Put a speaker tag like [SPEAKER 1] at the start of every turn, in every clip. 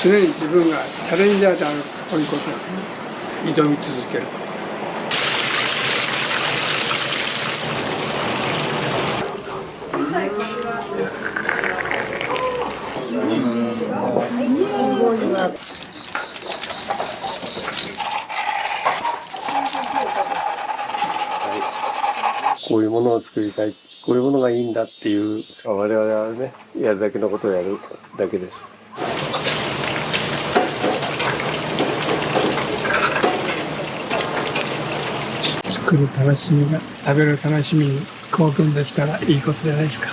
[SPEAKER 1] 常に自分がチャレンジャーであるということですね。挑み続ける。
[SPEAKER 2] こういうものを作りたい、こういうものがいいんだっていう、我々はね、やるだけのことをやるだけです。
[SPEAKER 1] 作る楽しみが食べる楽しみに貢献できたらいいことじゃないですか。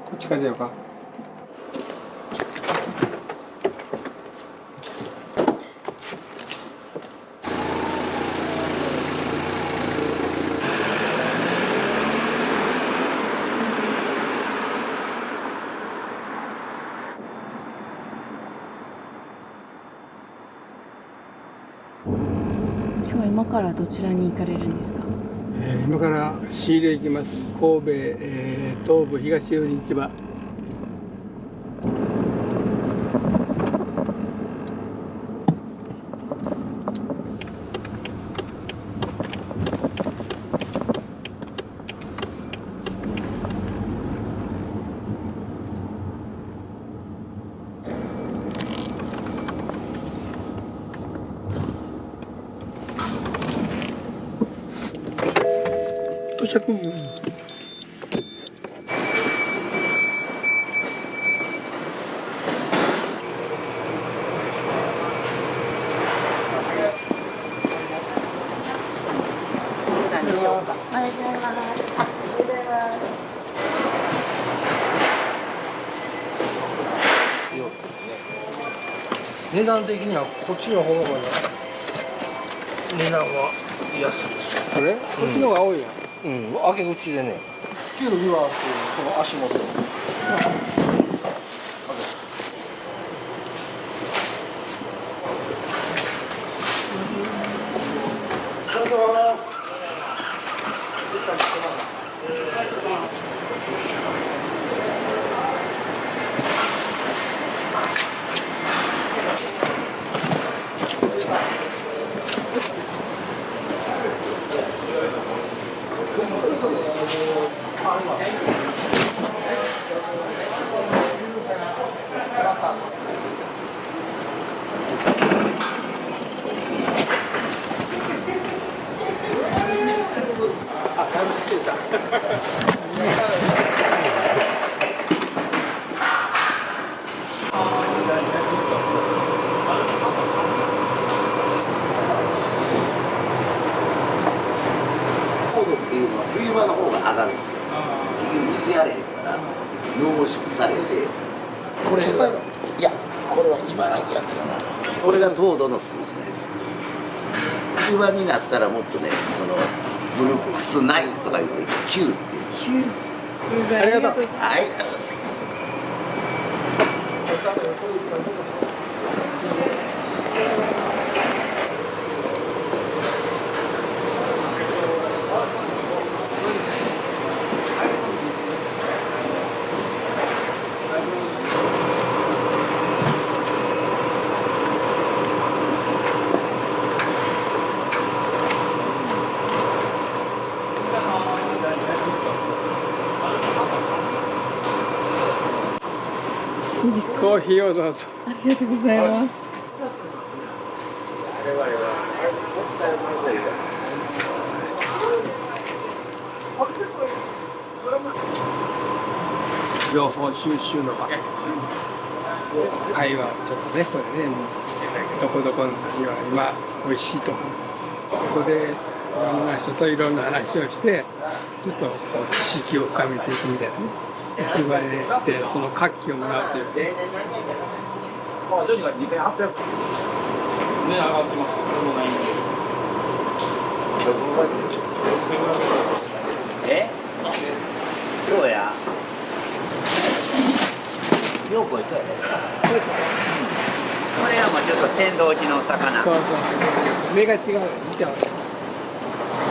[SPEAKER 1] こっちから出ようか。
[SPEAKER 3] 今日は今からどちらに行かれるんですか？
[SPEAKER 1] 今から仕入れ行きます。神戸、東武東寄り市場。到着。
[SPEAKER 4] 値段的にはこっちの方が値段は安いですよ。
[SPEAKER 1] これ？こっちの方が多いわ。
[SPEAKER 4] うん、開け口でね。旧ビワっていうこの足元。
[SPEAKER 5] っていうのは冬場の方が上がるんですよ。結局水やれへんから濃縮されて、これがいやこれは茨城やったかな。これが糖度の数字なんですよ。冬場になったらもっとね、そのブルックス9とか言って9っていう。
[SPEAKER 1] ありがとう。
[SPEAKER 5] はい、ありがとうございます。
[SPEAKER 3] いいですか？
[SPEAKER 1] コーヒーをどうぞ。
[SPEAKER 3] ありがとうございます。
[SPEAKER 1] 我々は情報収集の場会話をちょっとねこれねどこどこの何は今美味しいと思うここでいろんな人といろんな話をしてちょっとこう知識を深めていくみたいなね市場へ行ってその活気をもらうというか
[SPEAKER 6] ジョニーが2800円。上がってます。この内容。
[SPEAKER 5] そうや。よく行ったよね。これはもうちょっと天童地の魚。
[SPEAKER 1] そうそう目が違う見て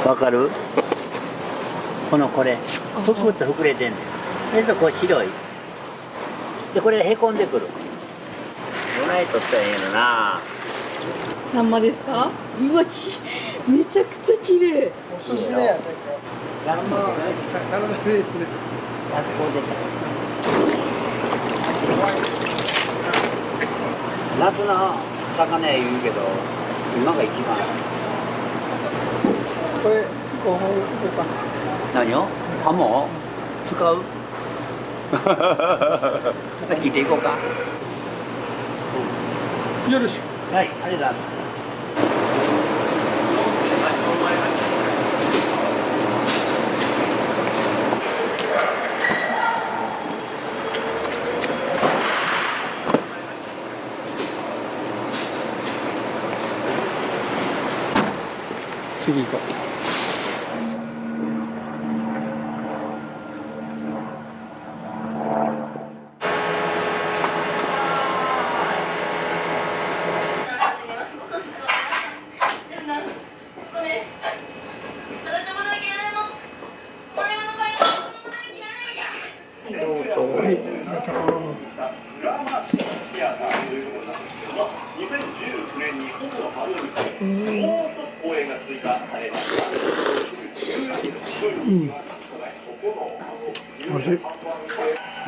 [SPEAKER 5] わかる？これぷくっと膨れてんねん。それとこう白い。でこれへこんでくる。どないとったらええのな。
[SPEAKER 3] サンマですか？うわ、めちゃくちゃ綺麗。
[SPEAKER 4] おすすめやね。
[SPEAKER 5] 安子
[SPEAKER 1] 体ですね
[SPEAKER 5] 安子出た。夏の魚や言うけど今が一番。
[SPEAKER 1] これ5本いこうか
[SPEAKER 5] 何を？ハモ？使う？聞いていこうか。
[SPEAKER 1] よろしく
[SPEAKER 5] はい、ありがとうございます。
[SPEAKER 1] 次行こう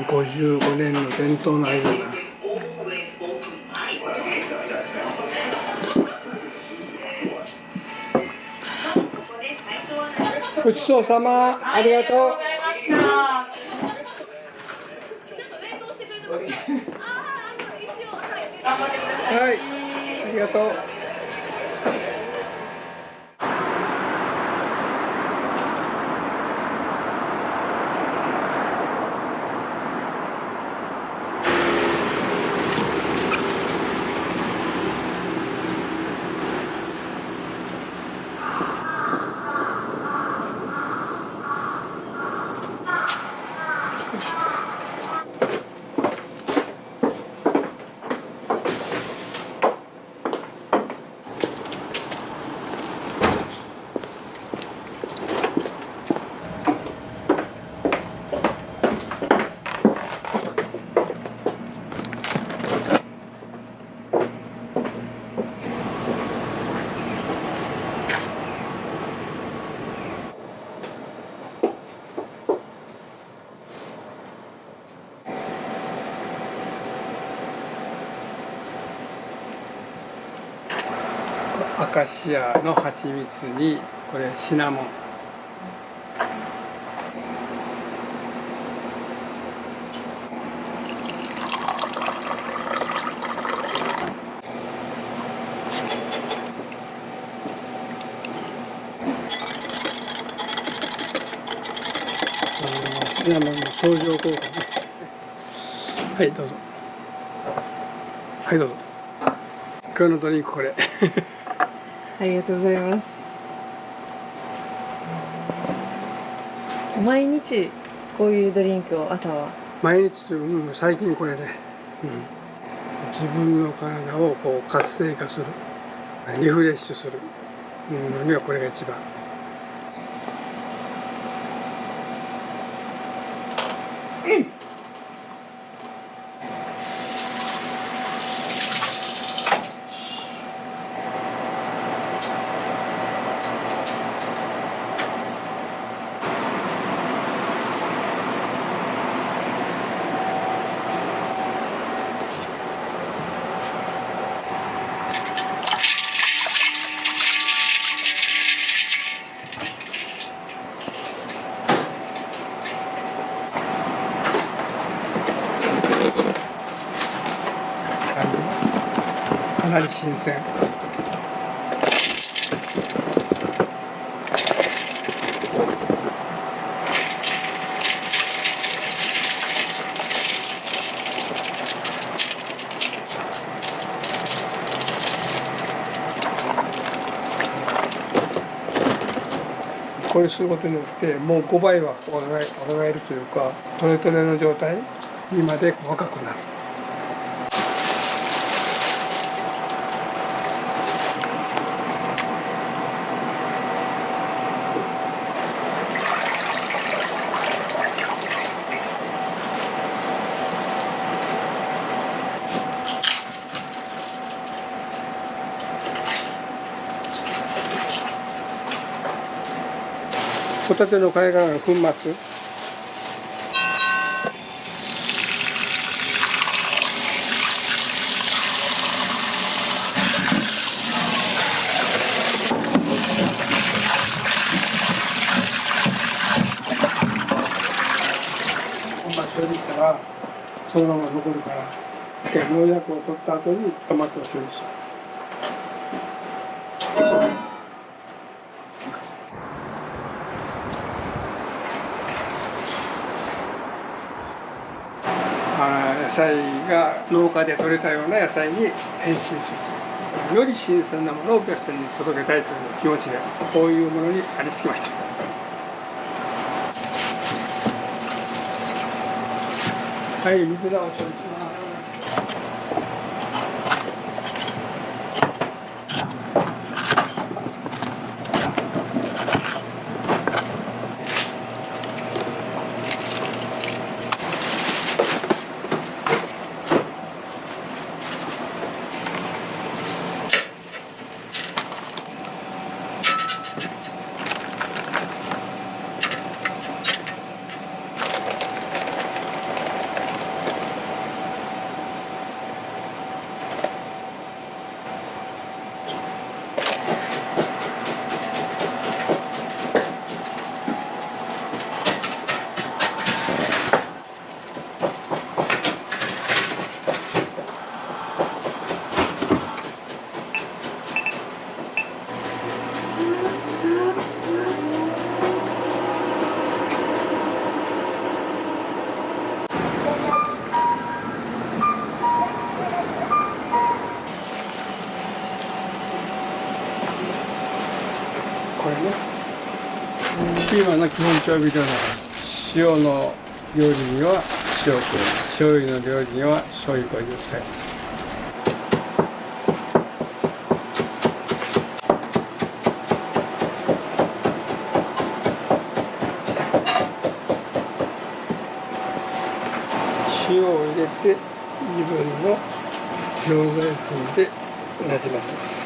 [SPEAKER 1] 55年の伝統の味だなごちそうさまありがとうはいありがとうアカシアの蜂蜜にこれシナモンシナモンの相乗効果ねはいどうぞはいどうぞ今日のドリンクこれ
[SPEAKER 3] ありがとうございます。毎日こういうドリンクを朝は。
[SPEAKER 1] 毎日という、最近これで、自分の体をこう活性化するリフレッシュするのにはこれが一番。かなり新鮮。これすることによってもう5倍は若返るというか、トレトレの状態にまで若くなる。ホタテの貝殻の粉末、処理したらそのまま残るから、農薬を取った後にトマトを処理する。野菜が農家で採れたような野菜に変身するという、より新鮮なものをお客さんに届けたいという気持ちで、こういうものにありつきました。はい、水菜を処理します。これね、ピーマンの基本調味料な塩の料理には塩麹、醤油の料理には醤油麹ですね。塩を入れて自分の餃子液でなじませます。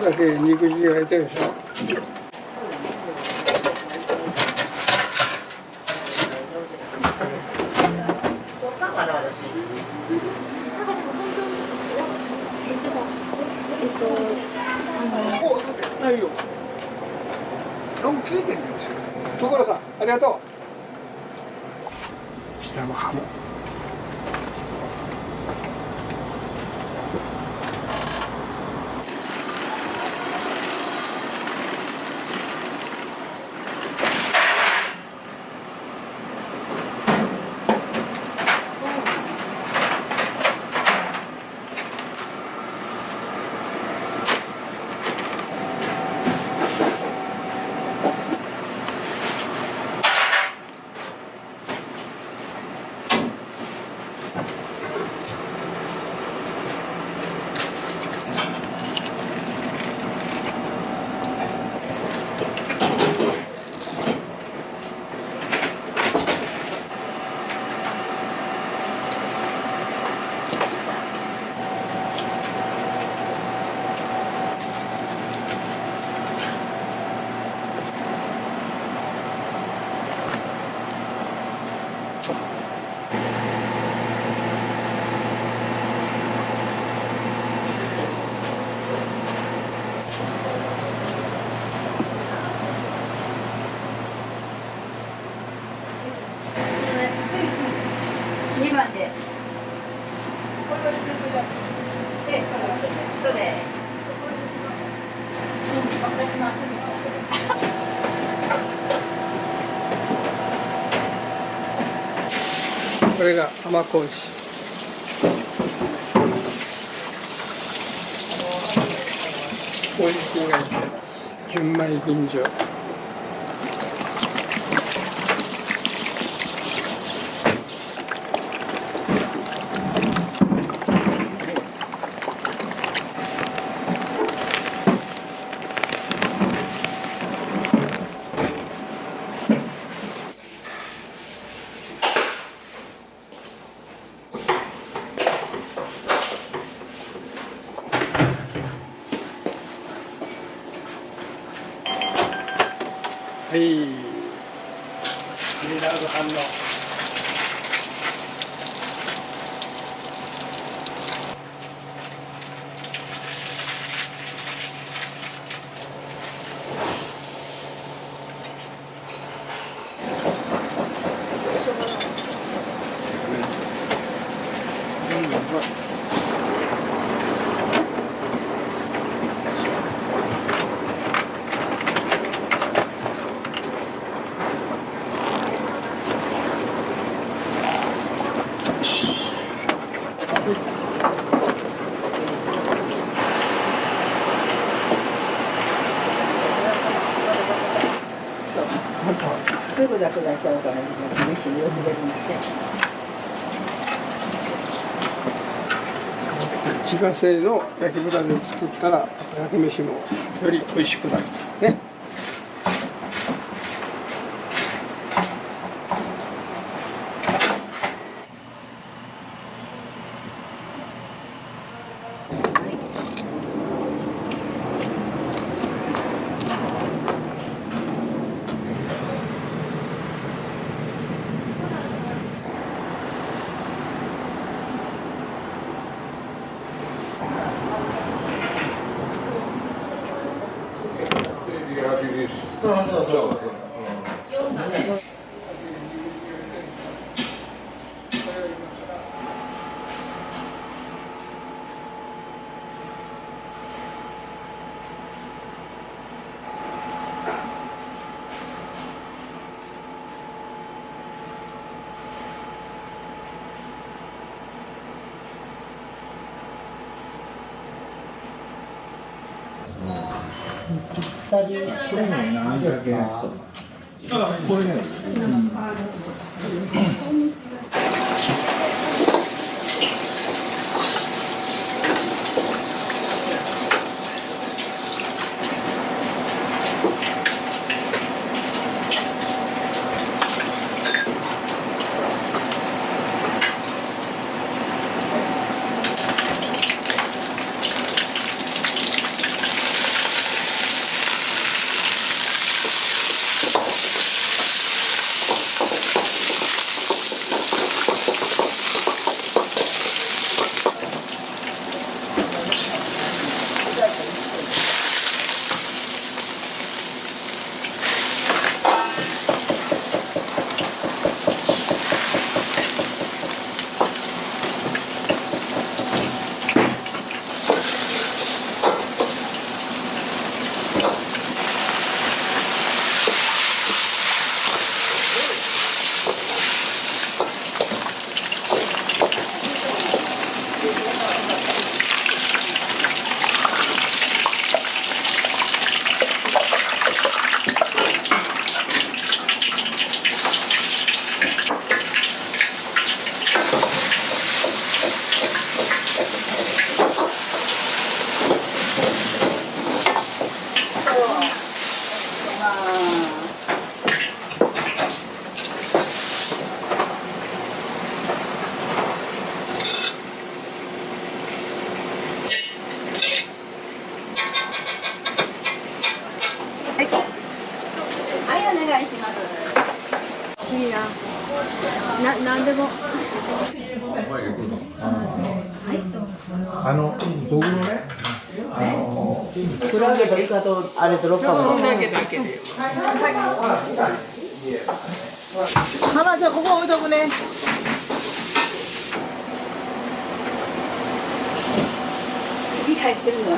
[SPEAKER 1] つだけ肉汁が入ってるでしょ。ないよ。ロング経験ですよ。所さん、ありがとう。下の葉も。
[SPEAKER 7] 2番で。そうで。私も
[SPEAKER 1] これが甘子牛。おいしいがいてます。純米吟醸。はい。ミラード反応。
[SPEAKER 7] すぐなくなっちゃうから、飯によく出るんで。
[SPEAKER 1] 自家製の焼き豚で作ったら焼き飯もより美味しくなるとね。
[SPEAKER 4] そうそう。
[SPEAKER 8] これね、何だっけ、これね、僕のね、
[SPEAKER 7] クラゲとイカとあれと6個。
[SPEAKER 1] そんだけだけで。
[SPEAKER 7] 花じゃあここ置いとくね。
[SPEAKER 3] 次入ってるのは。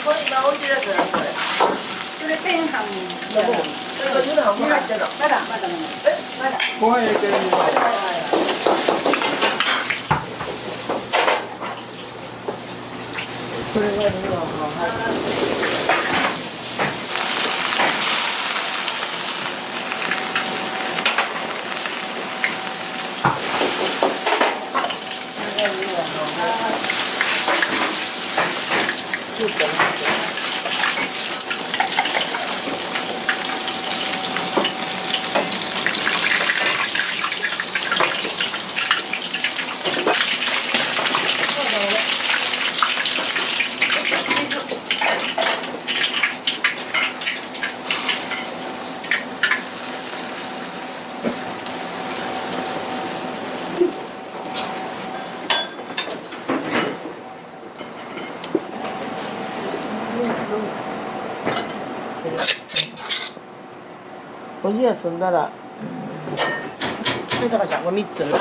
[SPEAKER 7] これ今置いてるやつだこれ。
[SPEAKER 3] それペンハム。
[SPEAKER 7] これ10段も入ってるの。
[SPEAKER 3] まだまだまだ。まだ。
[SPEAKER 1] ご飯入れてるんで。
[SPEAKER 7] これが2段も入ってる。おじや済んだら、高ちゃん、これ3つな。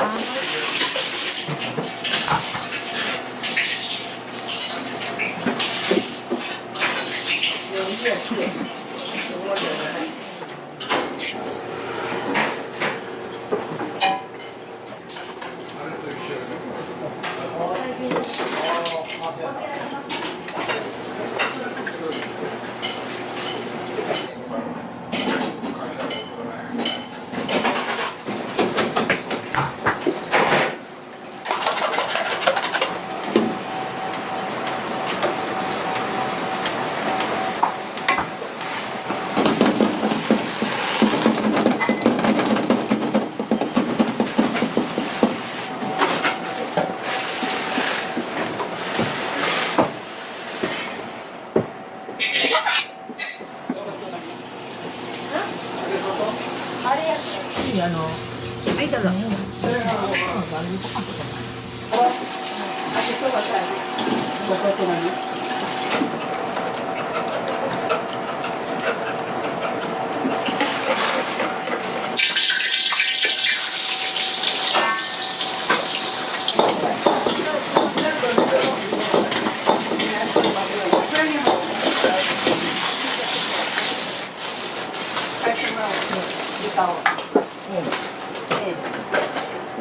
[SPEAKER 3] はいどうぞ。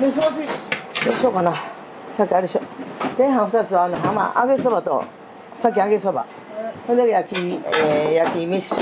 [SPEAKER 7] で、その次、どうしようかな。さっきあれでしょ。天飯2つは揚げそばと、さっき揚げそば。それで焼き飯。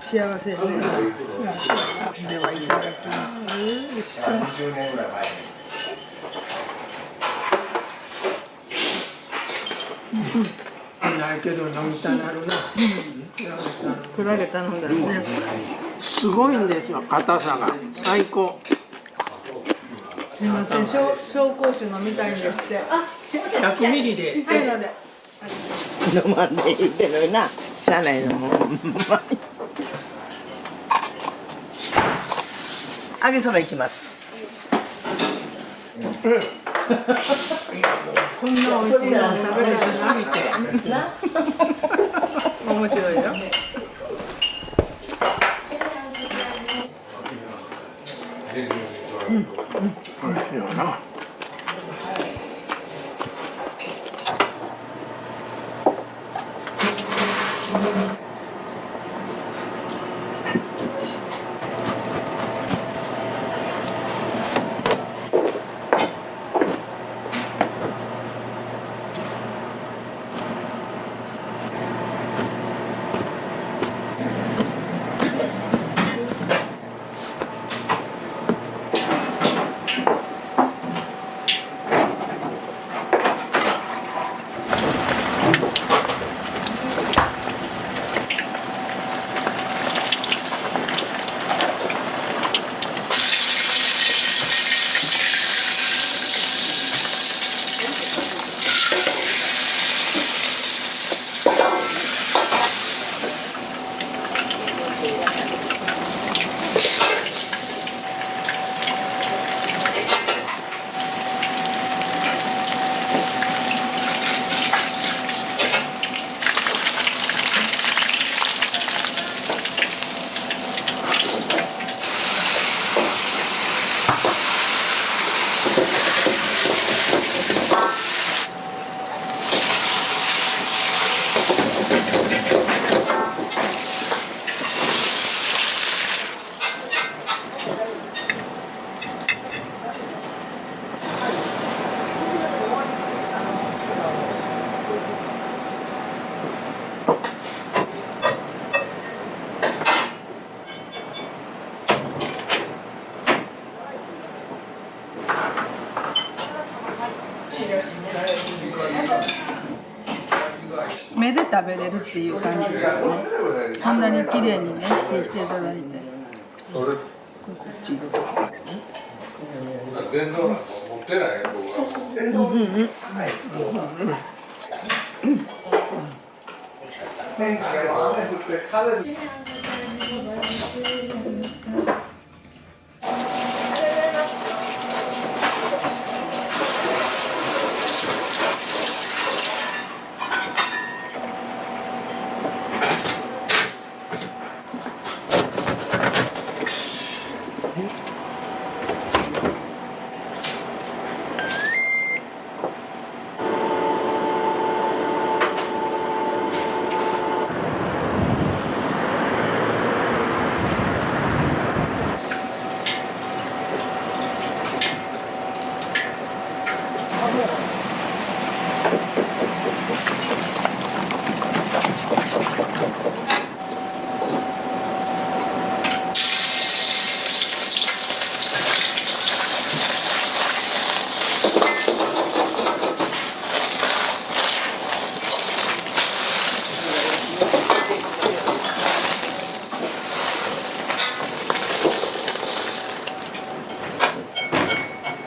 [SPEAKER 7] 幸せですね。ではいただきます。美味しそう。
[SPEAKER 1] ないけど飲みたなるな。
[SPEAKER 7] クラゲ頼んだらね。
[SPEAKER 1] すごいんですよ、硬さが最高。
[SPEAKER 3] すみません、紹興酒飲みたいんですって。あ、
[SPEAKER 1] 100ミリで。
[SPEAKER 3] ちっちゃいので。
[SPEAKER 7] 飲まんでいいけどな。しゃあないのも。揚げそばいきます。
[SPEAKER 3] こんな美味しいの食べたいな。面白いよ。
[SPEAKER 1] 美味しいよな。
[SPEAKER 3] 目で食べれるっていう感じですよね。こんなに綺麗にね、していただいて。こっち入れてますね。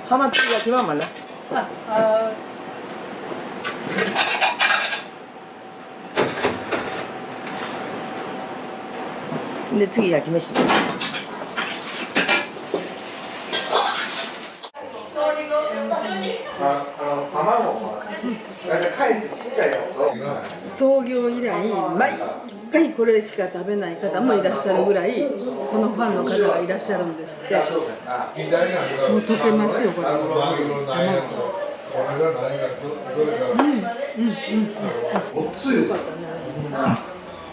[SPEAKER 7] ハマチ焼きまんまね。で次焼き飯。
[SPEAKER 3] 創業以来毎回これしか食べない方もいらっしゃるぐらいこのファンの方がいらっしゃるんですって。もう溶けますよこれ。卵。よかったね。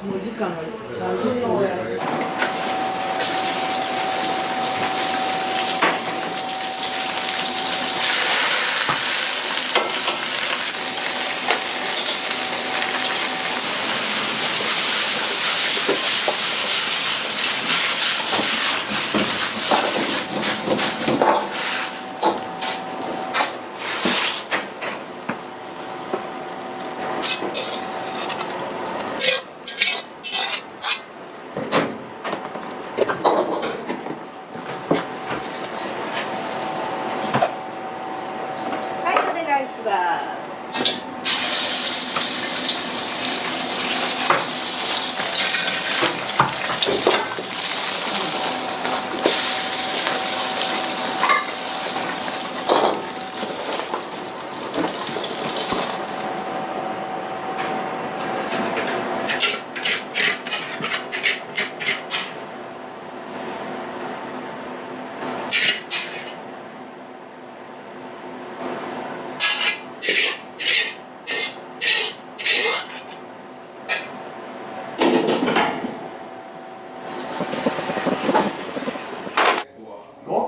[SPEAKER 3] もう時間が30分ぐらい。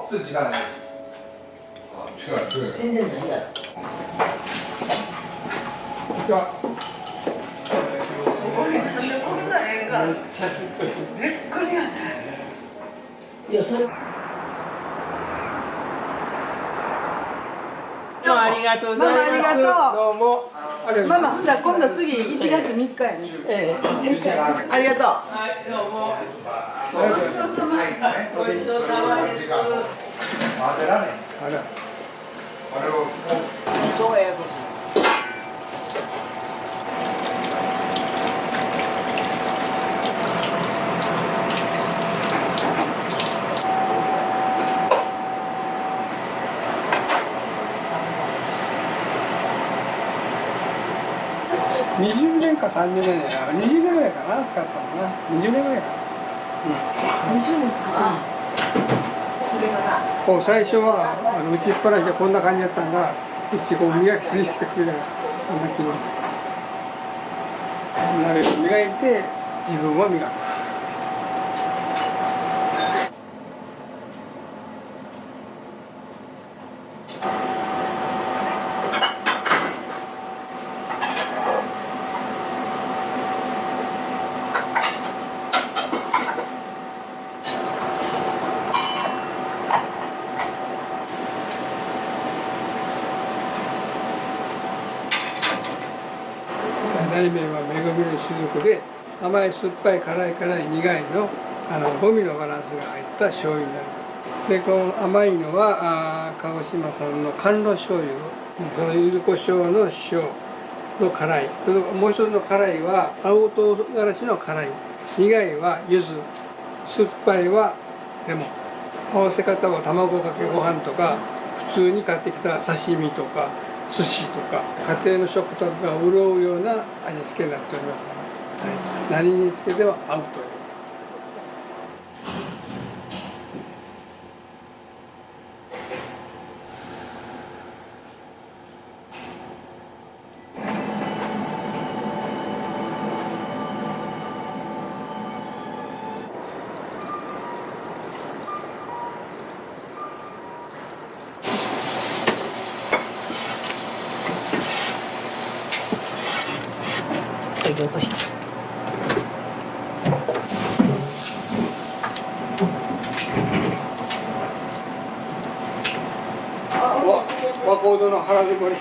[SPEAKER 9] 自己干的。
[SPEAKER 7] 全然ないやろ。
[SPEAKER 1] じゃあ
[SPEAKER 3] こんな映画びっくりやね。
[SPEAKER 7] いやそれ。
[SPEAKER 4] ありがとうございます。
[SPEAKER 3] ママありがとう
[SPEAKER 4] どうも。
[SPEAKER 3] ママほんなら今度次1月3日やね。
[SPEAKER 7] ありがとう。
[SPEAKER 4] はい、どうも。ごちそうさまです。
[SPEAKER 9] 混ぜられん。
[SPEAKER 1] あら
[SPEAKER 9] あれを
[SPEAKER 7] どうややこしい。
[SPEAKER 1] 20年か30年やな20年ぐらいかな使ったのな20年ぐらいかな、
[SPEAKER 7] 20年使ったんですか。それがな。
[SPEAKER 1] こう最初は打ちっぱなしでこんな感じだったんがうちこう磨きすぎてくれたらこんな気持ちなるように磨いて自分を磨く。何名は恵みの雫で甘い酸っぱい辛い辛い苦いの5味のバランスが入った醤油になります。でこの甘いのは鹿児島産の甘露醤油その柚子胡椒の塩の辛いそのもう一つの辛いは青唐辛子の辛い苦いは柚子酸っぱいはレモン合わせ方は卵かけご飯とか普通に買ってきた刺身とか寿司とか家庭の食卓が潤うような味付けになっております、はい、何につけても合うという。
[SPEAKER 7] 落として。
[SPEAKER 1] 和光堂の原作り。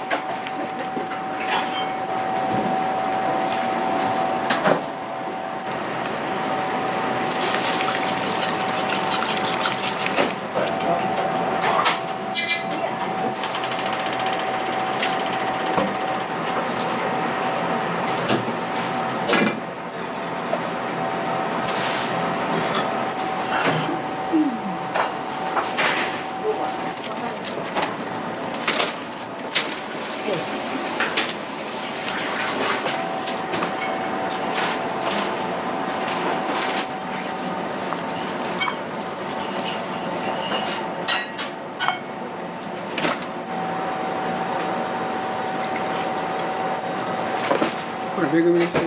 [SPEAKER 1] これ恵みの雫で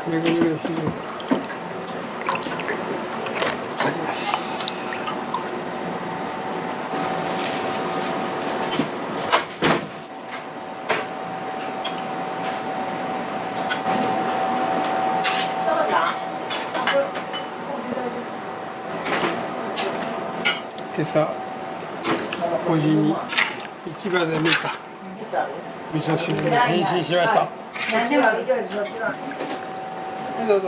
[SPEAKER 1] ね恵みの雫今朝5時に市場で見た味噌汁に変身しました。
[SPEAKER 7] 何でもいいです。
[SPEAKER 1] はいどうぞ。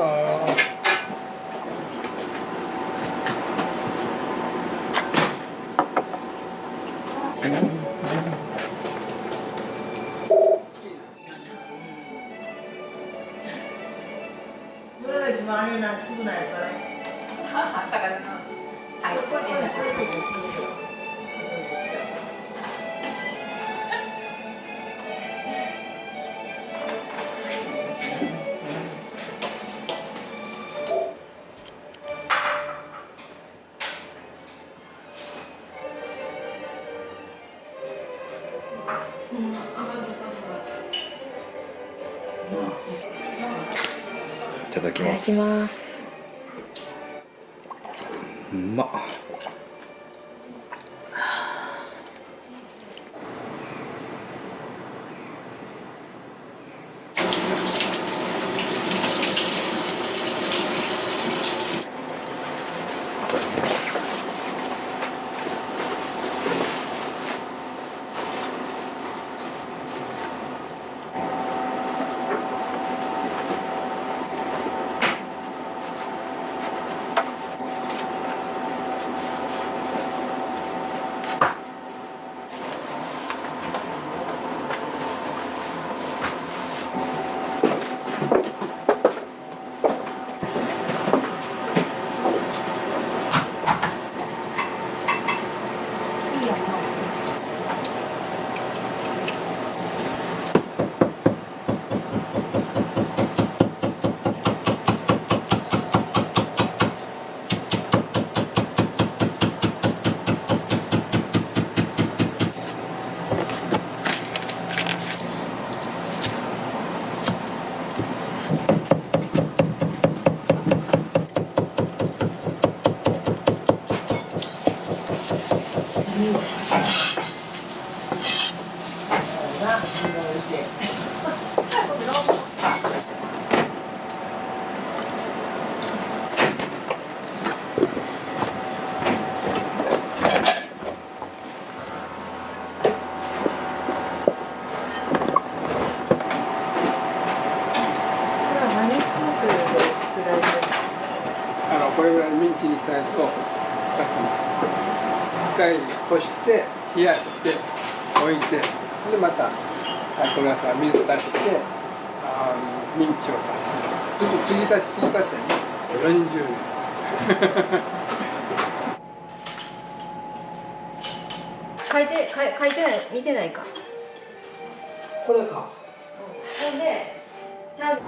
[SPEAKER 7] どれが一番あれなんつぶないですかね。
[SPEAKER 10] いただきます。
[SPEAKER 8] いただきます。
[SPEAKER 10] うまっ。
[SPEAKER 1] これぐらいミンチにしたやつを使ってます。一回こして冷やして置いて、でまたこの後は水出してミンチを足す。ちょっと継ぎ足して40年。
[SPEAKER 11] 書いてない見てないか。
[SPEAKER 7] これか。
[SPEAKER 11] それでちゃんと。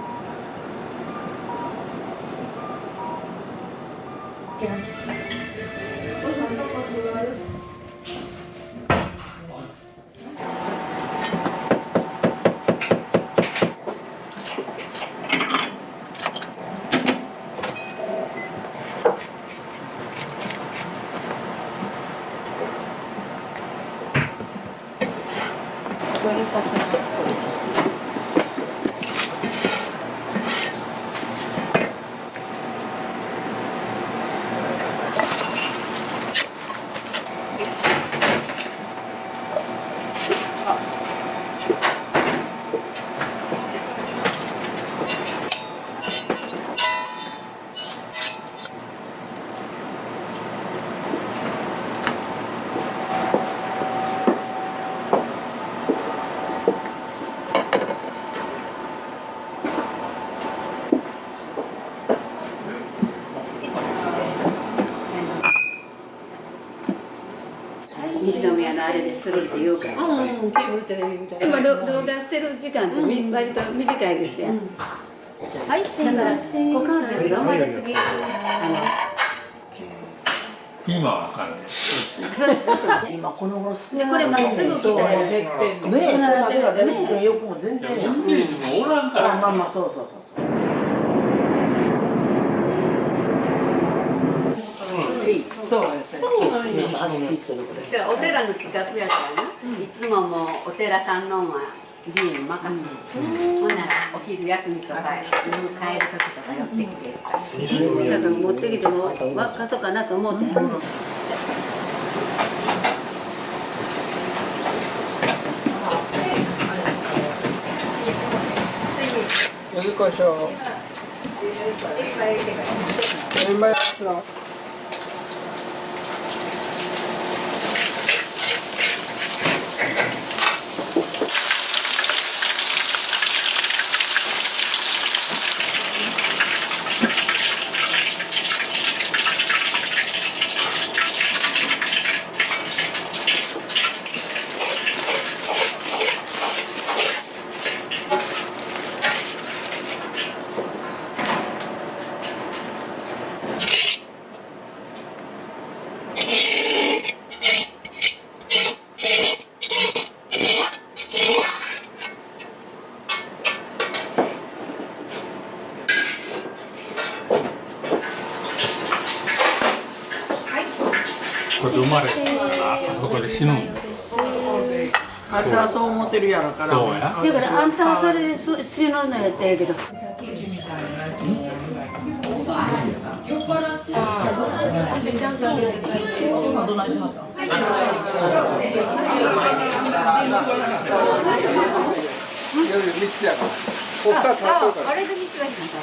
[SPEAKER 3] 西宮のあれでするって言うから、ケーブルテレビみたいな。でも動画してる時間って割と短いですよ。
[SPEAKER 11] はい、すいません。
[SPEAKER 3] 股関節が生まれすぎる。
[SPEAKER 6] 今は分かんない。
[SPEAKER 7] 今この頃好き
[SPEAKER 3] でこれまっすぐ来たら減ってんの。
[SPEAKER 7] ねえ、これが出るってよくも全然やん。
[SPEAKER 6] 運転手もおらんから。
[SPEAKER 7] まあまあそうそうそう。
[SPEAKER 3] そうですね。
[SPEAKER 12] お寺の企画やからな、いつももうお寺さんのは自由に任せる。ほんならお昼休みとか夜帰る時とか寄ってきてるから。
[SPEAKER 3] だから持ってきても貸そうかなと思って。
[SPEAKER 1] 柚子胡椒。
[SPEAKER 6] これ生まれたらここで死ぬんだ。
[SPEAKER 3] あんたはそう思ってるやろから。
[SPEAKER 6] そうや。
[SPEAKER 3] だからあんたはそれで死ぬのやったんやけど。
[SPEAKER 12] あれで3つがしました。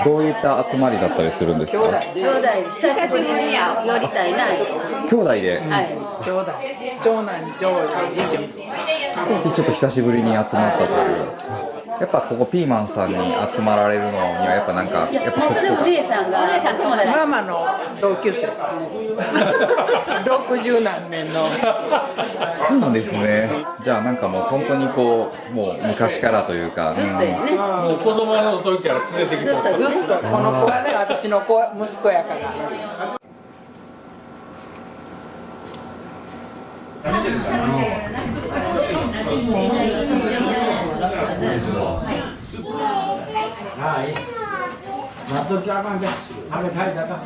[SPEAKER 10] どういった集まりだったりするんですか？
[SPEAKER 3] 兄弟久しぶりに寄りたいな。
[SPEAKER 10] 兄弟で、
[SPEAKER 3] はい、兄弟、長男、長女、次女。
[SPEAKER 10] ちょっと久しぶりに集まったという。やっぱここピーマンさんに集まられるのにはやっぱなんかやっぱ
[SPEAKER 3] それお姉さんが友達ママの同級生60何年の
[SPEAKER 10] そうなんですね。じゃあなんかもう本当にこうもう昔からというか
[SPEAKER 3] ずっとよね、
[SPEAKER 1] もう子供の時から連れてきて
[SPEAKER 3] ずっとこの子はね私の子息子やから。
[SPEAKER 8] 待っときゃあかんけん。あれ書いたか。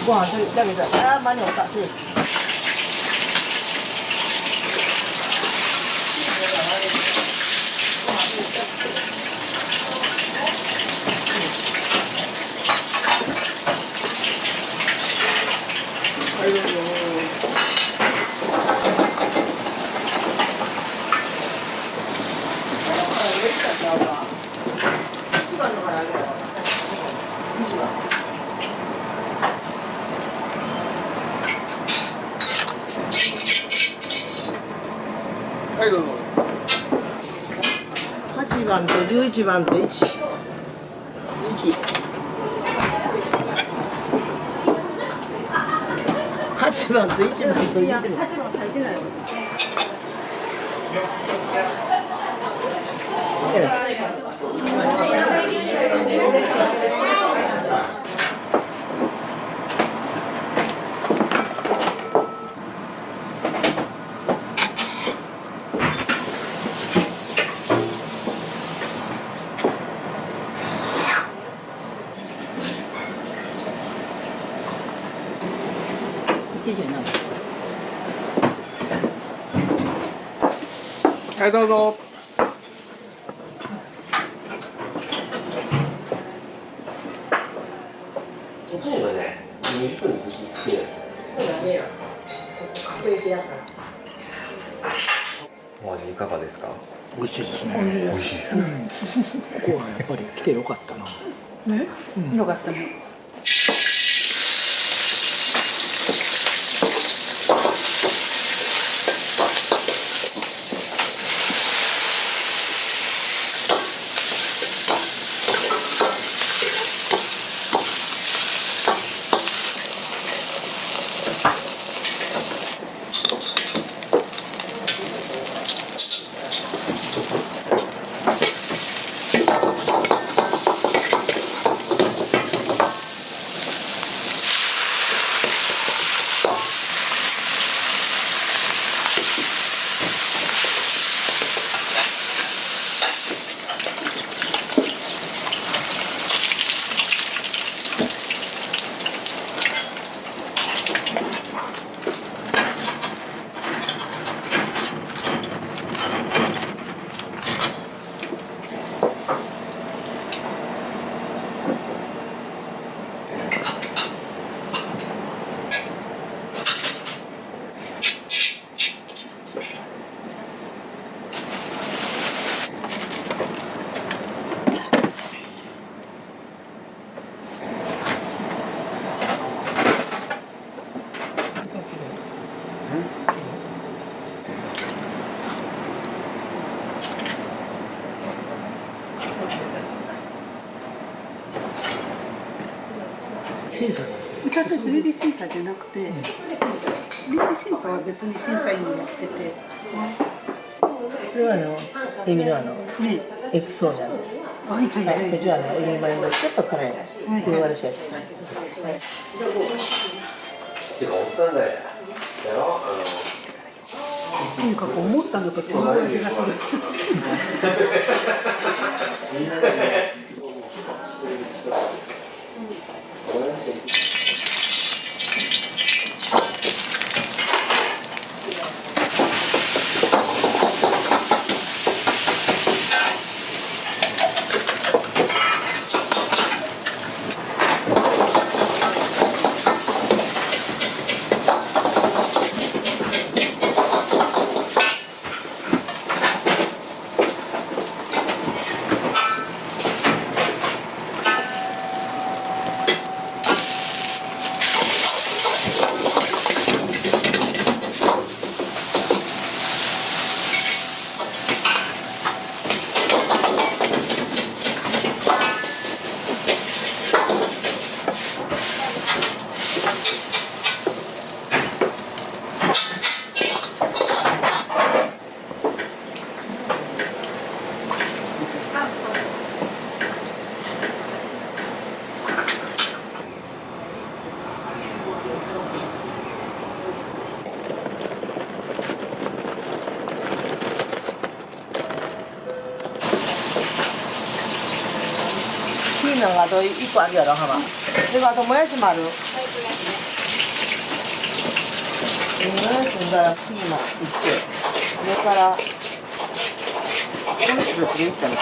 [SPEAKER 7] ご飯だけど、あまりおかしい。
[SPEAKER 1] はいどうぞ。
[SPEAKER 7] 8番と11番と1。8番と1番と1。
[SPEAKER 11] いや、8番書いてないよ。
[SPEAKER 1] はい、どうぞ。
[SPEAKER 2] 例えばね、20分ずつ来て。
[SPEAKER 10] お味いかがですか？
[SPEAKER 4] 美味しいですね。
[SPEAKER 10] 美味しいです。
[SPEAKER 4] ここはやっぱり来てよかったな。
[SPEAKER 3] ね、よかったね。
[SPEAKER 4] 審査。
[SPEAKER 3] 私たち履歴審査じゃなくて、履歴審査は別に審査員がやってて。
[SPEAKER 7] これはエビのエクソージャンです。
[SPEAKER 3] はいはいはい。
[SPEAKER 7] こちらのエビマヨのちょっと辛い黒辛子がしてない。
[SPEAKER 2] てかおっさんだよ。だろ
[SPEAKER 3] とにかく思ったのと違う味がする。
[SPEAKER 7] ピーマンがあと1個あるやろ、浜。で、あともやしもある。もやしんだらピーマンいって、上から、この人たちがいったの。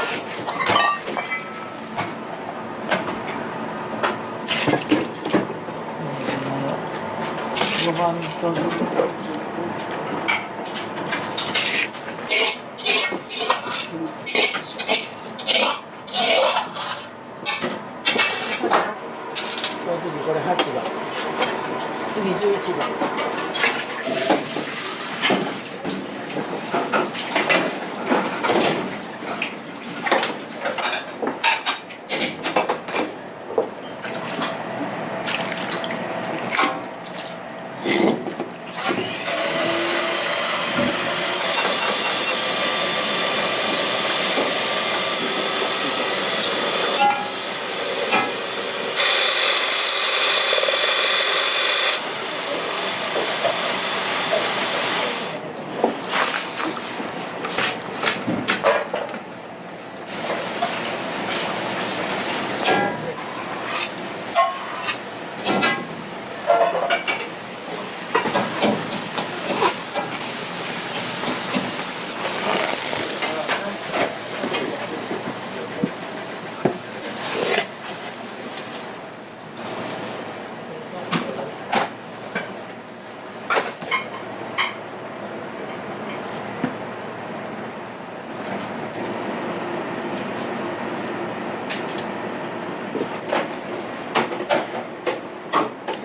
[SPEAKER 7] 5番と次これ8番、次11番。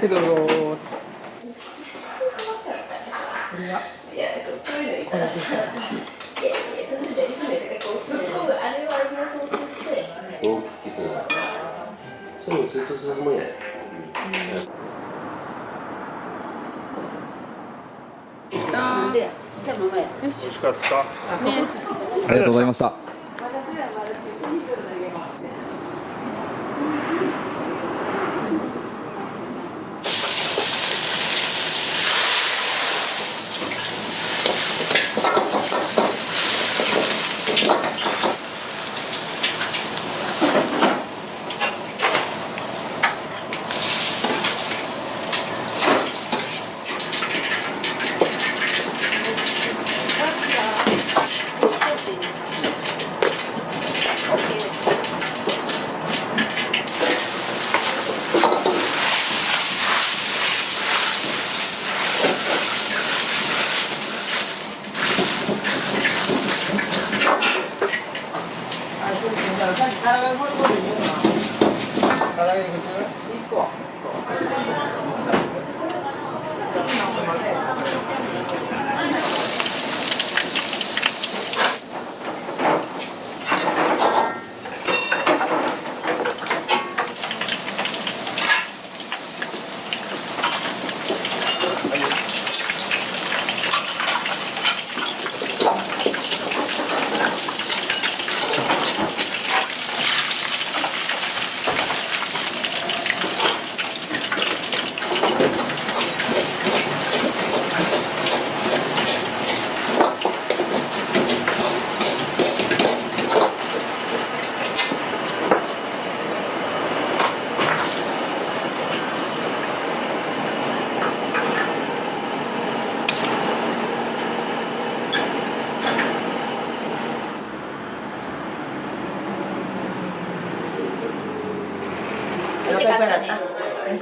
[SPEAKER 1] どうぞ。
[SPEAKER 2] それもずっと進むんや。
[SPEAKER 4] 美味しかった。
[SPEAKER 10] ありがとうございました。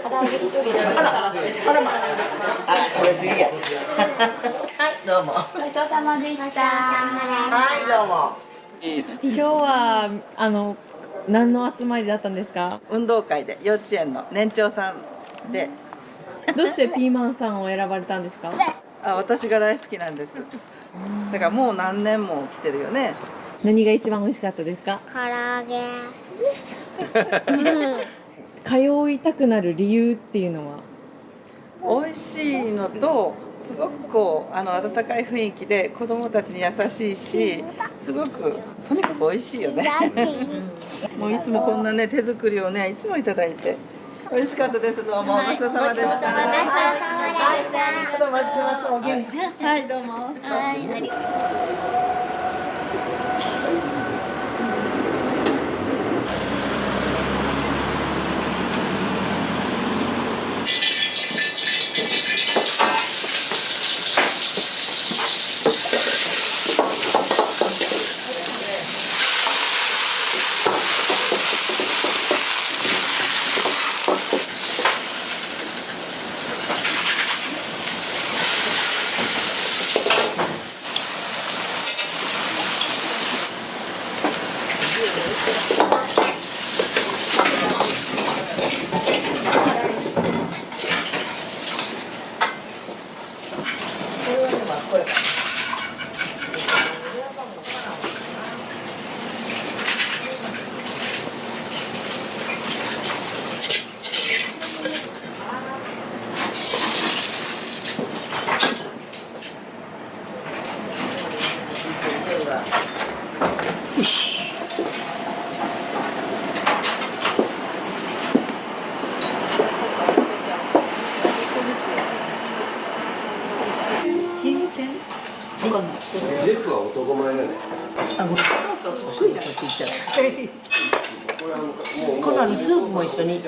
[SPEAKER 11] 唐揚げ一人であら、
[SPEAKER 7] 食べ過ぎや。はいどうも。
[SPEAKER 11] ごちそうさまでした。
[SPEAKER 7] はいどうも。
[SPEAKER 13] 今日は何の集まりだったんですか？
[SPEAKER 7] 運動会で幼稚園の年長さんで。
[SPEAKER 13] どうしてピーマンさんを選ばれたんですか？
[SPEAKER 7] 私が大好きなんです。だからもう何年も来てるよね。
[SPEAKER 13] 何が一番美味しかったですか？
[SPEAKER 11] 唐揚げ。
[SPEAKER 13] 通いたくなる理由っていうのは？
[SPEAKER 7] 美味しいのとすごくこう温かい雰囲気で子供たちに優しいし、すごくとにかく美味しいよね。もういつもこんなね手作りをねいつもいただいて美味しかったです。どうもごちそうさまでした。はい、ちょっとお待ちしてます。お元気。はいどうも。はい。
[SPEAKER 2] ジェフは男前だね。
[SPEAKER 7] そうちっちゃい。このスープも一緒に。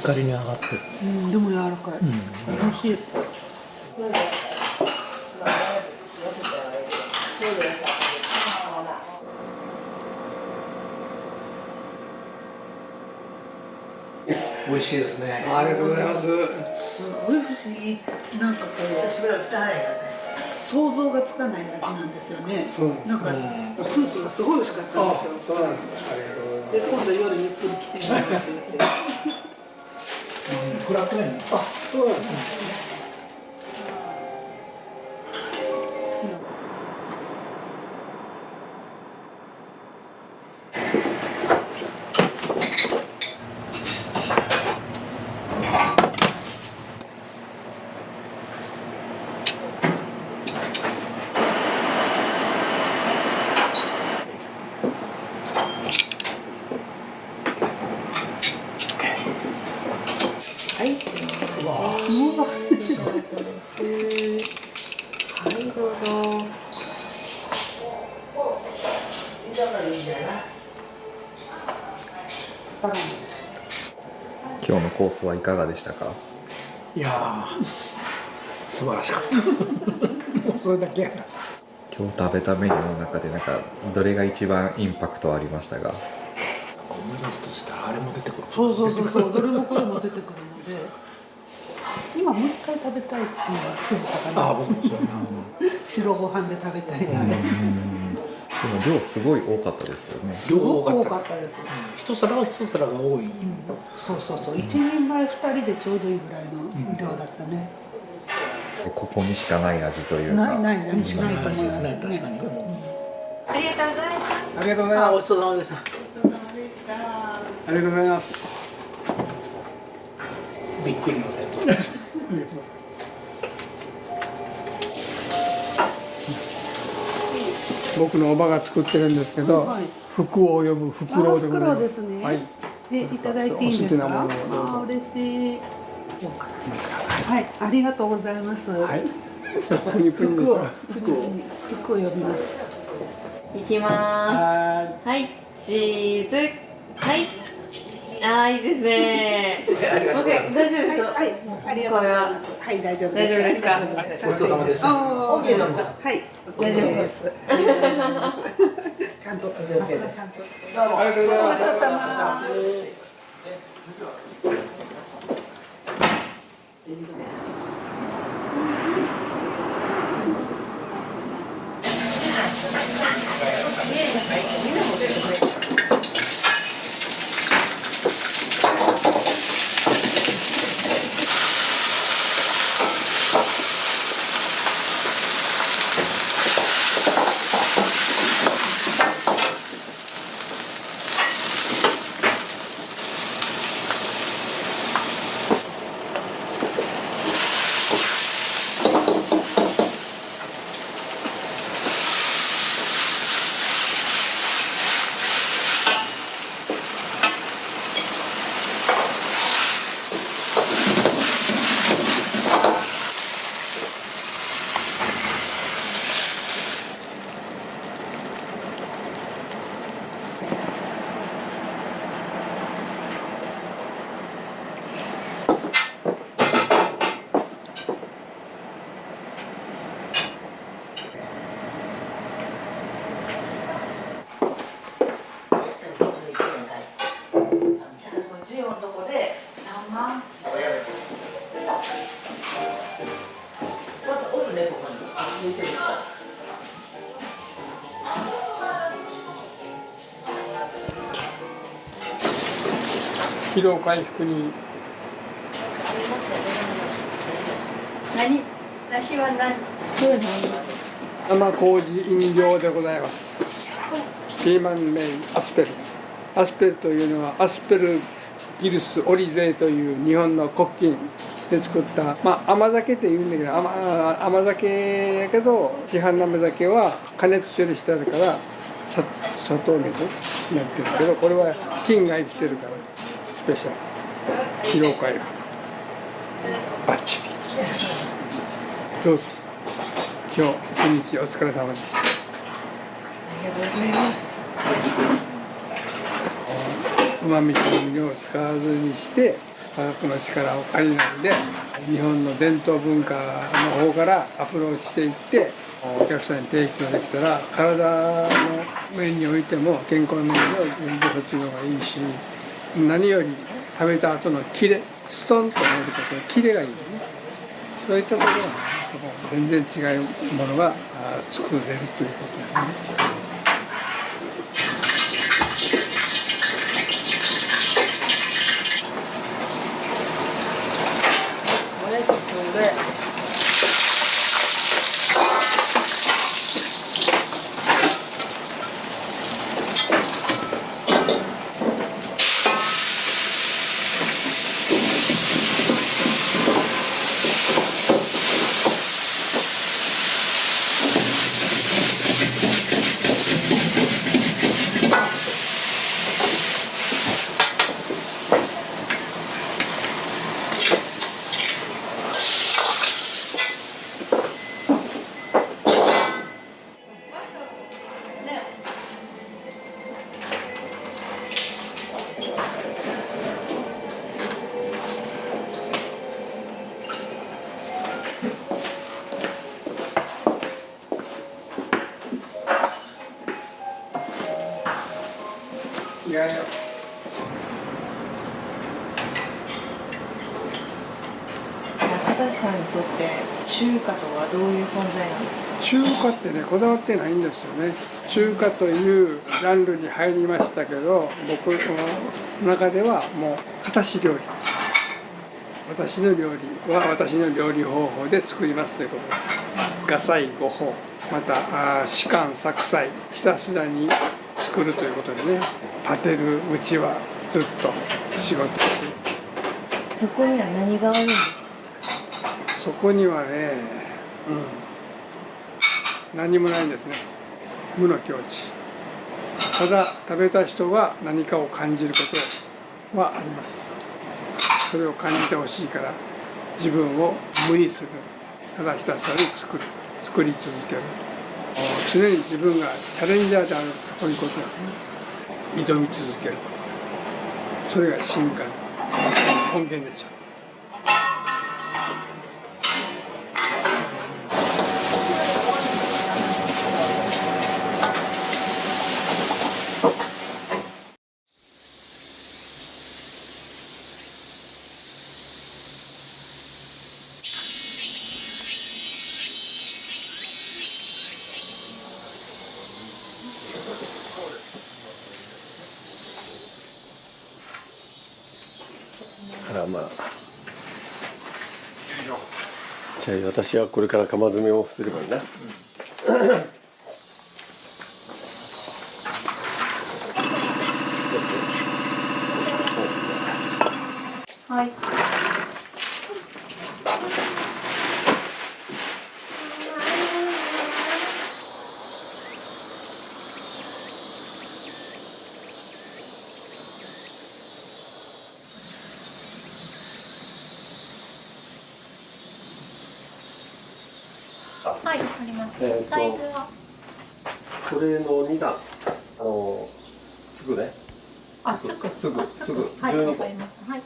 [SPEAKER 4] カリに上がってる。
[SPEAKER 3] でも柔らかい。美味しい。
[SPEAKER 4] 美味しいですね。
[SPEAKER 1] ありがとうございます。
[SPEAKER 3] すごい不思議。なんかこう想像がつかない味なんですよね。なんかスープがすごい美味しかったんですよ。
[SPEAKER 1] そうなんですか。ありがとうございます。
[SPEAKER 3] で今度夜ゆっくり来てみますって言って。
[SPEAKER 4] フラット麺。
[SPEAKER 1] あ、そうなんですね。
[SPEAKER 12] はい、すみません。はい、どうぞ。
[SPEAKER 10] 今日のコースはいかがでしたか？
[SPEAKER 4] いやー、素晴らしかった。それだけやな。
[SPEAKER 10] 今日食べたメニューの中でどれが一番インパクトありましたか？
[SPEAKER 4] 思い出すとしたらあれも出てくる。
[SPEAKER 3] そうそうそうそう、どれもこれも出てくるので、今もう一回食べたいっていうのはすぐかな。
[SPEAKER 4] ああ、僕もそうやな。
[SPEAKER 3] 白ご飯で食べたいな。
[SPEAKER 10] でも量すごい多かったですよね。
[SPEAKER 3] 量多かったです。
[SPEAKER 4] 一皿は一皿が多い。
[SPEAKER 3] そうそうそう、一人前二人でちょうどいいぐらいの量だったね。
[SPEAKER 10] ここにしかない味というか。
[SPEAKER 3] ないと思いますね。
[SPEAKER 4] 確かに。
[SPEAKER 12] ありがとうございます。
[SPEAKER 1] ありがとうございます。
[SPEAKER 4] ごちそうさまでした。
[SPEAKER 12] ごちそうさまでした。
[SPEAKER 1] ありがとうございます。
[SPEAKER 4] びっくりのやつ。
[SPEAKER 1] 僕のおばが作ってるんですけど、福を呼ぶフクロウでございます。
[SPEAKER 3] ですね。
[SPEAKER 1] はい。
[SPEAKER 3] で、いただいていいですか。
[SPEAKER 1] お好きなものをどうぞ。
[SPEAKER 3] あ、嬉しい。はい、ありがとうございます。
[SPEAKER 1] はい。プニプニですか。
[SPEAKER 3] 服を呼びます。
[SPEAKER 13] いきますはいチーズはいいいですね大丈夫ですか
[SPEAKER 3] はい、ありがとうございます。はい、大丈夫です。
[SPEAKER 13] 大丈夫ですか
[SPEAKER 4] ごちそうさまでした。
[SPEAKER 3] オーケーですか。はい、
[SPEAKER 13] 大丈夫です
[SPEAKER 3] ちゃんと、さすがちゃんと。
[SPEAKER 1] ありがとうございます。
[SPEAKER 3] ごちそうさま。
[SPEAKER 1] 疲労回復に。
[SPEAKER 11] 何？私は何？
[SPEAKER 1] 生麹飲料でございます。ピーマンメインアスペル。アスペルというのはアスペルギルスオリゼという日本の黒菌で作った、甘酒って言うんだけど、甘酒やけど市販の甘酒は加熱処理してあるから砂糖水になってるけど、これは菌が生きてるからスペシャル疲労回復バッチリ。どうぞ今日一日お疲れ様でした。
[SPEAKER 13] ありがとうございます。
[SPEAKER 1] うまみと味を使わずにして家族の力を借りないで日本の伝統文化の方からアプローチしていってお客さんに提供できたら体の面においても健康の面では全然そっちの方がいいし、何より食べた後のキレ、ストンと入ることのキレがいいよね。そういったところは、ね、全然違うものが作れるということだよね。
[SPEAKER 13] 中田さんにとって中華とはどういう存在なんですか？
[SPEAKER 1] 中華ってね、こだわってないんですよね。中華というジャンルに入りましたけど、僕の中ではもう形料理。私の料理は私の料理方法で作りますということです。画菜五法、また士官作菜、ひたすらに作るということでね、立てるうちはずっと仕事をし、
[SPEAKER 13] そこには何があるんですか？
[SPEAKER 1] そこにはね、何もないんですね。無の境地。ただ食べた人は何かを感じることはあります。それを感じてほしいから自分を無にする。ただひたすらに作り続ける。常に自分がチャレンジャーであるということですね。挑み続けること。それが進化の根源でしょう。
[SPEAKER 2] まあ、じゃあ私はこれから釜詰めをすればいいな。
[SPEAKER 13] はい。
[SPEAKER 11] はい、わかりました。サイズは
[SPEAKER 2] これの2段、つぐね。つぐ。
[SPEAKER 11] はい、わかりました。はい。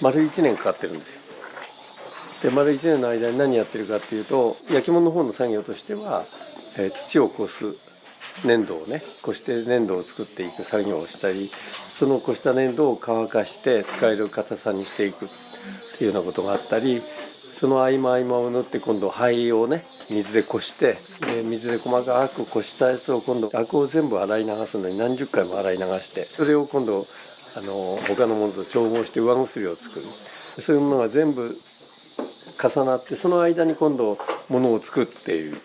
[SPEAKER 2] 丸1年かかってるんですよ。で丸1年の間に何やってるかっていうと、焼き物の方の作業としては、土をこす粘土をねこして粘土を作っていく作業をしたり、そのこした粘土を乾かして使える硬さにしていくっていうようなことがあったり、その合間を縫って今度灰をね水でこして、で水で細かくこしたやつを今度アクを全部洗い流すのに何十回も洗い流して、それを今度他のものと調合して上薬を作る。そういうものが全部重なって、その間に今度ものを作っている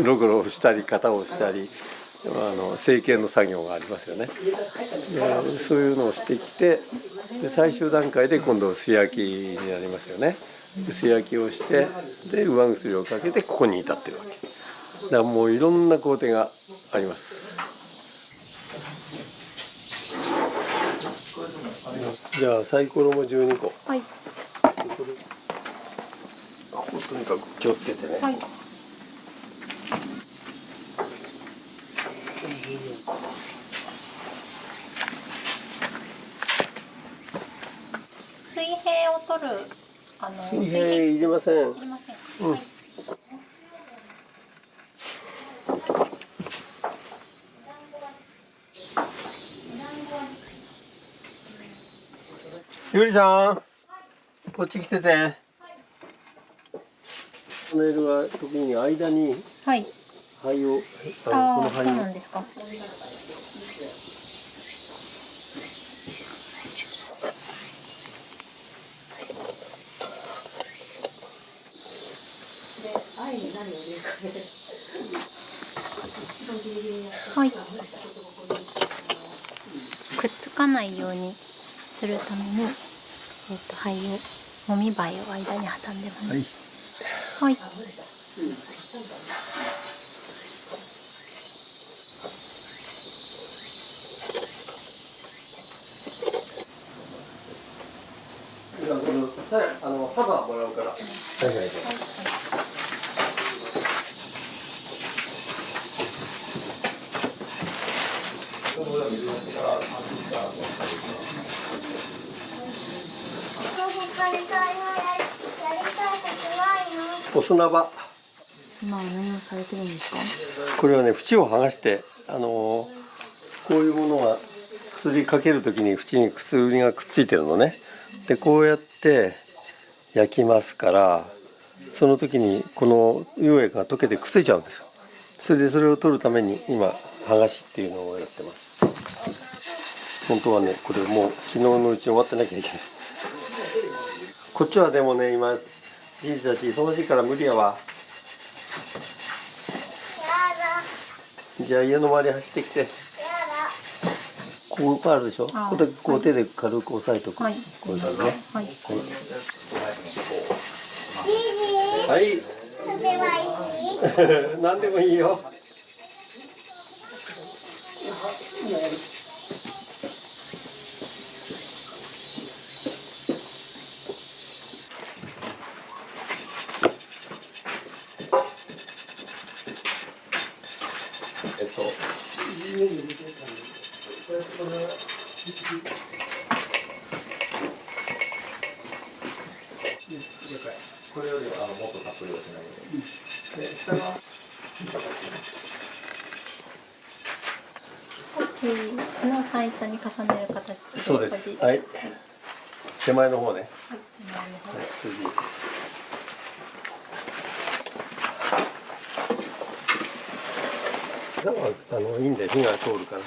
[SPEAKER 2] ロゴロをしたり型をしたり成形の作業がありますよね。でそういうのをしてきて、で最終段階で今度素焼きになりますよね。で素焼きをして、で上薬をかけてここに至ってるわけ。からもういろんな工程があります。じゃあサイコロも12個。
[SPEAKER 11] はい。
[SPEAKER 2] こことにかく気をつけてね。
[SPEAKER 11] はい。水平を取る
[SPEAKER 2] 水平入れません。
[SPEAKER 11] 入れません。
[SPEAKER 2] うん。
[SPEAKER 11] はい。
[SPEAKER 2] ゆりさん、こっち来てて。トンネルは時に間に
[SPEAKER 11] はい。
[SPEAKER 2] 灰を、こ
[SPEAKER 11] ああ、
[SPEAKER 2] の灰を
[SPEAKER 11] そうなんですか。はい。くっつかないようにするために、灰をもみ灰を間に挟んでます。
[SPEAKER 2] はい。
[SPEAKER 11] はい。
[SPEAKER 2] 束もらうから。はいはいはい。お砂場。
[SPEAKER 11] 今は何をされてるんですか？
[SPEAKER 2] これはね、縁を剥がして、こういうものが薬かけるときに縁に薬がくっついてるのね。で、こうやって焼きますから、その時にこの溶液が溶けてくっついちゃうんですよ。それでそれを取るために今剥がしっていうのをやってます。本当はね、これもう昨日のうちに終わってなきゃいけない。こっちはでもね、今じいたち忙しいから無理やわ。じゃあ家の周り走ってきて。ここあるでしょ。これこう手で軽く押さえとく。
[SPEAKER 11] はい。
[SPEAKER 2] これからね。
[SPEAKER 11] はい。
[SPEAKER 2] はい。何でもいいよ。これよりもっとたっぷりはしないで。で、下が。
[SPEAKER 11] この最初に重ねる形で。
[SPEAKER 2] そうです。はい。手前の方ね。
[SPEAKER 11] はい。手前の方。
[SPEAKER 2] はい、それでいいです。いいんで火が通るから。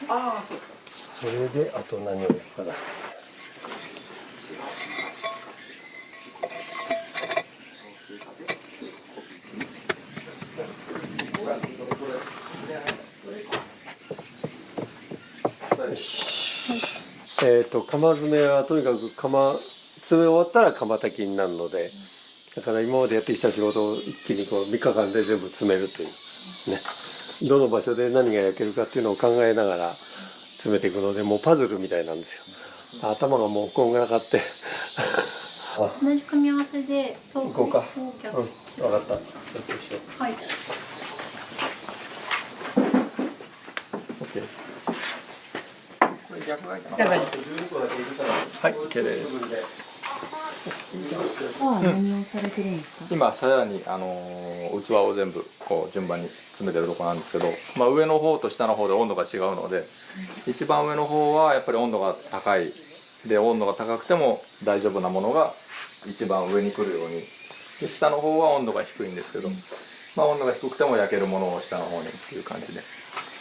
[SPEAKER 2] ああ、そうか。それであと何をやるかな。よし。釜詰めはとにかく詰め終わったら釜炊きになるので、だから今までやってきた仕事を一気にこう3日間で全部詰めるというね。どの場所で何が焼けるかっていうのを考えながら詰めていくので、もうパズルみたいなんですよ。頭がもうこんがらかって
[SPEAKER 11] 同じ組み合わせで
[SPEAKER 2] 行こうか。うん、分かった。じゃあそうしよう。
[SPEAKER 11] はい。
[SPEAKER 2] OK。これ逆がいいかな。
[SPEAKER 3] 逆がいい。
[SPEAKER 10] はい、OK です。
[SPEAKER 11] 何をされてるんですか？
[SPEAKER 10] 今さらに器を全部こう順番に詰めてるとこなんですけど、上の方と下の方で温度が違うので、一番上の方はやっぱり温度が高いで、温度が高くても大丈夫なものが一番上に来るように、で下の方は温度が低いんですけど、温度が低くても焼けるものを下の方にっていう感じで、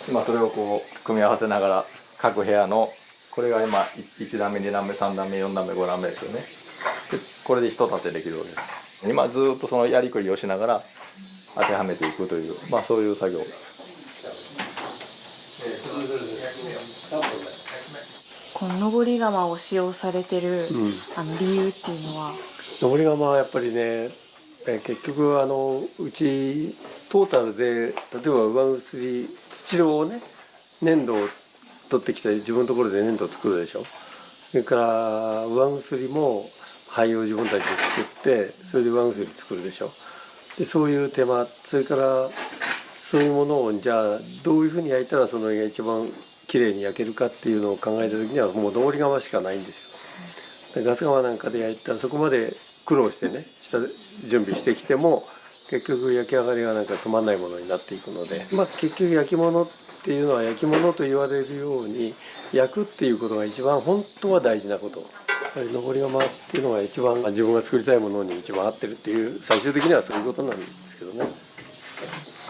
[SPEAKER 10] 今それをこう組み合わせながら各部屋の、これが今1段目2段目3段目4段目5段目ですよね。でこれで一立てできるわけです。今ずっとそのやりくりをしながら当てはめていくという、そういう作業です。
[SPEAKER 13] この登り窯を使用されてる、理由っていうのは？
[SPEAKER 2] 登り窯はやっぱりね、結局うちトータルで例えば上薬土をね、粘土を取ってきて自分のところで粘土を作るでしょ。それから上薬も灰を自分たちで作ってそれで上薬作るでしょ。でそういう手間、それからそういうものをじゃあどういうふうに焼いたらそのが一番きれいに焼けるかっていうのを考えた時にはもう登り窯しかないんですよ。でガス窯なんかで焼いたらそこまで苦労してね下準備してきても結局焼き上がりがなんかつまんないものになっていくので、結局焼き物っていうのは焼き物と言われるように焼くっていうことが一番本当は大事なこと。やっぱり登り窯っていうのが一番自分が作りたいものに一番合ってるっていう最終的にはそういうことなんですけどね。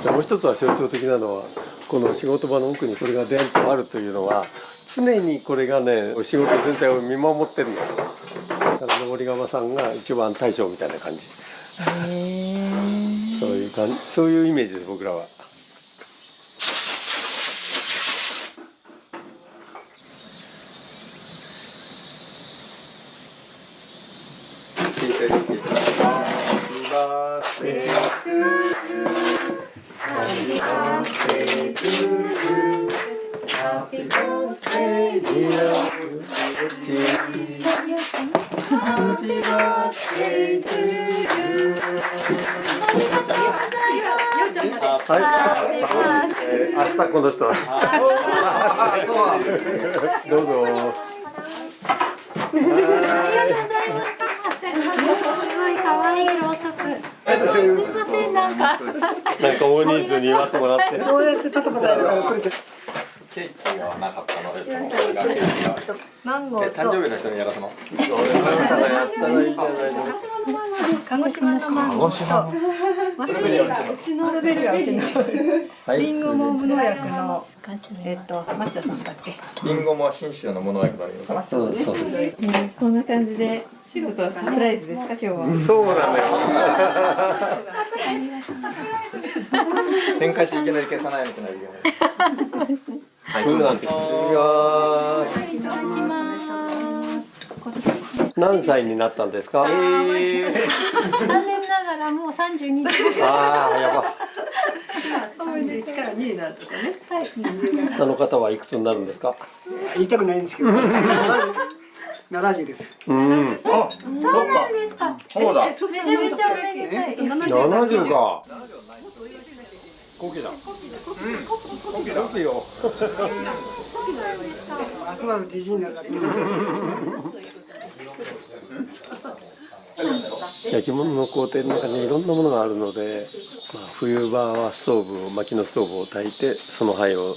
[SPEAKER 2] もう一つは象徴的なのはこの仕事場の奥にこれがデンとあるというのは常にこれがね仕事全体を見守ってるんだよ。だから登り窯さんが一番大将みたいな感じ。そういうイメージです僕らは。明日この人。どうぞ。
[SPEAKER 11] ありがとうございます。すごい可愛いろうそく。すいませんなんか
[SPEAKER 2] 大人数に祝ってもらって。
[SPEAKER 3] どうやってパタパタやるから来るけど。
[SPEAKER 10] ケーキがなかったので、そのケーキが
[SPEAKER 3] マンゴーと
[SPEAKER 10] 誕生日の人にやらすの。
[SPEAKER 2] やったらいいじゃないの。
[SPEAKER 3] 鹿児島のマンゴーとうちのレベルはうちのリンゴも無農薬の松田さんだっけ。
[SPEAKER 10] リンゴも信州の無農薬のリンゴかな。
[SPEAKER 2] そうです。
[SPEAKER 13] こんな感じでちょっとサプライズですか今日は。
[SPEAKER 2] そうなんだよ。
[SPEAKER 10] 展開していきなり消さないといけない。
[SPEAKER 13] そうですね。
[SPEAKER 2] はい、なんて。何歳になったんですか。
[SPEAKER 11] 残念ながらもう32です。
[SPEAKER 2] ああ、やば。
[SPEAKER 3] 31から2になるとかね。
[SPEAKER 11] はい。
[SPEAKER 2] 下の方はいくつになるんですか。
[SPEAKER 3] 言いたくないんですけど。70です。
[SPEAKER 11] そうなんですか。
[SPEAKER 10] そうだ。
[SPEAKER 11] めちゃめちゃおめでたい。
[SPEAKER 2] 70か。コキだ。コキよ。
[SPEAKER 3] 集まる自信になるだけ。
[SPEAKER 2] 焼き物の工程の中にいろんなものがあるので、冬場はストーブを薪のストーブを焚いてその灰を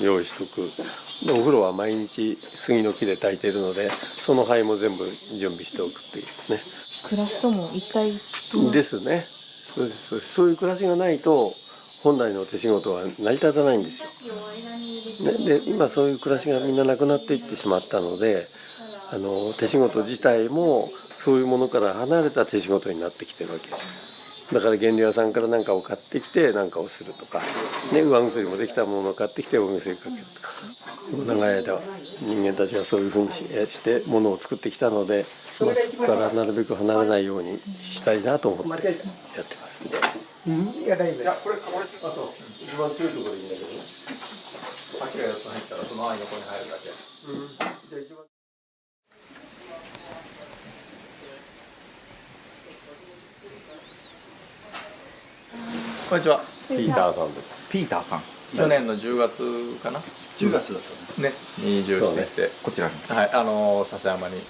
[SPEAKER 2] 用意しとく。でお風呂は毎日杉の木で焚いているのでその灰も全部準備しておくっていうね。
[SPEAKER 13] 暮らしとも一体
[SPEAKER 2] ですね。そうです。そういう暮らしがないと本来の手仕事は成り立たないんですよ。で今そういう暮らしがみんななくなっていってしまったので手仕事自体もそういうものから離れた手仕事になってきてるわけだから原料屋さんから何かを買ってきて何かをするとか、ね、上薬もできたものを買ってきてお店にかけるとか長い間人間たちがそういうふうにしてものを作ってきたので、そこからなるべく離れないようにしたいなと思ってやってますね。
[SPEAKER 3] いや大丈夫。
[SPEAKER 10] いやこれあと一番強いところでいいんだけどね。秋がやつ入ったらその愛の子に入るだけ。じゃあ一番。こんにちは。
[SPEAKER 2] ピーターさんです。
[SPEAKER 9] ピーターさん。
[SPEAKER 10] 去年の10月かな。
[SPEAKER 9] 10月だった
[SPEAKER 10] ね。に移住してきて、
[SPEAKER 9] こちらに。
[SPEAKER 10] はい、笹山に。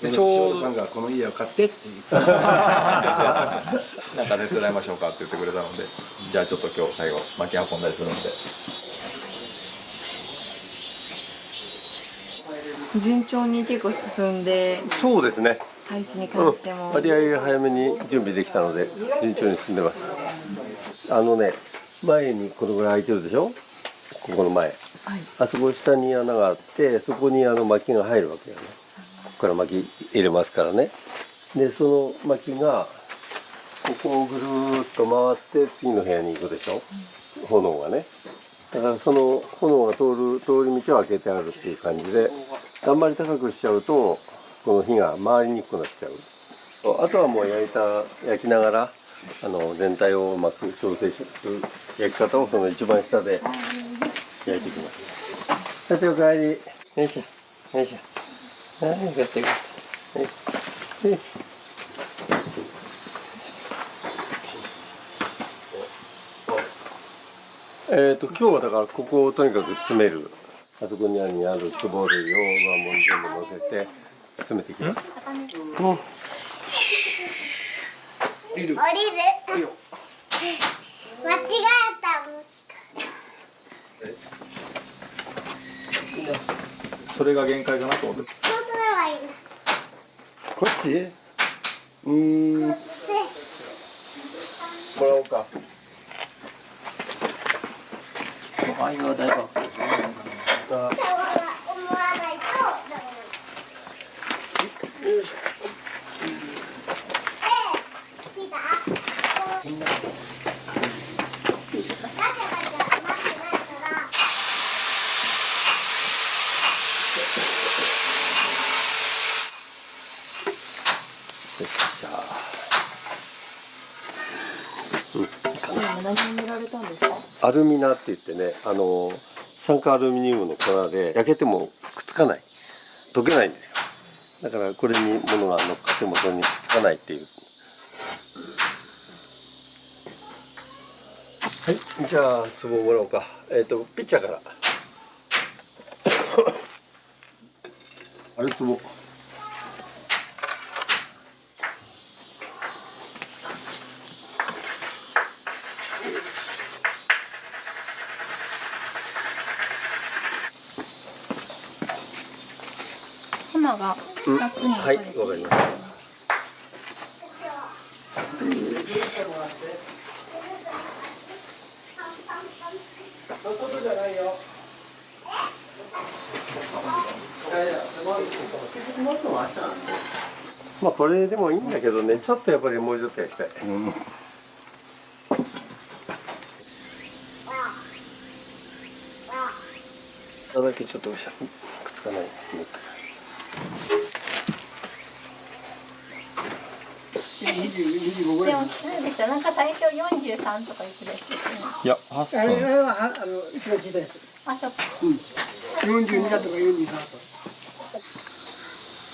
[SPEAKER 9] でちょうどさんがこの家を買ってって言って。
[SPEAKER 10] なんか手伝いましょうかって言ってくれたので、じゃあちょっと今日最後巻き運んだりするので。
[SPEAKER 13] 順調に結構進んで。
[SPEAKER 2] そうですね。
[SPEAKER 13] 配置に関しても。
[SPEAKER 2] 割合が早めに準備できたので順調に進んでます。前にこのぐらい空いてるでしょ。ここの前。はい、あそこ下に穴があってそこに薪が入るわけよね。ここから薪入れますからね。でその薪がここをぐるーっと回って次の部屋に行くでしょ。炎がね。だからその炎が通り道を開けてあるっていう感じで、あんまり高くしちゃうとこの火が回りにくくなっちゃう。あとはもう焼きながら全体をうまく調整する焼き方をその一番下で焼いていきます。社長お帰り。よいしょよいしょ。はい、よかったよかった。はい。今日はだからここをとにかく詰める。あそこにある壺類をもう全部乗せて詰めていきます。
[SPEAKER 14] 降りる。間違えた。
[SPEAKER 10] それが限界かなと思って。
[SPEAKER 14] そうすればいいんだ。
[SPEAKER 2] こっち？もらおうか。あいはだいぶ。
[SPEAKER 14] 思わないとダメ。よいしょ。見た？
[SPEAKER 7] 何を塗られたんですか？
[SPEAKER 2] アルミナって言ってね、酸化アルミニウムの粉で焼けてもくっつかない、溶けないんですよ。だからこれに物が乗っかってもそれにくっつかないっていう。はい、じゃあ壺をもらおうか。ピッチャーから。あれ壺。
[SPEAKER 11] 花が2つに
[SPEAKER 2] はい、わかりました。外じゃないよ。まあこれでもいいんだけどね、ちょっとやっぱりもうちょっと焼きたい。これだけちょっとくっつかない。
[SPEAKER 11] でも奇数でした。なんか最初43とか言ってたやつですね。
[SPEAKER 10] いや、
[SPEAKER 3] あれは一番小さいやつ。
[SPEAKER 11] あ、そっか。
[SPEAKER 3] 42だとか43とか。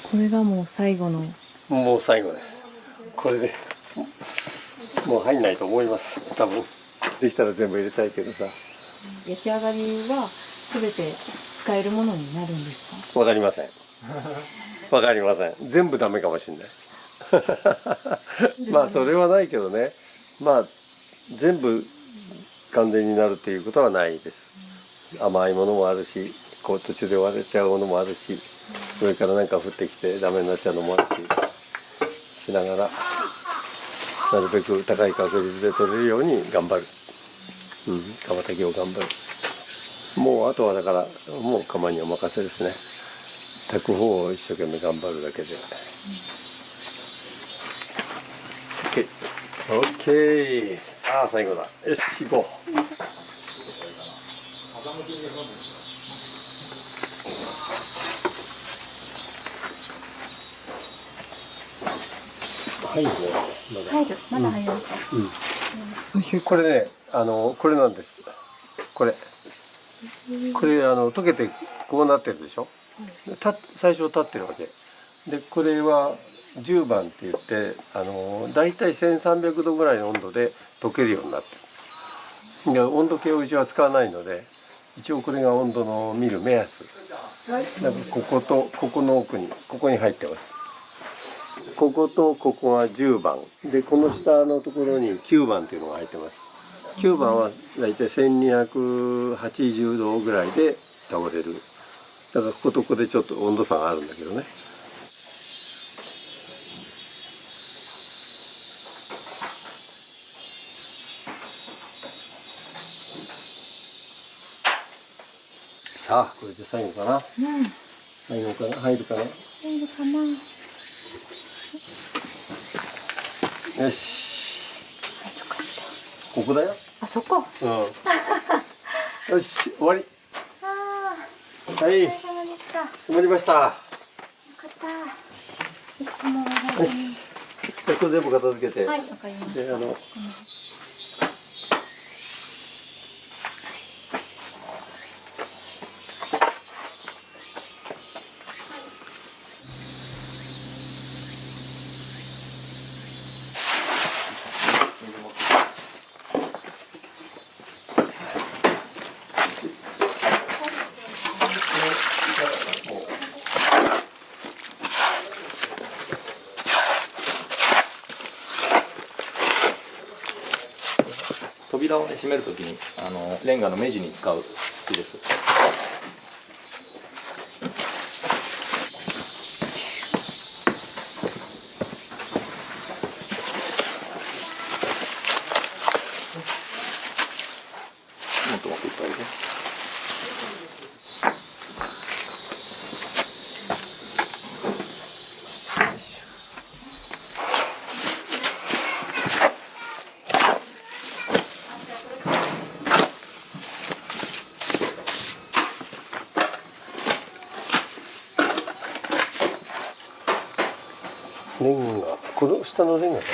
[SPEAKER 13] これがもう最後の。
[SPEAKER 2] もう最後です。これでもう入んないと思います。多分できたら全部入れたいけどさ。
[SPEAKER 13] 焼き上がりは全て使えるものになるんですか？
[SPEAKER 2] わかりません。わかりません。全部ダメかもしれない。まあそれはないけどね。まあ全部完全になるっていうことはないです。甘いものもあるし、こう途中で割れちゃうものもあるし、上からなんか降ってきてダメになっちゃうのもあるし、しながらなるべく高い確率で取れるように頑張る。釜炊きを頑張る。もうあとはだからもう釜にお任せですね。炊く方を一生懸命頑張るだけで。OK。さあ最後だ。よし行こう。入るね。
[SPEAKER 11] まだ入りますか？
[SPEAKER 2] これね、これなんです。これ溶けてこうなってるでしょ。最初立ってるわけで、これは10番って言ってだいたい1300度ぐらいの温度で溶けるようになってる。で温度計をうちは使わないので、一応これが温度の見る目安。だからこことここの奥にここに入ってます。こことここが10番で、この下のところに9番っていうのが入ってます。9番はだいたい1280度ぐらいで倒れる。だからこことここでちょっと温度差があるんだけどね。さあこれで最後かな。最後かな。入るかな。
[SPEAKER 11] 入るかな。
[SPEAKER 2] よし。ここだよ。
[SPEAKER 11] あそこ。
[SPEAKER 2] よし、終わり。
[SPEAKER 11] ああ、
[SPEAKER 2] はい、
[SPEAKER 11] お疲れ様でした。よ
[SPEAKER 2] 詰まりました。
[SPEAKER 11] かった。いつも
[SPEAKER 2] よし、じゃあこれ全部片付けて。
[SPEAKER 11] はい、わかりました。
[SPEAKER 2] で、
[SPEAKER 10] 扉をね閉めるときにレンガの目地に使う木です。もっともっといっぱいね。
[SPEAKER 2] レンガ、この下のレンガだ。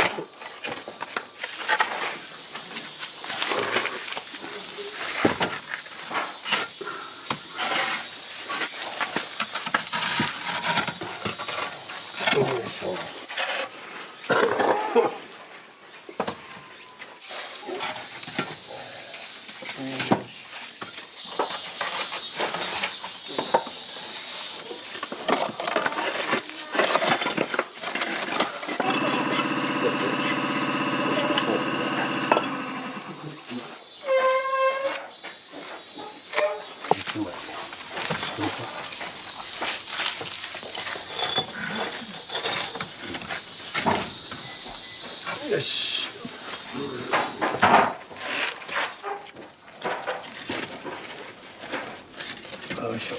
[SPEAKER 2] よいしょ。よし。よいしょ。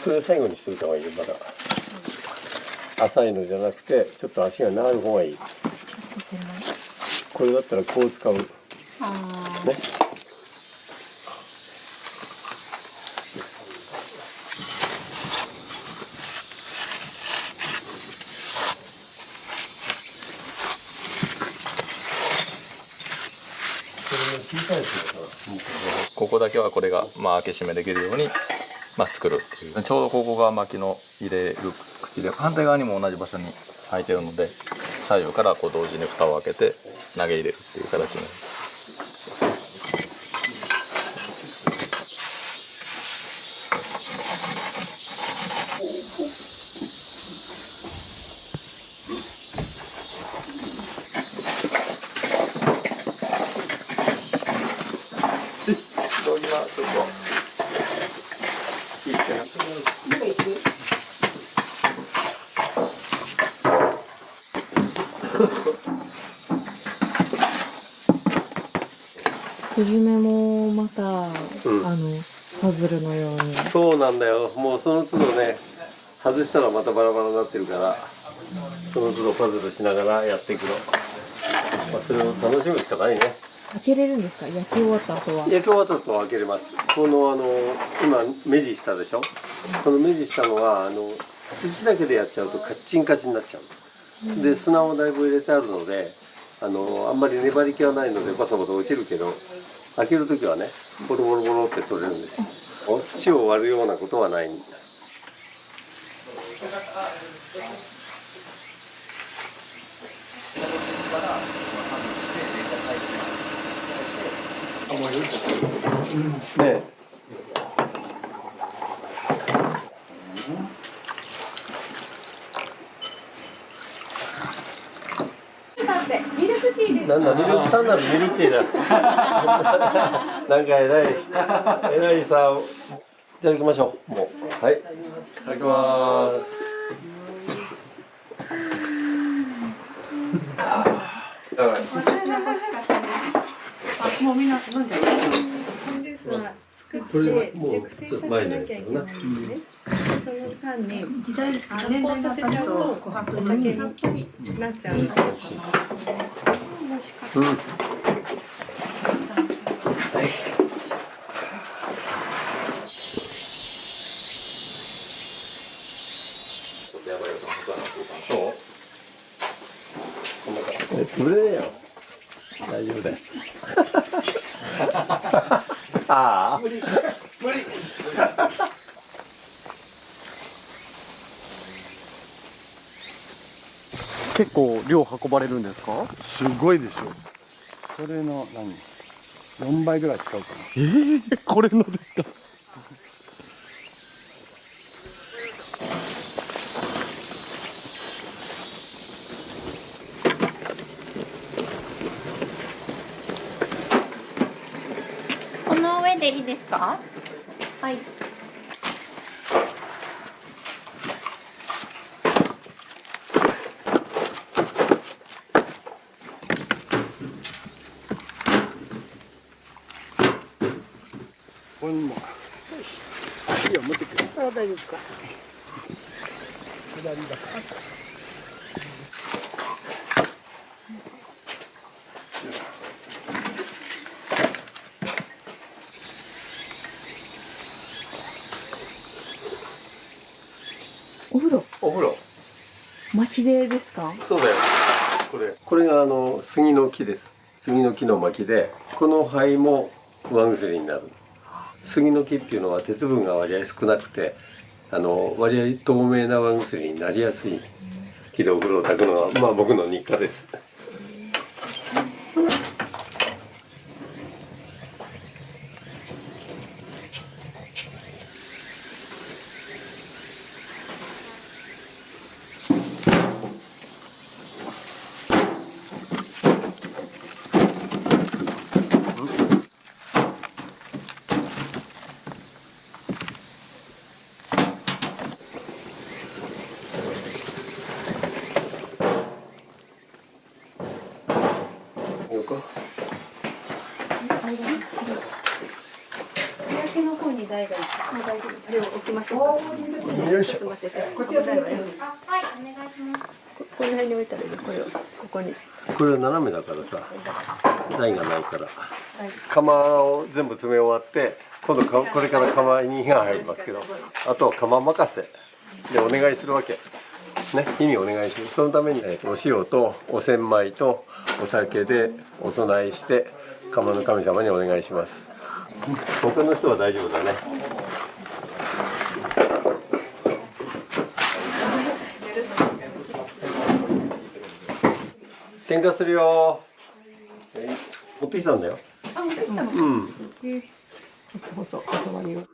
[SPEAKER 2] それ最後にしといた方がいいよ、まだ。浅いのじゃなくて、ちょっと足が長い方がいい。これだったらこう使う。ね。
[SPEAKER 10] ここだけはこれが開け閉めできるように作るっていう。ちょうどここが薪の入れる口で、反対側にも同じ場所に開いてるので、左右からこう同時に蓋を開けて投げ入れるっていう形になります。
[SPEAKER 13] 筋目もまた、パズルのように。
[SPEAKER 2] そうなんだよ。もうその都度ね、外したらまたバラバラになってるから、その都度パズルしながらやっていくの。それを楽しむしかないね。
[SPEAKER 13] 開けれるんですか？焼き終わった後は。
[SPEAKER 2] 焼き終わった後は開けれます。この今目地したでしょ。この目地したのは土だけでやっちゃうとカッチンカチになっちゃう。で砂をだいぶ入れてあるので、あんまり粘り気はないのでバサバサ落ちるけど、開ける時はねボロボロボロって取れるんですよ。土を割るようなことはない。ね
[SPEAKER 13] ミルクティーです。
[SPEAKER 2] なんだ単なるミルクティーだ。なんか偉いさ、いただきましょう。もうはい、いただきます。
[SPEAKER 7] もうみんな飲んじゃう。ジュースは作って熟成させなきゃいけないんですね。その間に発酵させちゃうとお酒になっちゃう。美味しかった。
[SPEAKER 2] 潰れねえよ。大丈夫だよ。ああ。無理。
[SPEAKER 15] 結構量運ばれるんですか？
[SPEAKER 9] すごいでしょ。これの4倍ぐらい使うかな。
[SPEAKER 15] これのですか？
[SPEAKER 11] この上でいいですか？はい。
[SPEAKER 9] これも。よし。いいよ、持ってくる。
[SPEAKER 3] あ、大丈夫ですか。
[SPEAKER 9] 左だから。
[SPEAKER 2] お風呂。
[SPEAKER 13] 薪でですか？
[SPEAKER 2] そうだよ。これが杉の木です。杉の木の薪で、この灰もワン薬になる。杉の木っていうのは鉄分が割合少なくて、割合透明なワン薬になりやすい木でお風呂を炊くのは、まあ僕の日課です。
[SPEAKER 9] よいしょ。
[SPEAKER 3] こっちやってみて。
[SPEAKER 11] はい、お願いします。
[SPEAKER 3] この辺に置いたらいいの。これをここに。
[SPEAKER 2] これは斜めだからさ、台がないから。釜を全部詰め終わって、今度これから釜に火が入りますけど、あとは釜任せでお願いするわけ。ね、火にお願いする。そのために、お塩とお千枚とお酒でお供えして、釜の神様にお願いします。他の人は大丈夫だね。点火するよ。持ってきたんだよ。
[SPEAKER 3] あ、持ってきたの。
[SPEAKER 2] うん。
[SPEAKER 3] 細々に。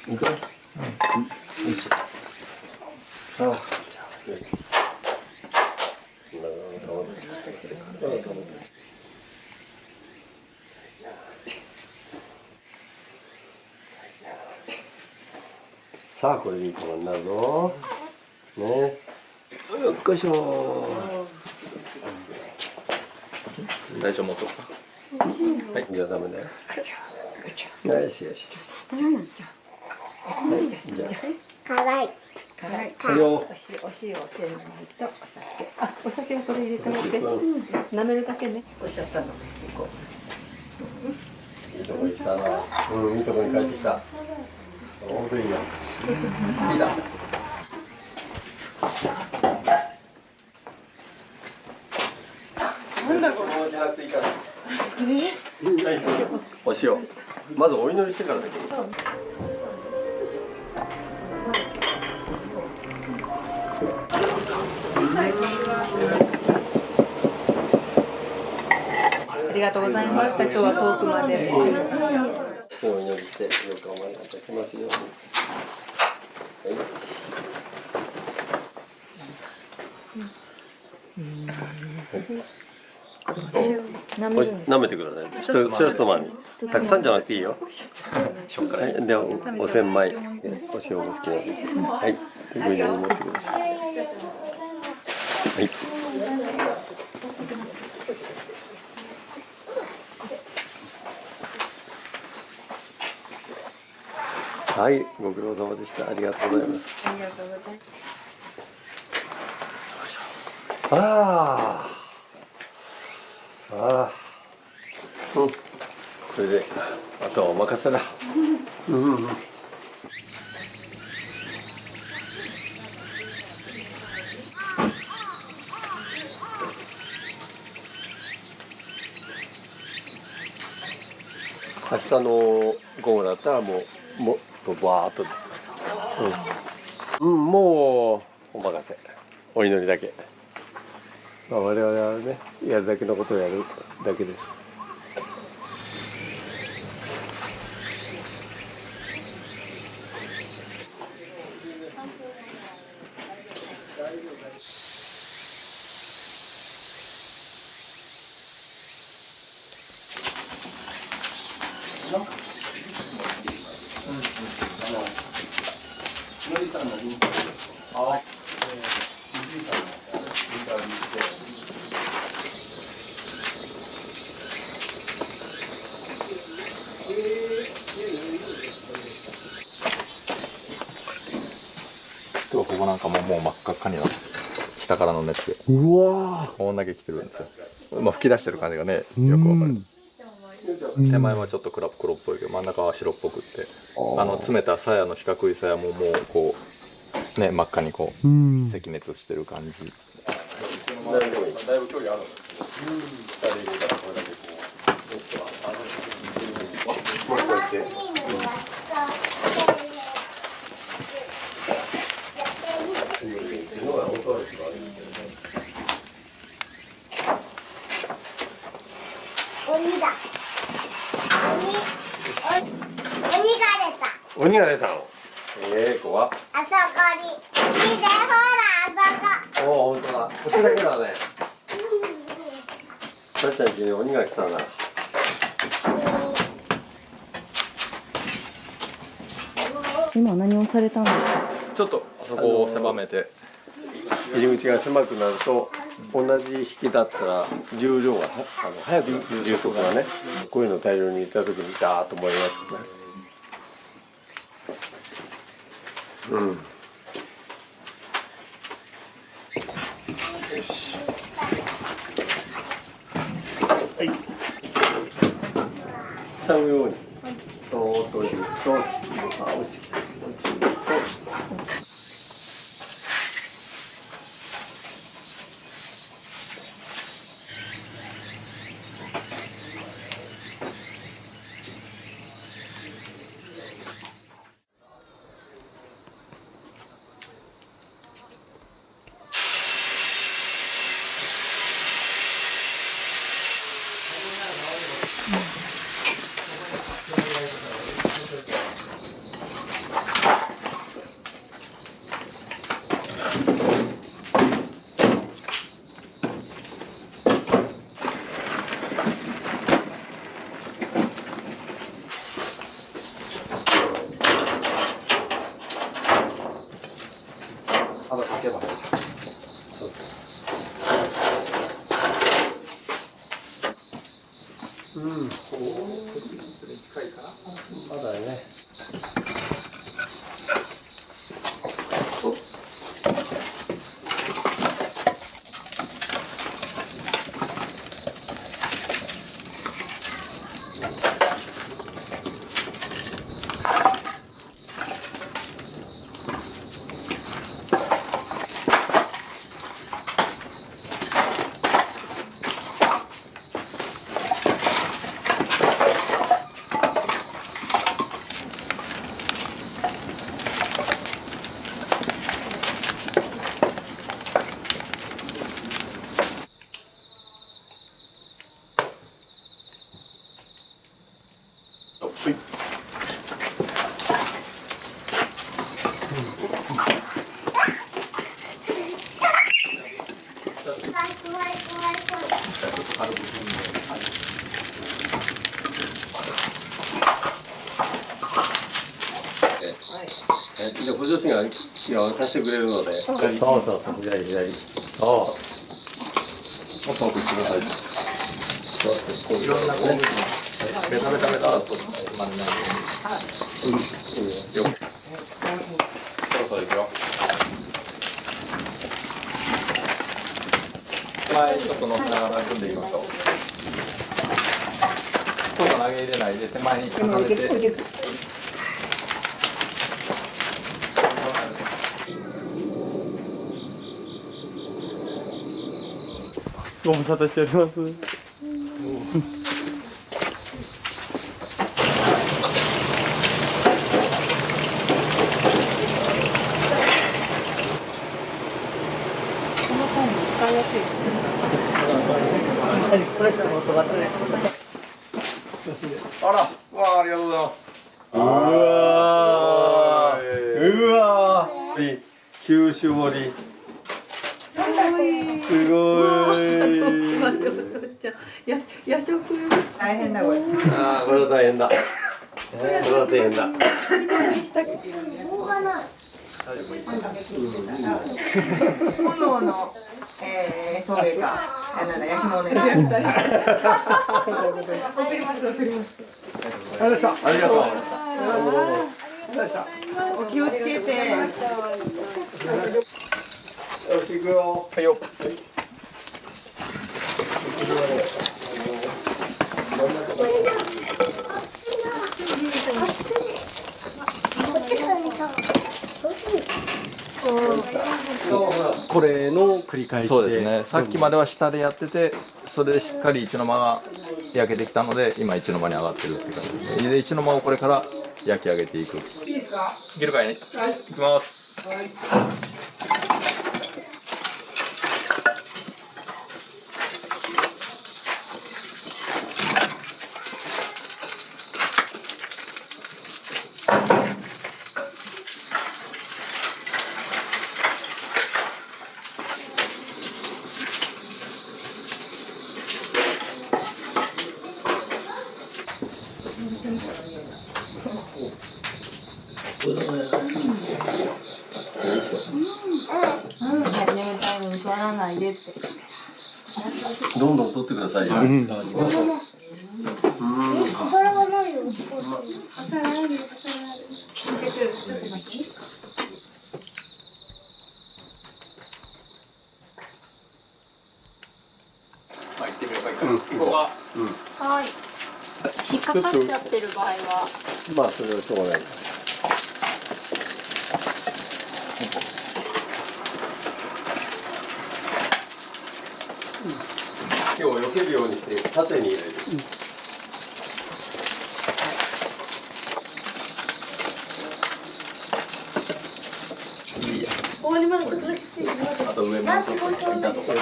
[SPEAKER 2] いくよ。よいしょ。さあ、じゃあ、さあ、これでいいかになるぞ。ね。よっこいしょ。
[SPEAKER 10] 最初持とうか。
[SPEAKER 2] はい、じゃあダメだよ。よしよし。はい、じゃあ。
[SPEAKER 14] 辛い。
[SPEAKER 2] これを
[SPEAKER 3] お塩を手にとお酒。あ、お酒はこれ入れてもらって。舐めるだけね。こうしちゃったの。こ
[SPEAKER 2] いいとこに来たな。うん、いいとこに帰ってきた。ちょうどいいな。いいだ。
[SPEAKER 3] なんだこれ。
[SPEAKER 2] お塩。まずお祈りしてからだけど。
[SPEAKER 3] ありがとうございました。今日は遠くまで。
[SPEAKER 2] お祈りしてよくお参りいただきますように。舐めてください。一つまみ。たくさんじゃなくていいよ。はい、ではお千枚、お塩も好きなので、はい、上に持ってください。はい、ご苦労様でした。ありがとうございます。
[SPEAKER 7] ありがとうございます。
[SPEAKER 2] ああ、うん、これであとはお任せだ。明日の午後だったらもっとバーっと、もうお任せ、お祈りだけ。我々はね、やるだけのことをやるだけです。
[SPEAKER 10] ここなんかもう真っ赤っかになって、下からの熱で
[SPEAKER 15] うわ
[SPEAKER 10] こんだけ来てるんですよ。吹き出してる感じがね、よくわかる。手前はちょっと黒っぽいけど、真ん中は白っぽくって、詰めた鞘の四角い鞘ももうこうね、真っ赤にこう赤熱してる感じ。
[SPEAKER 2] だいぶ距離あるの。下で入れたらこれだけこう、もうこうやって。
[SPEAKER 14] 鬼だ。
[SPEAKER 2] 鬼が出たの。怖っ。
[SPEAKER 14] あそこに。見て、ほら、あそこ。
[SPEAKER 2] おお、本当だ。こっちだけだね。確かに鬼が来たな。
[SPEAKER 16] 今何をされたんですか？
[SPEAKER 10] ちょっとそこを狭めて、
[SPEAKER 2] 入り口が狭くなると同じ引きだったら流量が早く流速がね、こういうの大量に入れた時にダーッと燃えますよね。よし。はい。下のようにそーっと置いていくと、落ちてきた。まだね。補助士が渡してくれるので、そうそうそう、左。ああ。もっと奥行ってください。いろんな工具にベタベタベタだとつまんないように。よ。そろそろいくよ。はい、ちょっと乗せながら組んでいきましょう。そうか投げ入れないで手前に重ねて。
[SPEAKER 15] ご無沙汰しております。
[SPEAKER 7] 使いやすい。
[SPEAKER 10] あら、わあ、ありがとうございます。
[SPEAKER 2] うわー、うわー、九州盛り。すごい。
[SPEAKER 7] 夜食大変だこれ。
[SPEAKER 2] ああ、これは大変だ。これは大変だ。
[SPEAKER 7] 炎の、陶芸か、焼き物ね。送ります。
[SPEAKER 2] ありがとう。
[SPEAKER 7] お気をつけて。
[SPEAKER 2] よし、行くよ。はいよ。
[SPEAKER 15] これの繰り返しで。
[SPEAKER 10] そうですね。さっきまでは下でやってて、それでしっかり一の間が焼けてきたので、今一の間に上がってるって感じですね。で、一の間をこれから焼き上げていく。いいですか？いけるかいね。はい。いきます。はい。
[SPEAKER 11] 眠たいのに座らないでって。
[SPEAKER 2] どんどん取ってくださいよ。
[SPEAKER 11] それはないよ。お皿あるよ。お皿ある。ちょっと待って。
[SPEAKER 10] まあ、行ってみようか。行こうか。
[SPEAKER 11] はい。引っかかっちゃってる場合は。
[SPEAKER 2] まあ、それはしょうがない。今日避けるようにして縦に入れる。
[SPEAKER 11] 終わりまでちょっとだけついてもらって。
[SPEAKER 10] あと上もちょっといたとこ。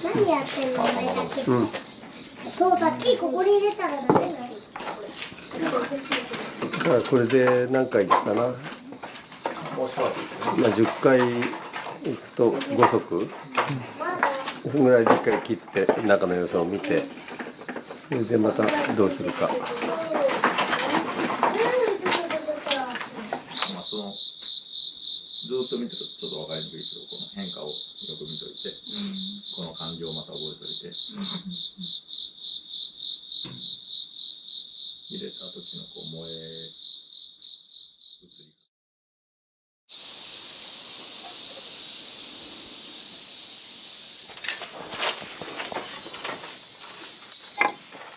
[SPEAKER 11] 何やってんの？
[SPEAKER 2] うん。
[SPEAKER 11] そうだきここに入れたらダメだよ。
[SPEAKER 2] だからこれで何回かな。まあ10回いくと5足。ぐらいで1回切って中の様子を見て、それでまたどうするか。
[SPEAKER 10] まあ、そのずっと見てるとちょっと分かりにくいけど、この変化をよく見といて、この感情をまた覚えておいて、入れた時のこう燃え移り。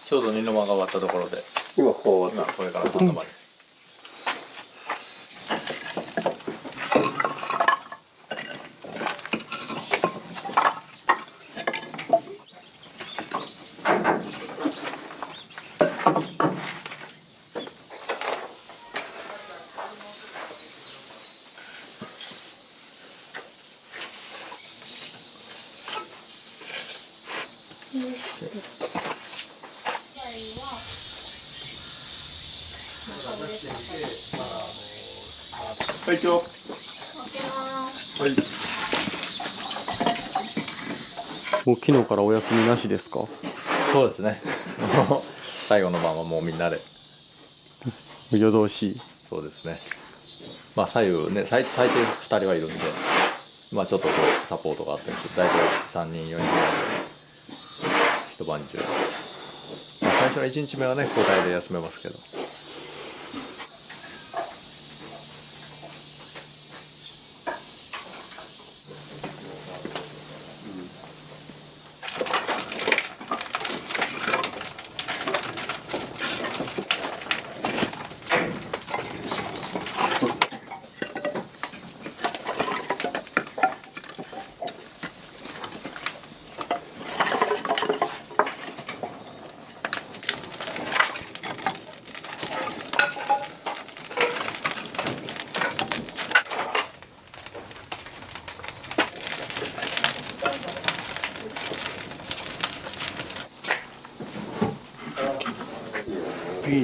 [SPEAKER 10] ちょうど二の間が終わったところで、
[SPEAKER 2] 今こう
[SPEAKER 10] 今これから3の間です。はい、今日。はい。
[SPEAKER 15] もう昨日からお休みなしですか？
[SPEAKER 10] そうですね。最後の晩はもうみんなで。
[SPEAKER 15] 夜通し。
[SPEAKER 10] そうですね。まあ左右ね、最低2人はいるんで、まあちょっとこうサポートがあったりして大体3人4人ぐらいで一晩中、まあ、最初の1日目はね交代で休めますけど。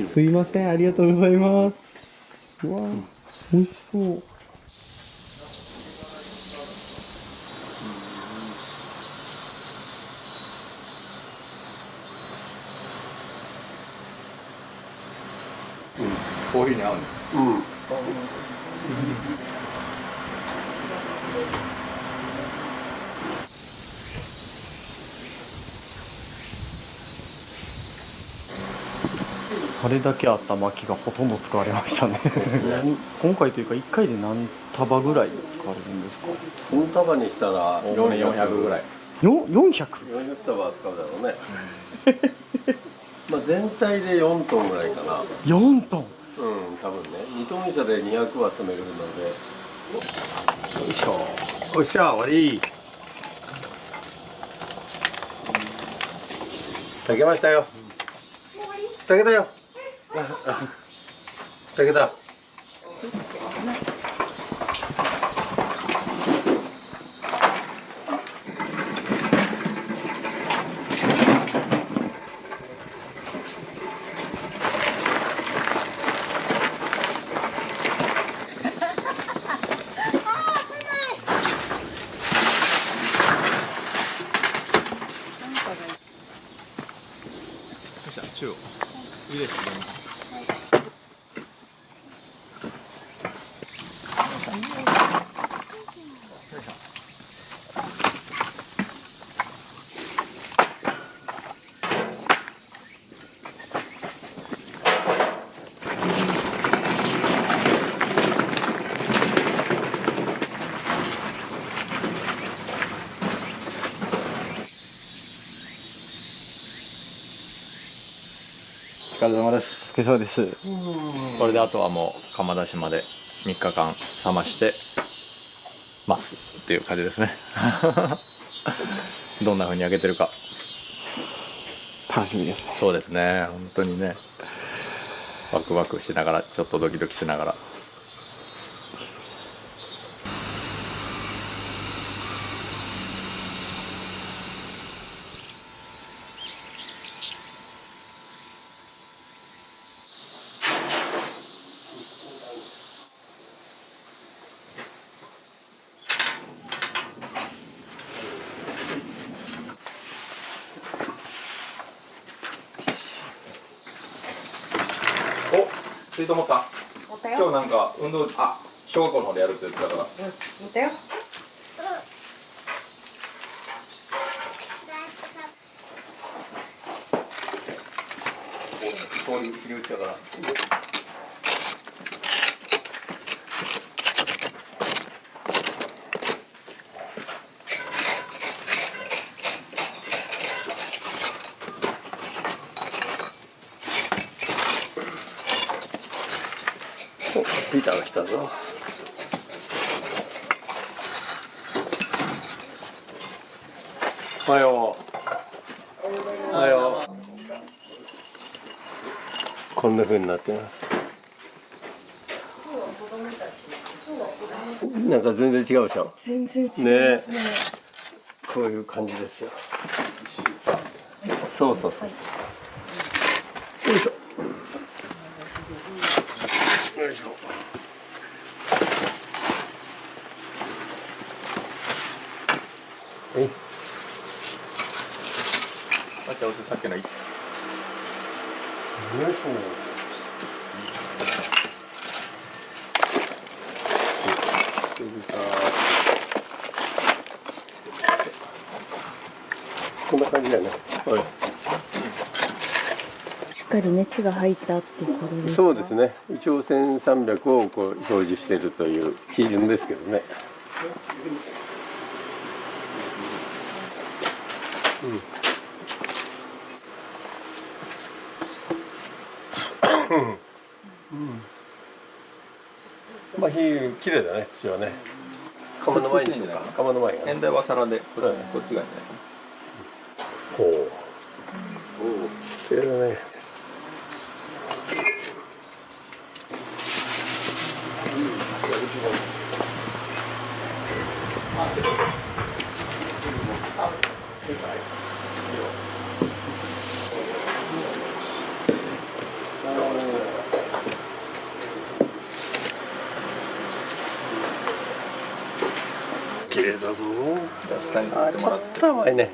[SPEAKER 15] すいません、ありがとうございます。うわ、美味しそう。
[SPEAKER 10] コーヒーに合うね。
[SPEAKER 15] あれだけあった薪がほとんど使われましたね。今回というか1回で何束ぐらい使われるんですか。
[SPEAKER 2] 本束にしたら
[SPEAKER 10] 400ぐらい。
[SPEAKER 15] 400？
[SPEAKER 2] 400束は使うだろうね。まあ全体で4トンぐらいかな。
[SPEAKER 15] 4トン？
[SPEAKER 2] うん、多分ね。2トン車で200は詰めるので。よいしょ。よっしゃ、終わり。炊けましたよ。炊けたよ。炊けた。
[SPEAKER 10] 中央入れて
[SPEAKER 15] お疲れ様です。お疲れ様です。
[SPEAKER 10] これであとはもう窯出しまで3日間冷まして待つっていう感じですね。どんな風に焼けてるか
[SPEAKER 15] 楽しみですね。
[SPEAKER 10] そうですね、本当にね、ワクワクしながらちょっとドキドキしながら。ツイート持った？
[SPEAKER 17] 持ったよ。
[SPEAKER 10] 今日なんか運動小学校の方でやるって言ってたから。
[SPEAKER 17] 持ったよ。
[SPEAKER 10] 氷入り口だから。
[SPEAKER 2] ピーターが来たぞ。おはよう。おはよう。こんな風になってます。なんか全然違うでしょ。
[SPEAKER 16] 全然違いますね。
[SPEAKER 2] こういう感じですよ。そうそうそう。よいしょ。よいしょ。
[SPEAKER 10] さっきのよいしょ。
[SPEAKER 2] こんな感じだよね。はい。
[SPEAKER 16] しっかり熱が入ったっていうことですか？
[SPEAKER 2] そうですね。一応1300をこう表示しているという基準ですけどね。まあ火綺麗だね、土はね。釜の前にしようか。釜の前が。
[SPEAKER 10] 現代は皿で、こっちがいいんじゃないかな。
[SPEAKER 2] ほう。綺麗だね。綺麗だぞ。
[SPEAKER 10] 下に
[SPEAKER 2] ちょっと甘いね。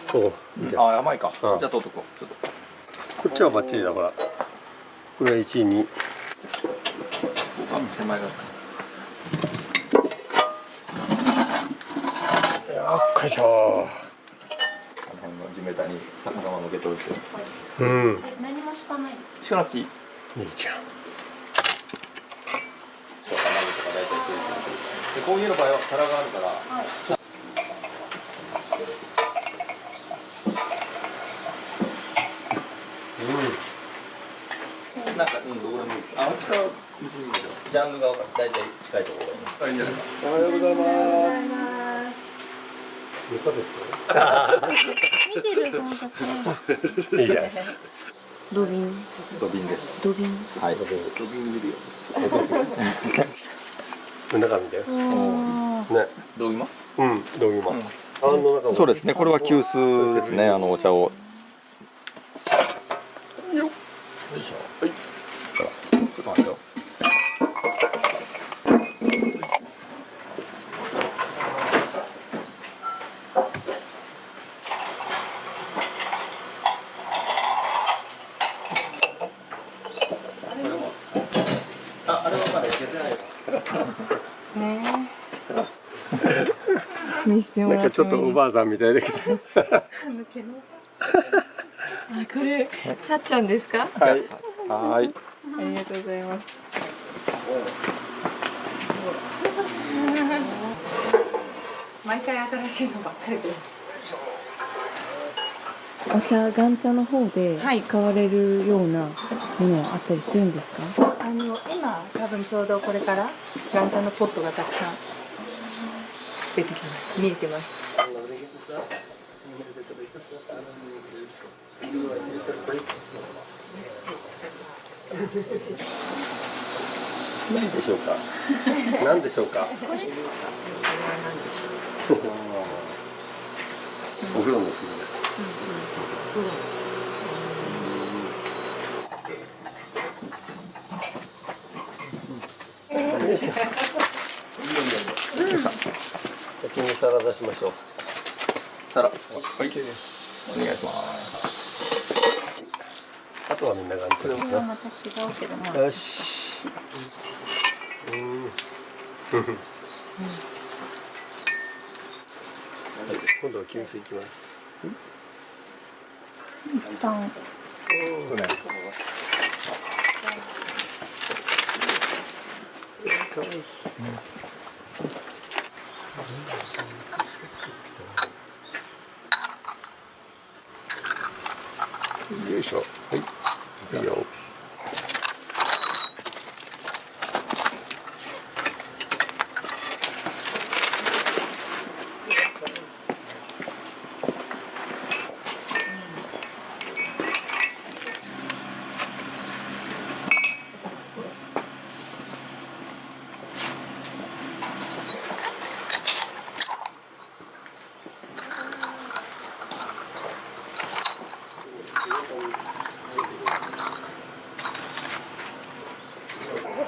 [SPEAKER 2] こう。
[SPEAKER 10] あ、甘いか。じゃあ取っとこう。ちょっと。
[SPEAKER 2] こっちはバッチリだから。これは1位に。
[SPEAKER 10] 手前が。
[SPEAKER 2] よっしょ。
[SPEAKER 10] 地べたに魚を向けておいて。
[SPEAKER 2] うん。
[SPEAKER 11] 何もしかないです。
[SPEAKER 10] しかなくていい。
[SPEAKER 2] いいじゃん。
[SPEAKER 10] でこういうの場合は皿があるから。なんか、どこでもいい。大きさは別にいいけど、ジャンルが大体近いところがいいんじゃないか。
[SPEAKER 2] おはようございます。床ですよ。
[SPEAKER 11] 見てる方が
[SPEAKER 2] いいじゃないですか。
[SPEAKER 16] 土瓶。
[SPEAKER 10] 土瓶です。
[SPEAKER 16] 土瓶。
[SPEAKER 10] はい。土瓶見るよ。
[SPEAKER 2] 中身だよ。ね。
[SPEAKER 10] どう今？
[SPEAKER 2] うん、どう今。
[SPEAKER 10] そうですね。これは急須ですね。お茶を。よいしょ。はい。ちょっと待ってよ。あれはまだいけてないです。
[SPEAKER 16] 見せてもらって
[SPEAKER 2] なんかちょっとおばあさんみたいだけど。
[SPEAKER 16] あ、これさっちゃんですか？
[SPEAKER 2] はい。はい。
[SPEAKER 16] ありがとうございます。
[SPEAKER 12] 毎回新しいのばっかりで。
[SPEAKER 16] お茶、岩茶の方で使われるようなものはあったりするんですか？
[SPEAKER 12] そう、今多分ちょうどこれから岩茶のポットがたくさん出てきます。見えてました。
[SPEAKER 2] 何でしょうか。何でしょうか。お風呂のするね。よいしょ。先に皿出しましょう。
[SPEAKER 10] 皿。はい。お願いします。
[SPEAKER 2] あとはみんなが
[SPEAKER 12] これはまた違うけどな。
[SPEAKER 2] よし。今度は給水いきます。
[SPEAKER 12] パン。
[SPEAKER 2] ね。かわいい。よいしょ。はい。いいよ。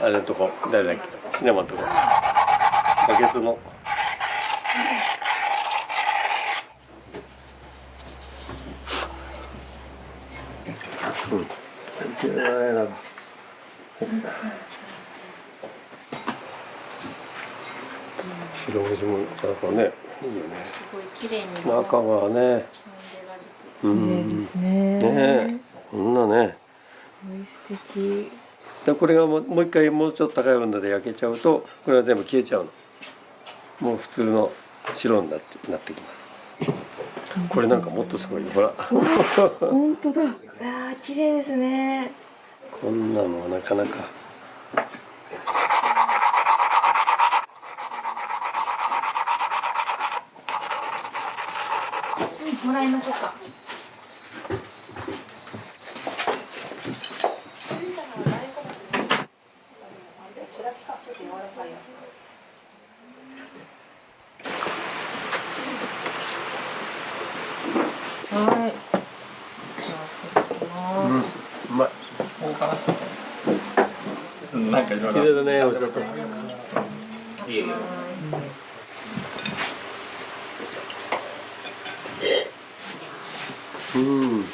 [SPEAKER 2] あれのとこ、誰だっけ、シネマのとこ、バケツの。白表示もなかなかねいいよね。
[SPEAKER 11] すごい綺麗に
[SPEAKER 2] 中がね、
[SPEAKER 16] 綺麗ですね。
[SPEAKER 2] ねこんなね。
[SPEAKER 16] すごい素敵。
[SPEAKER 2] でこれがもう一回もうちょっと高い温度で焼けちゃうとこれは全部消えちゃうの。もう普通の白になってきます。これなんかもっとすごいほら。
[SPEAKER 16] 本当だ。ああ綺麗ですね。
[SPEAKER 2] こんなのはなかなか。
[SPEAKER 11] もらいましょうか。
[SPEAKER 16] はい。
[SPEAKER 2] うまい。
[SPEAKER 10] こうかな。なんかいろいろ。
[SPEAKER 2] 綺麗だね、お砂糖。
[SPEAKER 10] いえいえ。
[SPEAKER 2] うん。うん。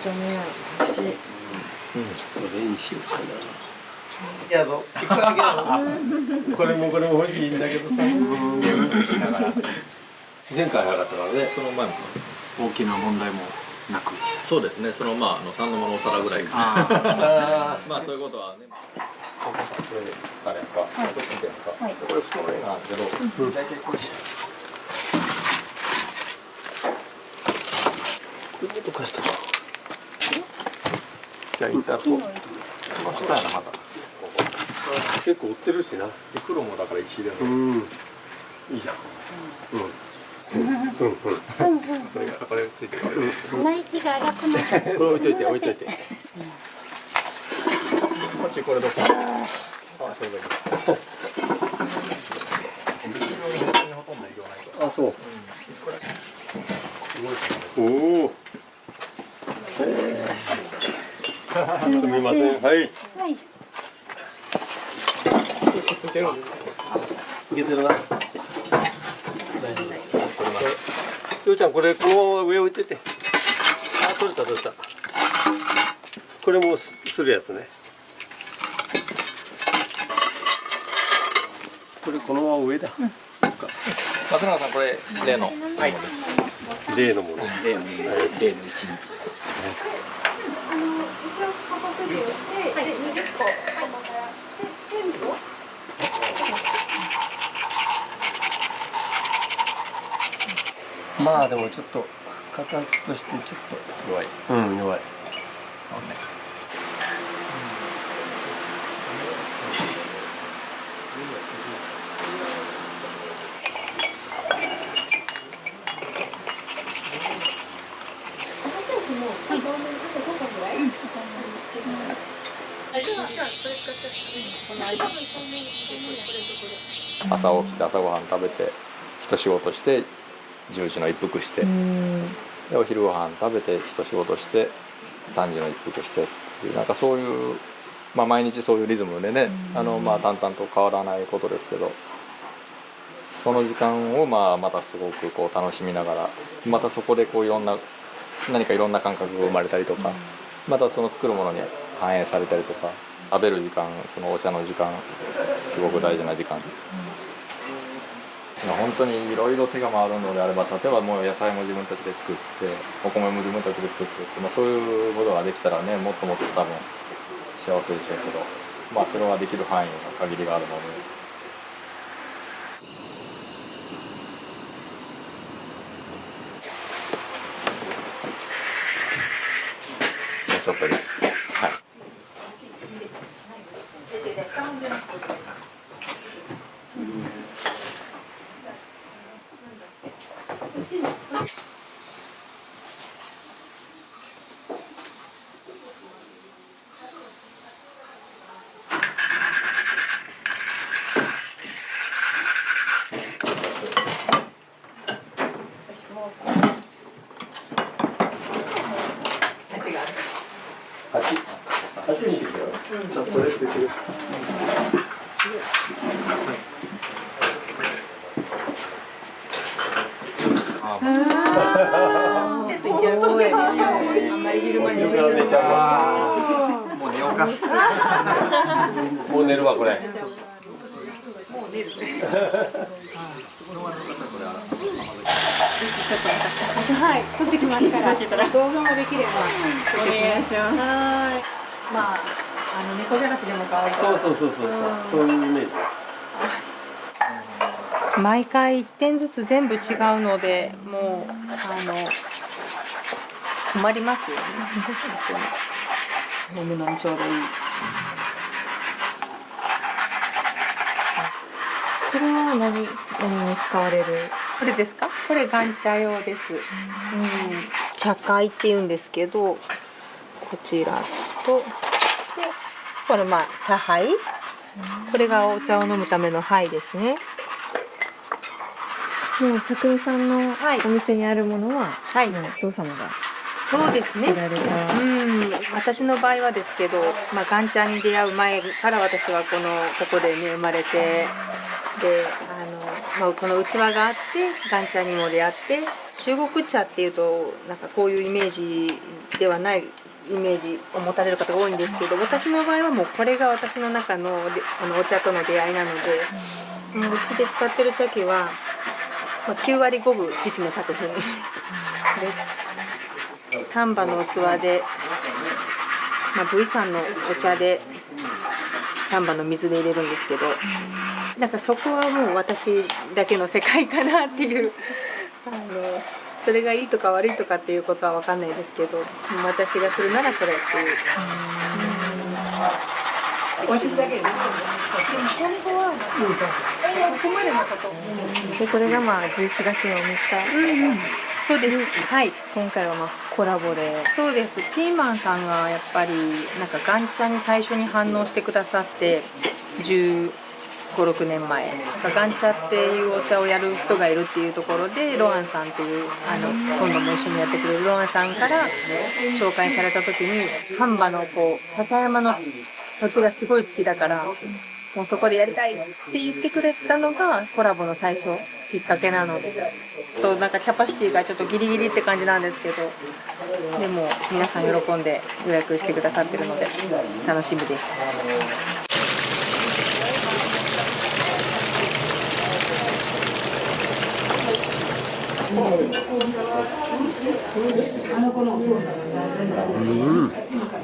[SPEAKER 16] じゃね、美味しい。
[SPEAKER 2] これにしようかな。
[SPEAKER 4] やぞ。
[SPEAKER 2] これも欲しいんだけどさ。前回早かったからね。
[SPEAKER 10] その前も
[SPEAKER 9] 大きな問題もなく。
[SPEAKER 10] そうですね。そのまあ三の間のお皿ぐらい。まあそういうことはね。これあれか。これ見てるか。これ太いなんですけど、大体これ。
[SPEAKER 2] これとかしたか。じゃあ板と。
[SPEAKER 10] したやなまた。
[SPEAKER 2] 結構売ってるしな。
[SPEAKER 10] 黒もだから一でも。
[SPEAKER 2] いいじゃん。
[SPEAKER 10] これついてる。
[SPEAKER 11] 鼻息が荒くなって。
[SPEAKER 2] これ置いといて置いといて。
[SPEAKER 10] こっちこれどこ？あ、そうだけど。
[SPEAKER 2] あ、そう。おお。すみません。はい。
[SPEAKER 11] はい。
[SPEAKER 10] ついてる。
[SPEAKER 2] いけてるな。ようちゃんこれこのまま上置いてて。あ、取れた取れた。これもするやつね。これこのまま上だ。
[SPEAKER 10] 松永さんこれ例のものです。
[SPEAKER 2] 例のもの。
[SPEAKER 9] 例の一味。
[SPEAKER 2] まあでもちょっと形としてちょっと
[SPEAKER 10] 弱い。
[SPEAKER 2] 弱い。
[SPEAKER 10] 朝起きて朝ごはん食べて一仕事して10時の一服してでお昼ごはん食べて一仕事して3時の一服してっていうなんかそういう、まあ、毎日そういうリズムでねまあ淡々と変わらないことですけどその時間をまあまたすごくこう楽しみながらまたそこでこう何かいろんな感覚が生まれたりとかまたその作るものに反映されたりとか食べる時間そのお茶の時間すごく大事な時間。本当にいろいろ手が回るのであれば例えばもう野菜も自分たちで作ってお米も自分たちで作ってって、まあ、そういうことができたらねもっともっと多分幸せでしょうけどまあそれはできる範囲の限りがあるので。もうちょっとです。はい。あ
[SPEAKER 7] んまり昼間に
[SPEAKER 2] 夜から寝ちゃうわ。
[SPEAKER 10] もう寝ようか。
[SPEAKER 2] もう寝るわこれ。
[SPEAKER 7] もう寝る。
[SPEAKER 11] はい、撮ってきますから。動画もできれば。
[SPEAKER 7] お願いします。はい。まあ猫じゃらしでも可愛い。
[SPEAKER 2] そういうイメージ。
[SPEAKER 7] 毎回1点ずつ全部違うので、もう困りますよね。飲むのにちょうどいい。これは何に使われる？これですか？これガンチャ用です。茶会って言うんですけど、こちらと、でこれ茶杯。これがお茶を飲むための杯ですね。
[SPEAKER 16] もう作品さんのお店にあるものは、もうお父様が
[SPEAKER 7] そうですね。私の場合はですけど、ガンチャに出会う前から私はここでね生まれて、でこの器があってガンチャにも出会って、中国茶っていうとなんかこういうイメージではないイメージを持たれる方が多いんですけど、私の場合はもうこれが私の中のお茶との出会いなので、うちで使ってる茶器は9割5分父の作品です。丹波の器で、V さんのお茶で丹波の水で入れるんですけど、なんかそこはもう私だけの世界かなっていうそれがいいとか悪いとかっていうことは分かんないですけど、私がするならそれっていう。おいしいだけで。でも今後はここまでのこと。
[SPEAKER 16] でこれが11月の3日。
[SPEAKER 7] そうです。はい。
[SPEAKER 16] 今回はコラボで。
[SPEAKER 7] そうです。ピーマンさんがやっぱりなんかガンチャに最初に反応してくださって、15、6年前。ガンチャっていうお茶をやる人がいるっていうところで、ロアンさんっていう今度も一緒にやってくれるロアンさんから紹介された時に、丹波の笹山の土地がすごい好きだから、もうそこでやりたいって言ってくれたのがコラボの最初きっかけなので、なんかキャパシティがちょっとギリギリって感じなんですけど、でも皆さん喜んで予約してくださってるので楽しみです。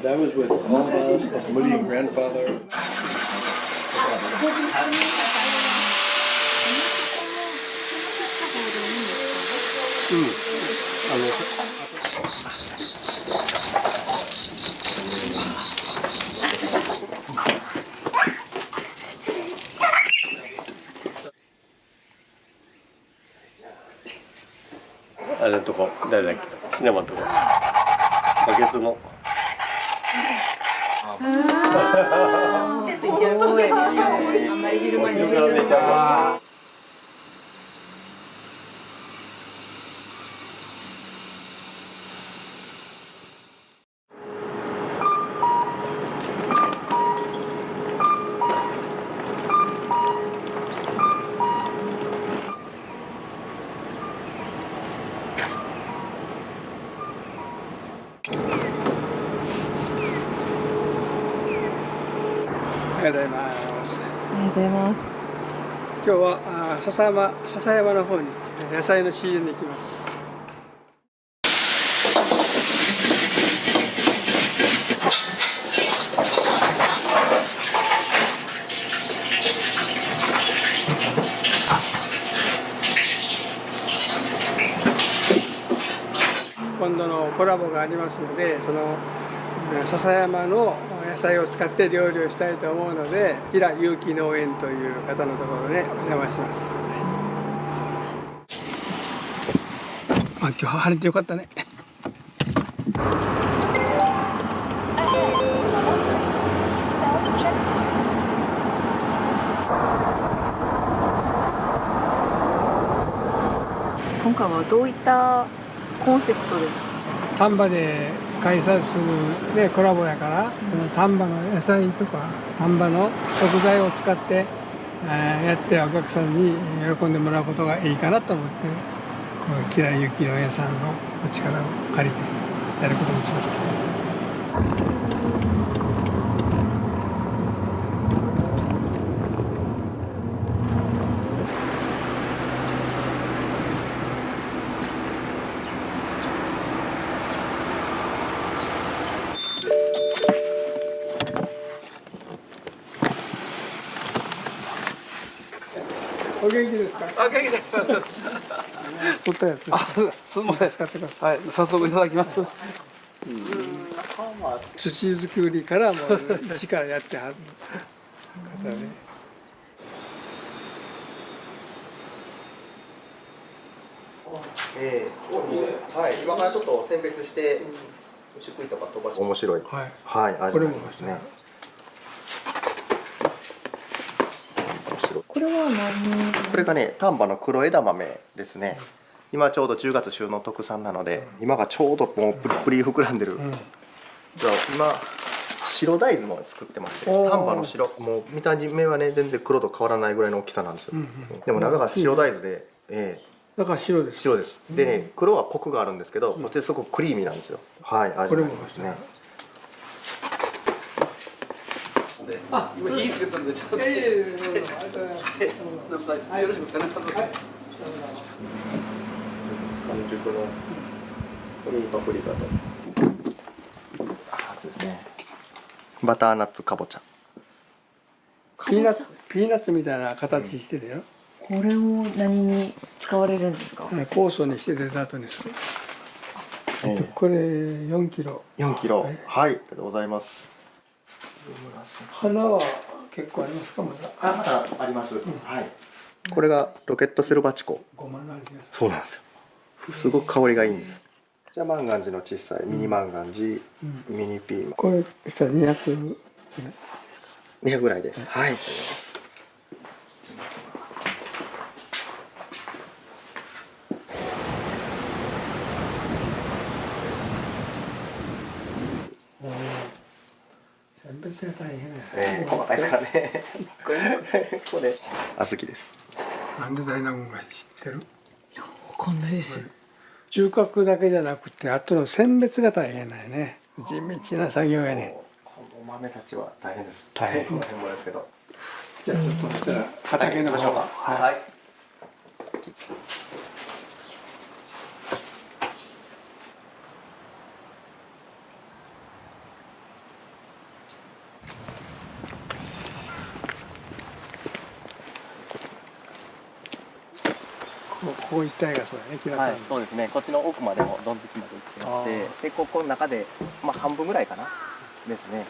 [SPEAKER 17] That was with all of us, plus Moody and grandfather.
[SPEAKER 2] あれのとこ誰だっけ、シネマのとこバケツの
[SPEAKER 7] あんまり昼間に寝ちゃう。
[SPEAKER 1] おはようございます。
[SPEAKER 16] おはようございます。
[SPEAKER 1] 今日は笹山の方に野菜の仕入れに行きます。今度のコラボがありますので、その笹山の野菜を使って料理をしたいと思うので、平有機農園という方のところでお邪魔します。今日晴れてよかったね。
[SPEAKER 16] 今回はどういったコンセプトで？
[SPEAKER 1] 丹波で開催する、ね、コラボやから、その丹波の野菜とか丹波の食材を使って、やってお客さんに喜んでもらうことがいいかなと思って木良幸郎屋さんのお力を借りてやることにしました。お元気ですか？
[SPEAKER 18] あ、元気です。
[SPEAKER 1] 取ったやつ。
[SPEAKER 18] あ、すみません。
[SPEAKER 1] 使ってください。
[SPEAKER 18] はい、早速いただきます。
[SPEAKER 1] 土作りからもう一からやってはる方ね。
[SPEAKER 19] はい、今からちょっと選別して牛食いとか飛ばして面白い、
[SPEAKER 1] はい、
[SPEAKER 19] はい、味になりますね。
[SPEAKER 16] これは何？
[SPEAKER 19] これがね、丹波の黒枝豆ですね。今ちょうど10月旬の特産なので、今がちょうどもうプリプリ膨らんでる。じゃあ今白大豆も作ってまして、丹波の白、もう見た目はね全然黒と変わらないぐらいの大きさなんですよ。でも中が白大豆で、
[SPEAKER 1] だから白です。
[SPEAKER 19] 白です。でね、黒はコクがあるんですけど、こっちすごくクリーミーなんですよ。はい、味になりますね。
[SPEAKER 18] あ、今火作ったんでちょっと。よろしくお願いします。
[SPEAKER 19] 完熟のオリーブパプリカと、あ、そうですね。バターナッツかぼちゃ。
[SPEAKER 1] ピーナッツみたいな形してるよ。
[SPEAKER 16] これを何に使われるんですか？
[SPEAKER 1] 酵素にしてデザートにする。これ4キロ。
[SPEAKER 19] 4キロ。はい、ありがとうございます。
[SPEAKER 1] 花は結構ありますか？まだ。
[SPEAKER 19] あ、まだあります。はい。これがロケットセルバチコ。
[SPEAKER 1] ごまの味です。
[SPEAKER 19] そうなんですよ。すごく香りがいいんです。じゃあ万願寺の小さいミニ万願寺、ミニピーマン。
[SPEAKER 1] これしたら200
[SPEAKER 19] ぐらいです。はい。
[SPEAKER 1] 選別が大変や。
[SPEAKER 19] 細かいですからね。これ小豆です。
[SPEAKER 1] なんで大納言が知ってる？
[SPEAKER 16] わかんないですよ。
[SPEAKER 1] 収穫だけじゃなくて、あとの選別が大変なんやね。地道な作業やね。
[SPEAKER 19] この豆たちは大変です。
[SPEAKER 1] 大変。
[SPEAKER 19] 大変ですけど。
[SPEAKER 1] じゃあちょっとそしたら畑の方は。
[SPEAKER 19] はい。
[SPEAKER 1] ここ一帯がそうだね、木田さん。
[SPEAKER 19] はい、そうですね。こっちの奥までもどん突きまで行ってまして、でここの中でまあ半分ぐらいかなですね。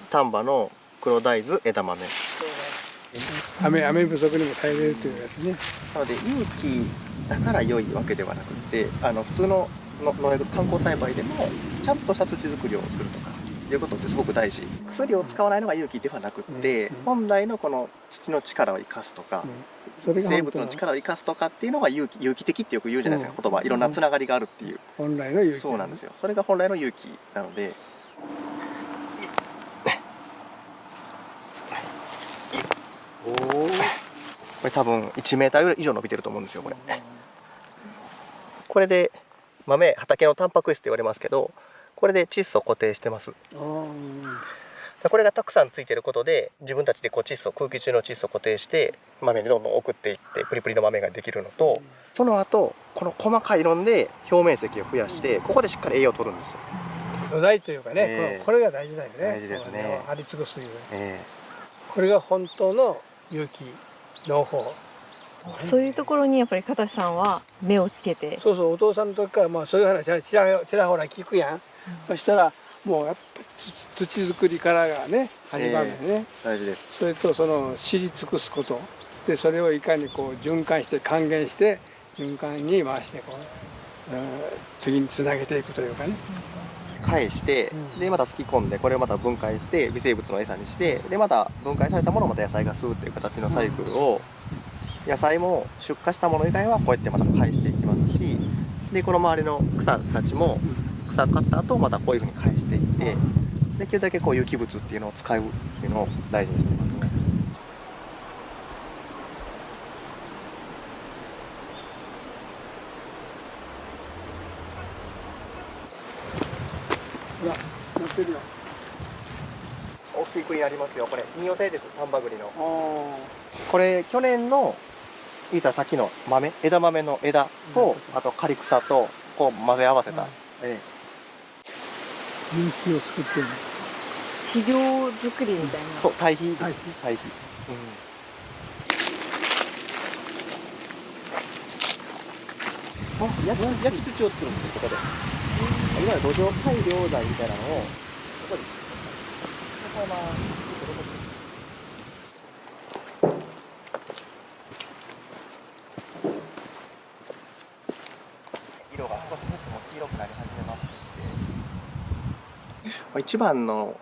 [SPEAKER 19] 丹波の黒大豆枝豆。
[SPEAKER 1] 雨不足にも耐えれるというやつね。
[SPEAKER 19] なので有機だから良いわけではなくて、普通の農薬観光栽培でもちゃんとした土作りをするとかいうことってすごく大事。薬を使わないのが有機ではなくて、本来のこの土の力を生かすとか、生物の力を生かすとかっていうのが有機的ってよく言うじゃないですか、言葉。いろんなつながりがあるっていう。
[SPEAKER 1] 本来の有機。
[SPEAKER 19] そうなんですよ。それが本来の有機なので。これ多分1メーターぐらい以上伸びてると思うんですよ、これ。これで畑のタンパク質って言われますけど、これで窒素を固定してます。これがたくさんついてることで、自分たちでこう空気中の窒素を固定して豆にどんどん送っていってプリプリの豆ができるのと、その後この細かい論で表面積を増やして、ここでしっかり栄養を取るんですよ。
[SPEAKER 1] 土台というかね、これが大事だよね。
[SPEAKER 19] 大事ですね。
[SPEAKER 1] 張り尽くすいう。これが本当の有機農法。
[SPEAKER 16] そういうところにやっぱり片さんは目をつけて。
[SPEAKER 1] そうそう、お父さんの時からまあそういう話ちらほら聞くやん。そしたらもうやっぱ土作りからがね始まるんだよね。
[SPEAKER 19] 大事です。
[SPEAKER 1] それとその知り尽くすことで、それをいかにこう循環して還元して循環に回してこう、次につなげていくというかね。
[SPEAKER 19] 返して、でまた吹き込んで、これをまた分解して微生物の餌にして、でまた分解されたものをまた野菜が吸うっていう形のサイクルを、野菜も出荷したもの以外はこうやってまた返していきますし、でこの周りの草たちも草刈った後またこういうふうに返していって、できるだけこう有機物っていうのを使うっていうのを大事にしてますね。
[SPEAKER 1] ほら、なってるよ。
[SPEAKER 19] 大きい杭ありますよ。これ二葉製です。丹波栗の。これ去年の言ったさっきの豆、枝豆の枝と、あと刈草とこう混ぜ合わせた。
[SPEAKER 1] 人気を作ってる。
[SPEAKER 16] 肥料作りみたいな。
[SPEAKER 19] そう、堆肥です。堆肥。焼き土を作るんですよ、ここで。いわゆる土壌改良剤みたいなのを、ここに。色が少しずつも黄色くなり始めますので、一番の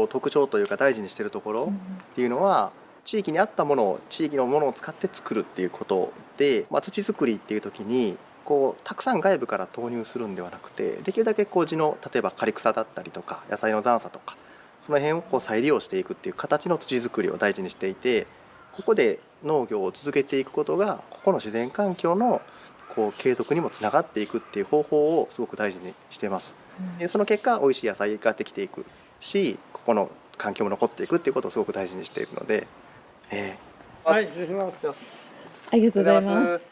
[SPEAKER 19] 特徴というか大事にしているところっていうのは、地域に合ったものを地域のものを使って作るっていうことで、土作りっていう時にこうたくさん外部から投入するんではなくて、できるだけ地の例えば刈草だったりとか野菜の残渣とかその辺を再利用していくっていう形の土作りを大事にしていて、ここで農業を続けていくことがここの自然環境の継続にもつながっていくっていう方法をすごく大事にしています。でその結果美味しい野菜ができていくし、ここの環境も残っていくっていうことをすごく大事にしているので、
[SPEAKER 1] はい、失礼します。
[SPEAKER 16] ありがとうございます。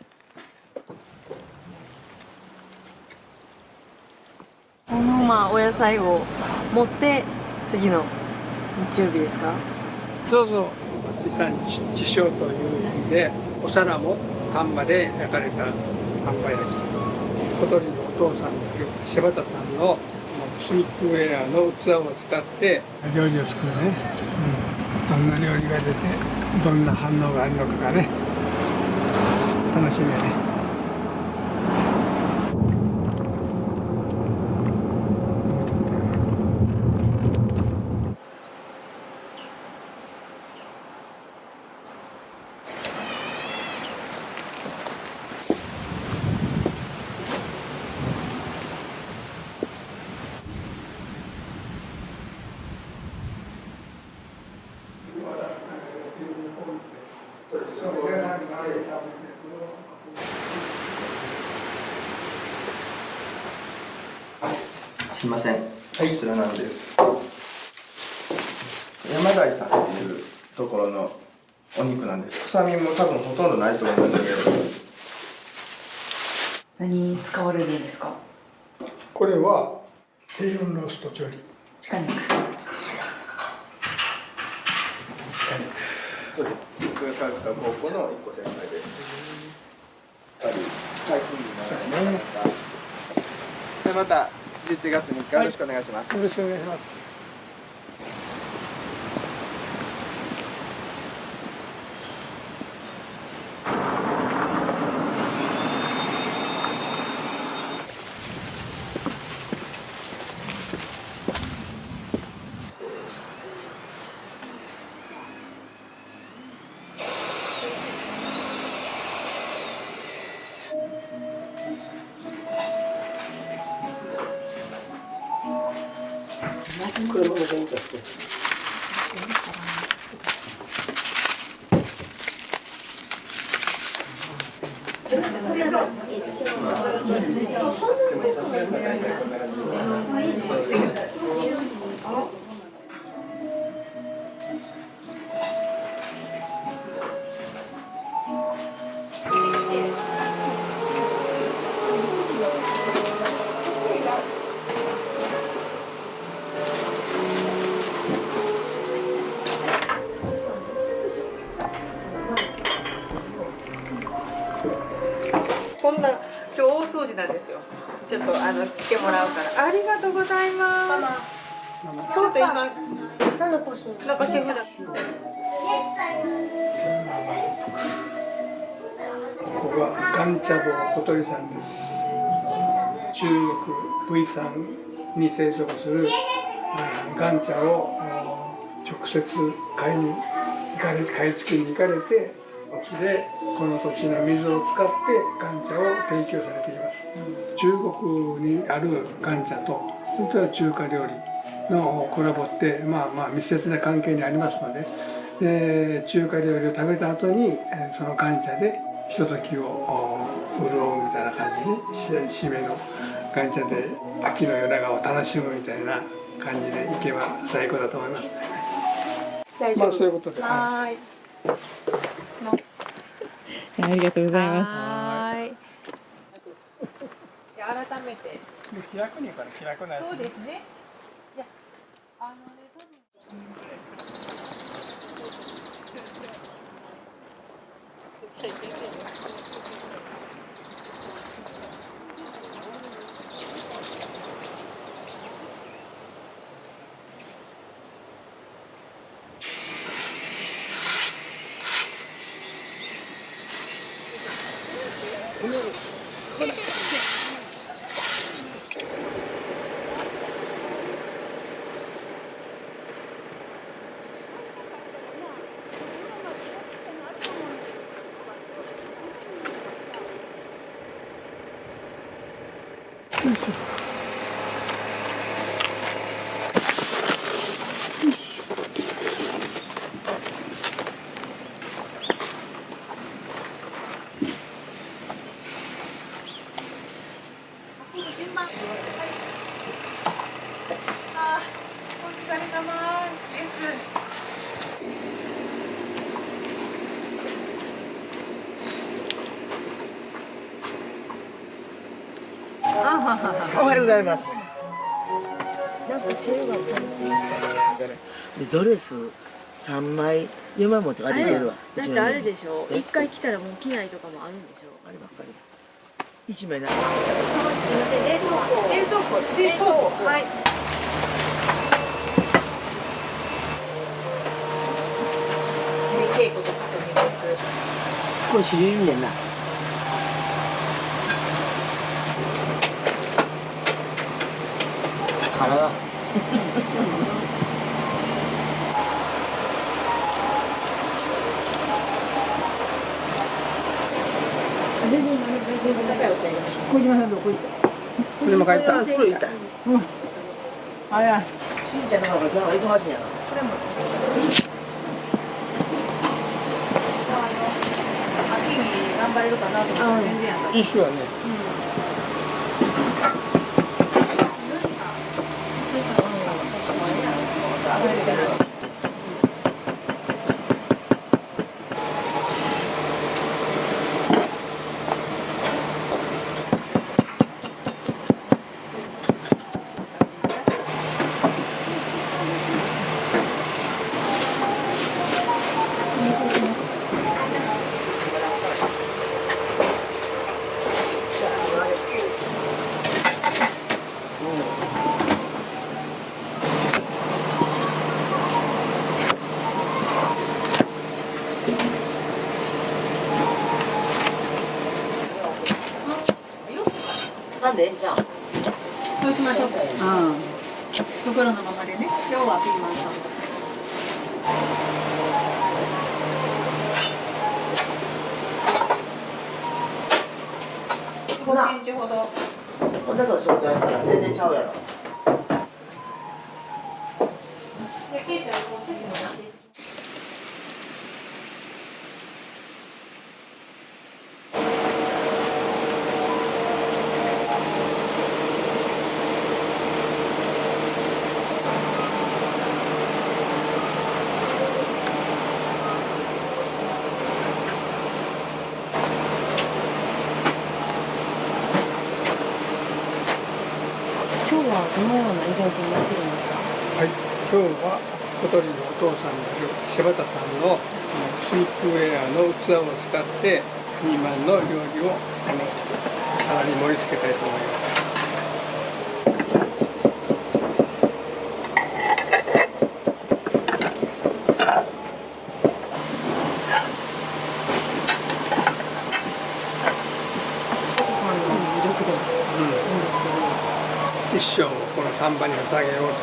[SPEAKER 13] このお野菜を持って次の日曜日ですか？
[SPEAKER 1] そうそう、地産地消という意味で、お皿も丹波で焼かれた丹波焼き、小鳥のお父さんという柴田さんのスイープウェアの器を使って料理を作るね、どんな料理が出てどんな反応があるのかがね、楽しみやね。
[SPEAKER 19] すいません、こちらなんです。山台さんっていうところのお肉なんです。臭みも多分ほとんどないと思うんだけど。
[SPEAKER 16] 何使われるんですか？
[SPEAKER 1] これは低温ロースト調理。
[SPEAKER 16] 鹿肉。
[SPEAKER 19] そうです。僕が通った高校の1個先輩です。やっぱり台風にならないか。また11月3日よろしくお願いします。
[SPEAKER 1] よろしくお願いします。
[SPEAKER 19] これも全部して。
[SPEAKER 7] こんな今日大掃除なんですよ。ちょっと来てもらうから。ありがとうございます。そうと今残し札。
[SPEAKER 1] ここは岩茶房小鳥さんです。中国 V さんに生息する岩茶を直接買い付けに行かれて、土地でこの土地の水を使って岩茶を提供されています。中国にある岩茶と、それとは中華料理のコラボって密接な関係にありますので、中華料理を食べた後にその感謝でひとときを潤うみたいな感じで、締めの感謝で秋の夜長を楽しむみたいな感じでいけば最高だと思いますね。まあそういうことで。
[SPEAKER 16] ありがとうございます。
[SPEAKER 7] 改めて。
[SPEAKER 1] 気楽に言うから気楽なやつ。
[SPEAKER 7] そうですね。
[SPEAKER 20] おはようございます。
[SPEAKER 3] なんか汁が
[SPEAKER 20] でドレス3枚4枚持って歩いてるわ。
[SPEAKER 16] だってあれでしょ、一回来たらもう着ないとかもあるんでしょ。
[SPEAKER 20] あればっかり1枚な。
[SPEAKER 16] すみません、冷蔵庫はい。稽古とさとみです。
[SPEAKER 20] これ知りんねんな。体
[SPEAKER 3] 小島さんどこ行った？
[SPEAKER 1] これも帰った。
[SPEAKER 20] 風呂行った。
[SPEAKER 3] 早い。
[SPEAKER 20] しんちゃんの方が今日は忙しいんやな。
[SPEAKER 16] これも。秋に頑張れるかなと思ったら全然やった。
[SPEAKER 1] 一緒やね。
[SPEAKER 20] なんでじゃあ。
[SPEAKER 16] そうしましょうか。袋のままでね。今日はピーマンサンド。5センチほど。
[SPEAKER 20] こんなの状態やったら全然ちゃうやろ。
[SPEAKER 16] で、ケイちゃんもう席も出して。今日はどのようなイベントになってるんですか。
[SPEAKER 1] はい、今日は小鳥のお父さんである柴田さんのスープウェアの器を使ってピーマンの料理を皿に盛り付けたいと思います。一生この丹波に捧げよう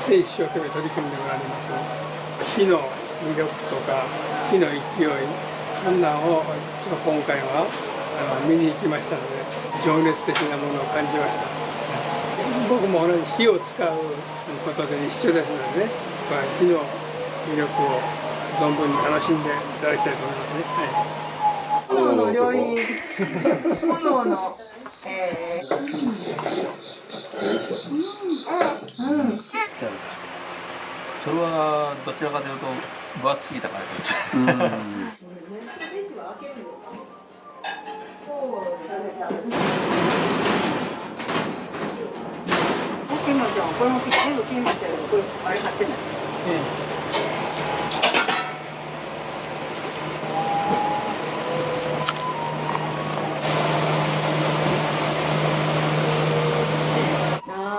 [SPEAKER 1] と一生懸命取り組んでおられます。火の魅力とか火の勢い、そんなんを今回は見に行きましたので情熱的なものを感じました。こも同じ火を使うことで一緒ですのでね、火の魅力を存分に楽しんでいただきたいと思いますね。
[SPEAKER 3] 炎の余韻、炎の、
[SPEAKER 10] それはどちらかというと分厚すぎたからです。
[SPEAKER 3] これも全部切りましたけど、これあれ貼ってない。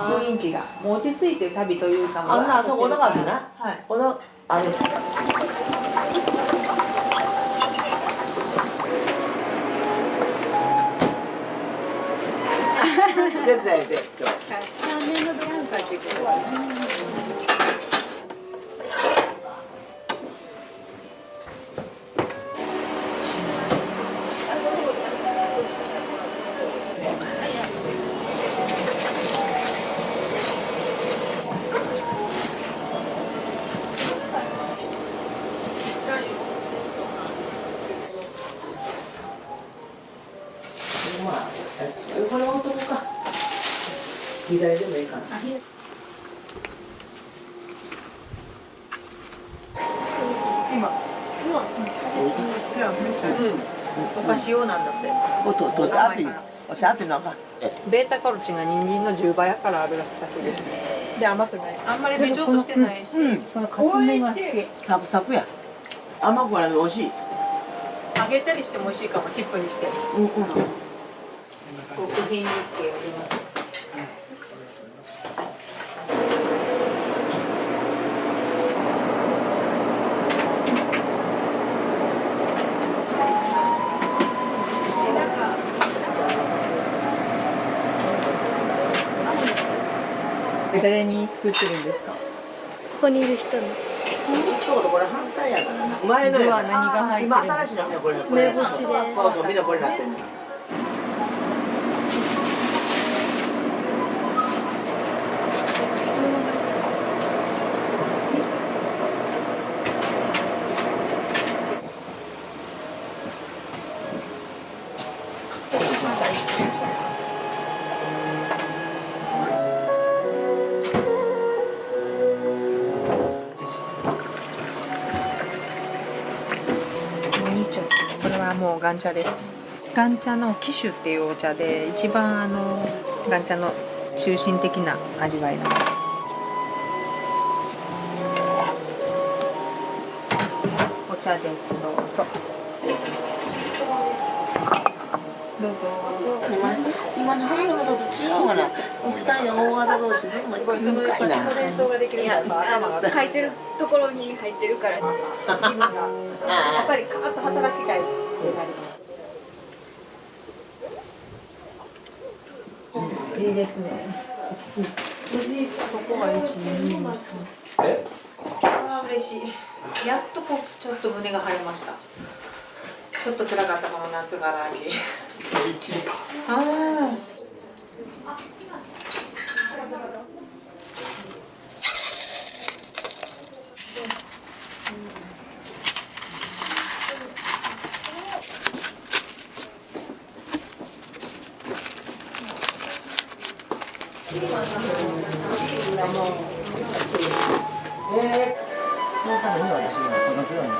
[SPEAKER 13] 雰囲気がもう落ち着いてる旅というかも
[SPEAKER 20] あんなあそこの感じな。
[SPEAKER 13] はい。
[SPEAKER 20] このあれ。手伝えて今日。
[SPEAKER 3] 3年のブランカっていうことは
[SPEAKER 20] これ置いとこうか。左でもいいかな。
[SPEAKER 13] 今。お菓子用なんだって。
[SPEAKER 20] 熱い。おしゃ熱いのか。
[SPEAKER 13] ベータカロチンが人参の10倍からあるらしいですね。で甘くない。あんまりべちょっとしてないし。
[SPEAKER 20] この硬めが好き。サクサクや。甘くないの美味しい。
[SPEAKER 13] 揚げたりしても美味しいかも、チップにして。極品日系を入れます。
[SPEAKER 16] 誰に作ってるんですか？
[SPEAKER 11] ここにいる人に。
[SPEAKER 20] これ反対やからな。前のや
[SPEAKER 16] 何が入ってるんですか？
[SPEAKER 20] 今新しいのねこれ。
[SPEAKER 11] 梅干しで。
[SPEAKER 20] そうそうみんなこれなってる。
[SPEAKER 13] これはもう岩茶です。岩茶の貴酒っていうお茶で一番岩茶の中心的な味わいのお茶です。どうぞ。どうぞ。
[SPEAKER 20] 今の花のことと違うかな。お二人の大型同士でも深いな。
[SPEAKER 12] いや、書いてるところに入ってるから。
[SPEAKER 13] やっぱりカーッと働きたいってなります。いいですね。そこが1、2、3。嬉しい。やっとちょっと胸が張れました。ちょっと辛かったこの夏が秋。ああ。
[SPEAKER 20] そのために私今このように。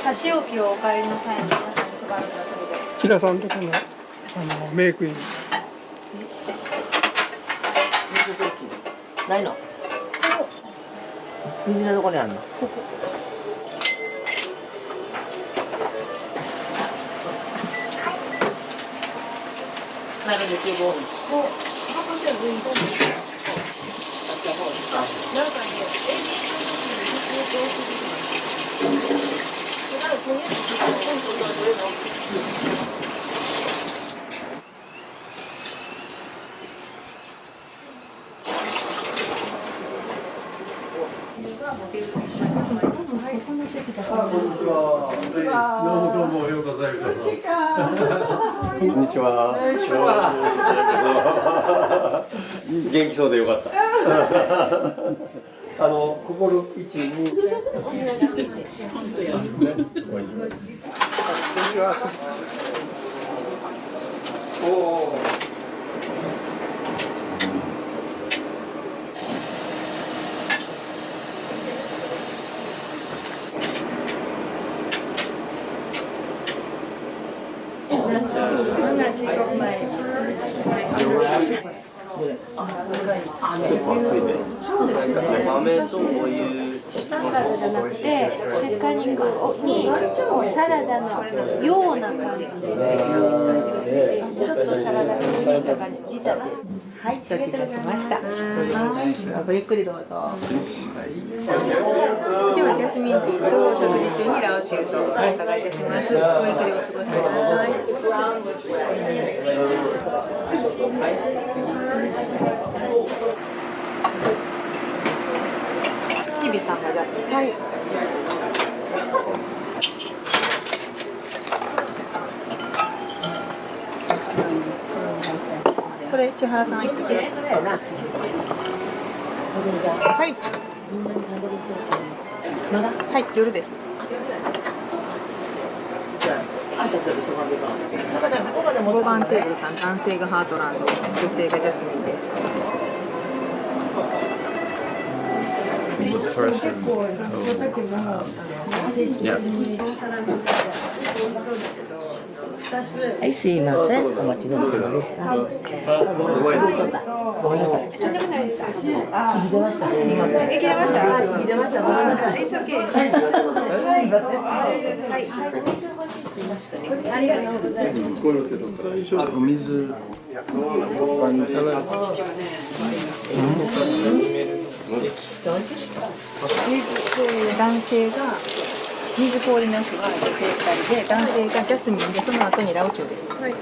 [SPEAKER 13] 箸置きをお帰りの際に皆さんに配るんだそうで。
[SPEAKER 1] キラさんとこのメイクイン。
[SPEAKER 20] ないの？水のどこにあるの？ここ。
[SPEAKER 13] なるんで15分。もう箱してる分と。なんかね、
[SPEAKER 20] こんにちは。
[SPEAKER 2] どうもようこそようこそ。こんにちは。元気そうでよかった。心一に。こんにちは。おお。
[SPEAKER 21] 豆とお湯
[SPEAKER 11] サラダじゃなくて、シェカニングにサラダのような感じでちょっとサラダ風にした感じ、実ははい、承知いたしました。ごゆっくりどうぞ。ではジャスミンティーと食事中にラオチュウとお伺いいたします。ごゆっくりお過ごしください。キビさんがジャスミン。はい。これ千原さん一個ください。はい。まだ？はい、夜です。5番テーブルさん、男性がハートランド、女性がジャスミンです。
[SPEAKER 20] はい、すいません。お待ちどうさまでした。ごめんなさい。出ました。すみません。出ました。出ました。ごめんなさい。ありがとうございます。
[SPEAKER 9] お水。
[SPEAKER 11] 男性が水氷なしは女性2人で、男性がジャスミンで、その後にラオチュウです。はい、今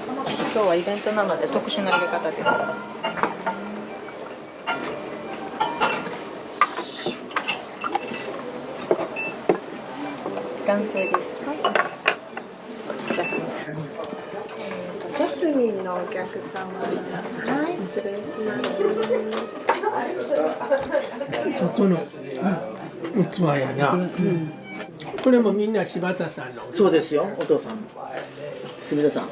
[SPEAKER 11] 日はイベントなので特殊な入れ方です。男性です。ジャスミン。
[SPEAKER 3] ジャスミンのお客様。はい、失礼します。
[SPEAKER 1] ここの器やな。これもみんな柴田さんの。
[SPEAKER 20] そうですよ、お父さん。住田さん。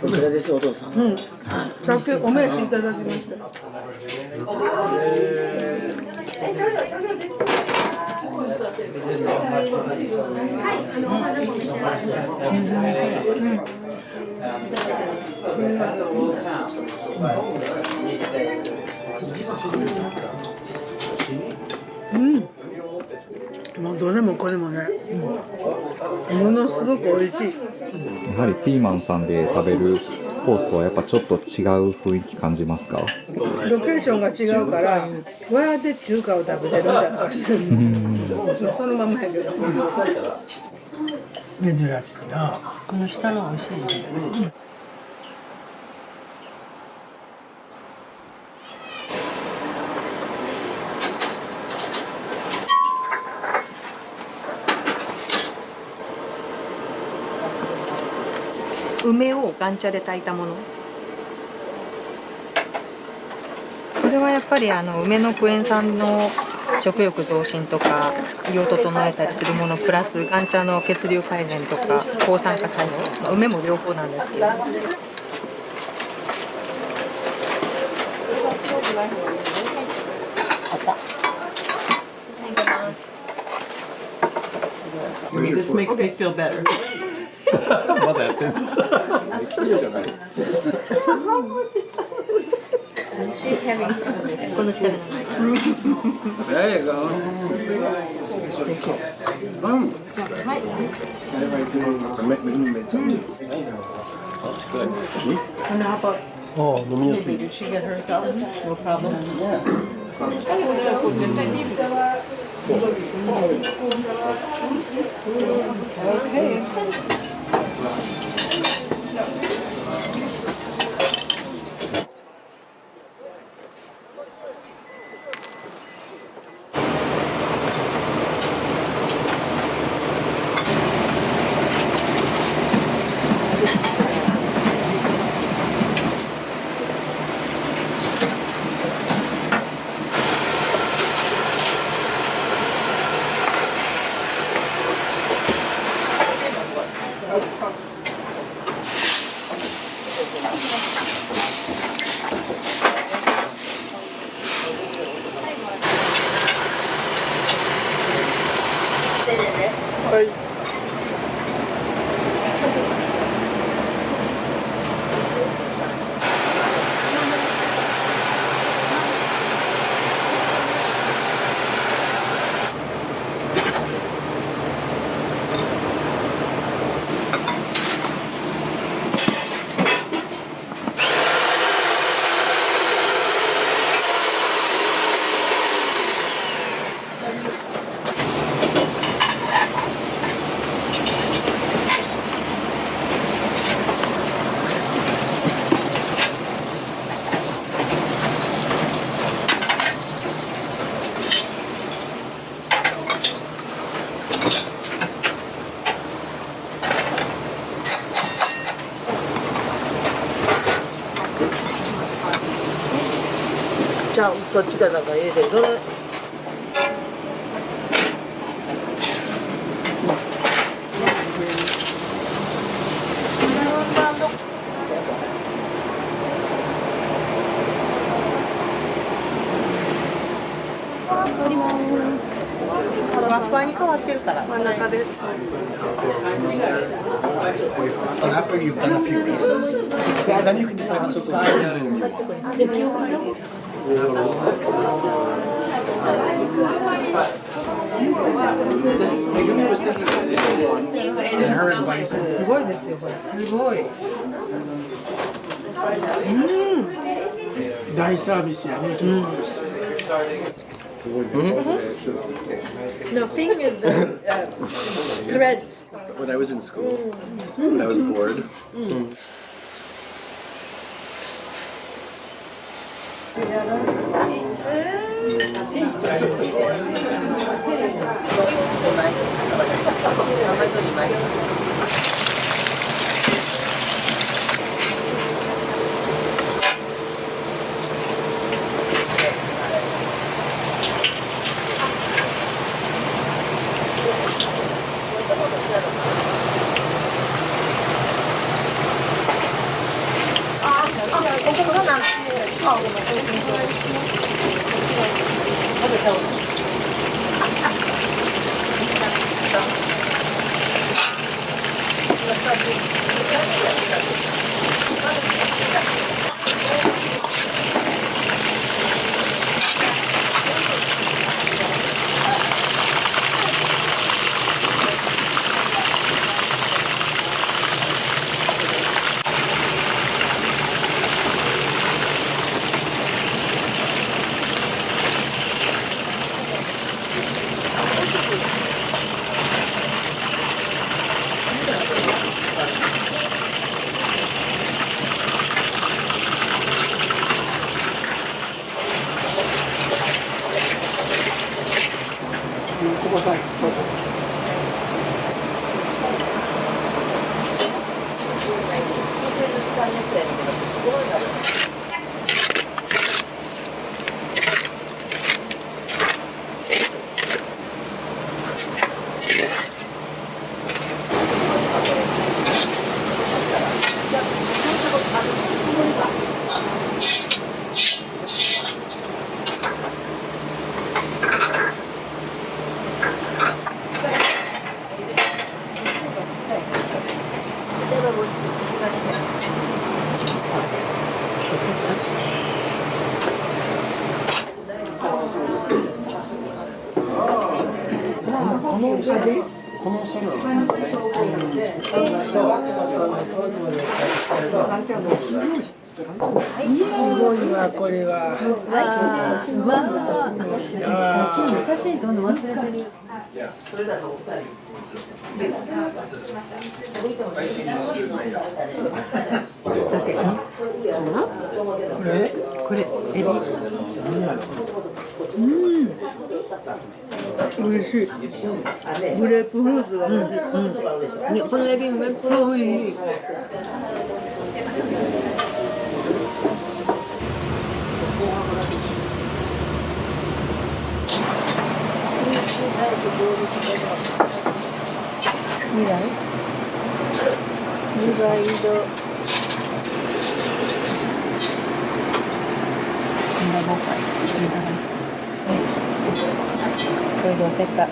[SPEAKER 20] こちらです、お父さん。うん。
[SPEAKER 3] さっきお名刺いただきました。うん。もうどれもこれもね、ものすごく美味しい。
[SPEAKER 22] やはりピーマンさんで食べるコースとはやっぱちょっと違う雰囲気感じますか？
[SPEAKER 3] ロケーションが違うから、わーで中華を食べてるんだから。そのままやけど。
[SPEAKER 1] 珍しいな。
[SPEAKER 3] この下の美味しいね。
[SPEAKER 11] 梅を岩茶で炊いたもの。これはやっぱり梅のクエン酸の食欲増進とか胃を整えたりするものプラス岩茶の血流改善とか抗酸化作用、梅も両方なんですけど。
[SPEAKER 20] This makes me feel better.
[SPEAKER 9] まだやってんの？綺麗じゃない。
[SPEAKER 11] She's having この北の名前。
[SPEAKER 1] There you go.
[SPEAKER 2] Oh, 飲みやすい。
[SPEAKER 20] Did she get herself? No problem. Okay.
[SPEAKER 11] こ
[SPEAKER 1] はい。
[SPEAKER 20] じゃあそっちがなんか入れてる。それ
[SPEAKER 12] ワッファーに変わってるから真ん中で。
[SPEAKER 17] And after you've done a few pieces, then you can decide what size loom you want. Megumi was thinking of a big one, and her advice was
[SPEAKER 3] すごいですよこれ。すごい。
[SPEAKER 1] 大サービスやね。
[SPEAKER 3] The thing is the threads.
[SPEAKER 17] when I was in school, when I was bored.
[SPEAKER 3] すごいわこれは。写真撮るの忘れてる。これエビ。美味しい。グレープフルーツが美味しい。このエビめっちゃ美味しい。未来色これ乗せた。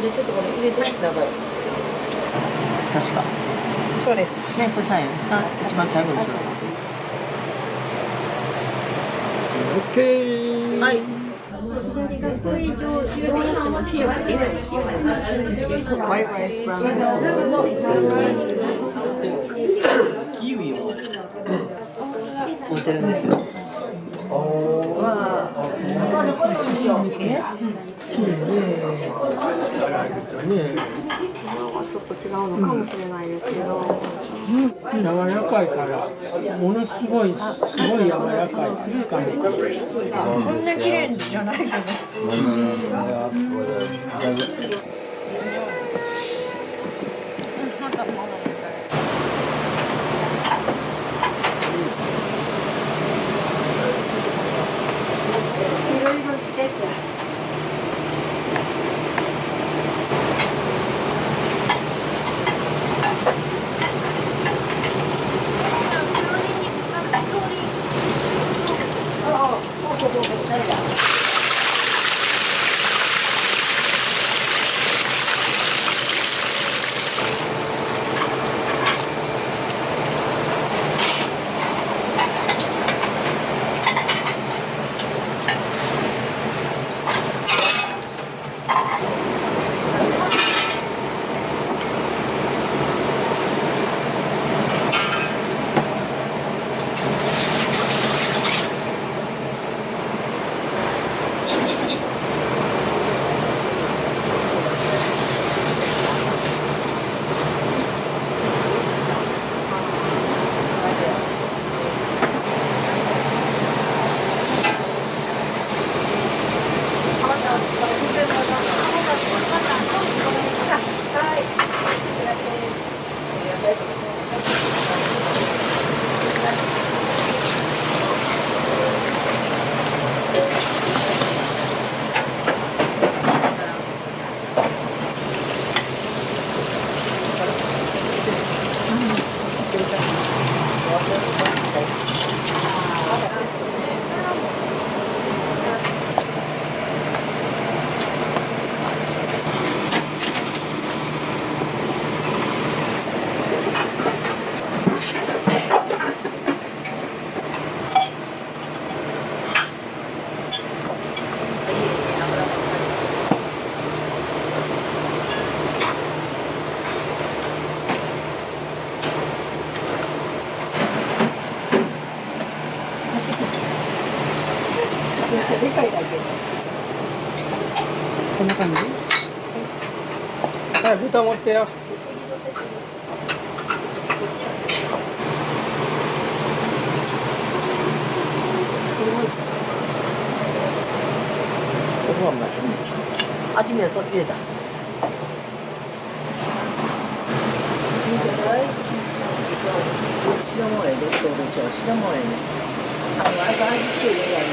[SPEAKER 20] ちょっとこれ入れて長い。確か。そうです。ね、これ最後、一番最後にする。
[SPEAKER 1] オッケー。
[SPEAKER 20] はい。
[SPEAKER 21] キウイを
[SPEAKER 20] 持ってるんですよ。
[SPEAKER 3] ちょっと違うのかもしれないですけど、
[SPEAKER 1] 柔らかいからものすごい柔らかいですかね。
[SPEAKER 3] こんな綺麗じゃないけど。
[SPEAKER 1] こんな感じ。はい、蓋持ってよ。
[SPEAKER 20] 味見はと入れた。白もええで、白もええね。味付け入れないね。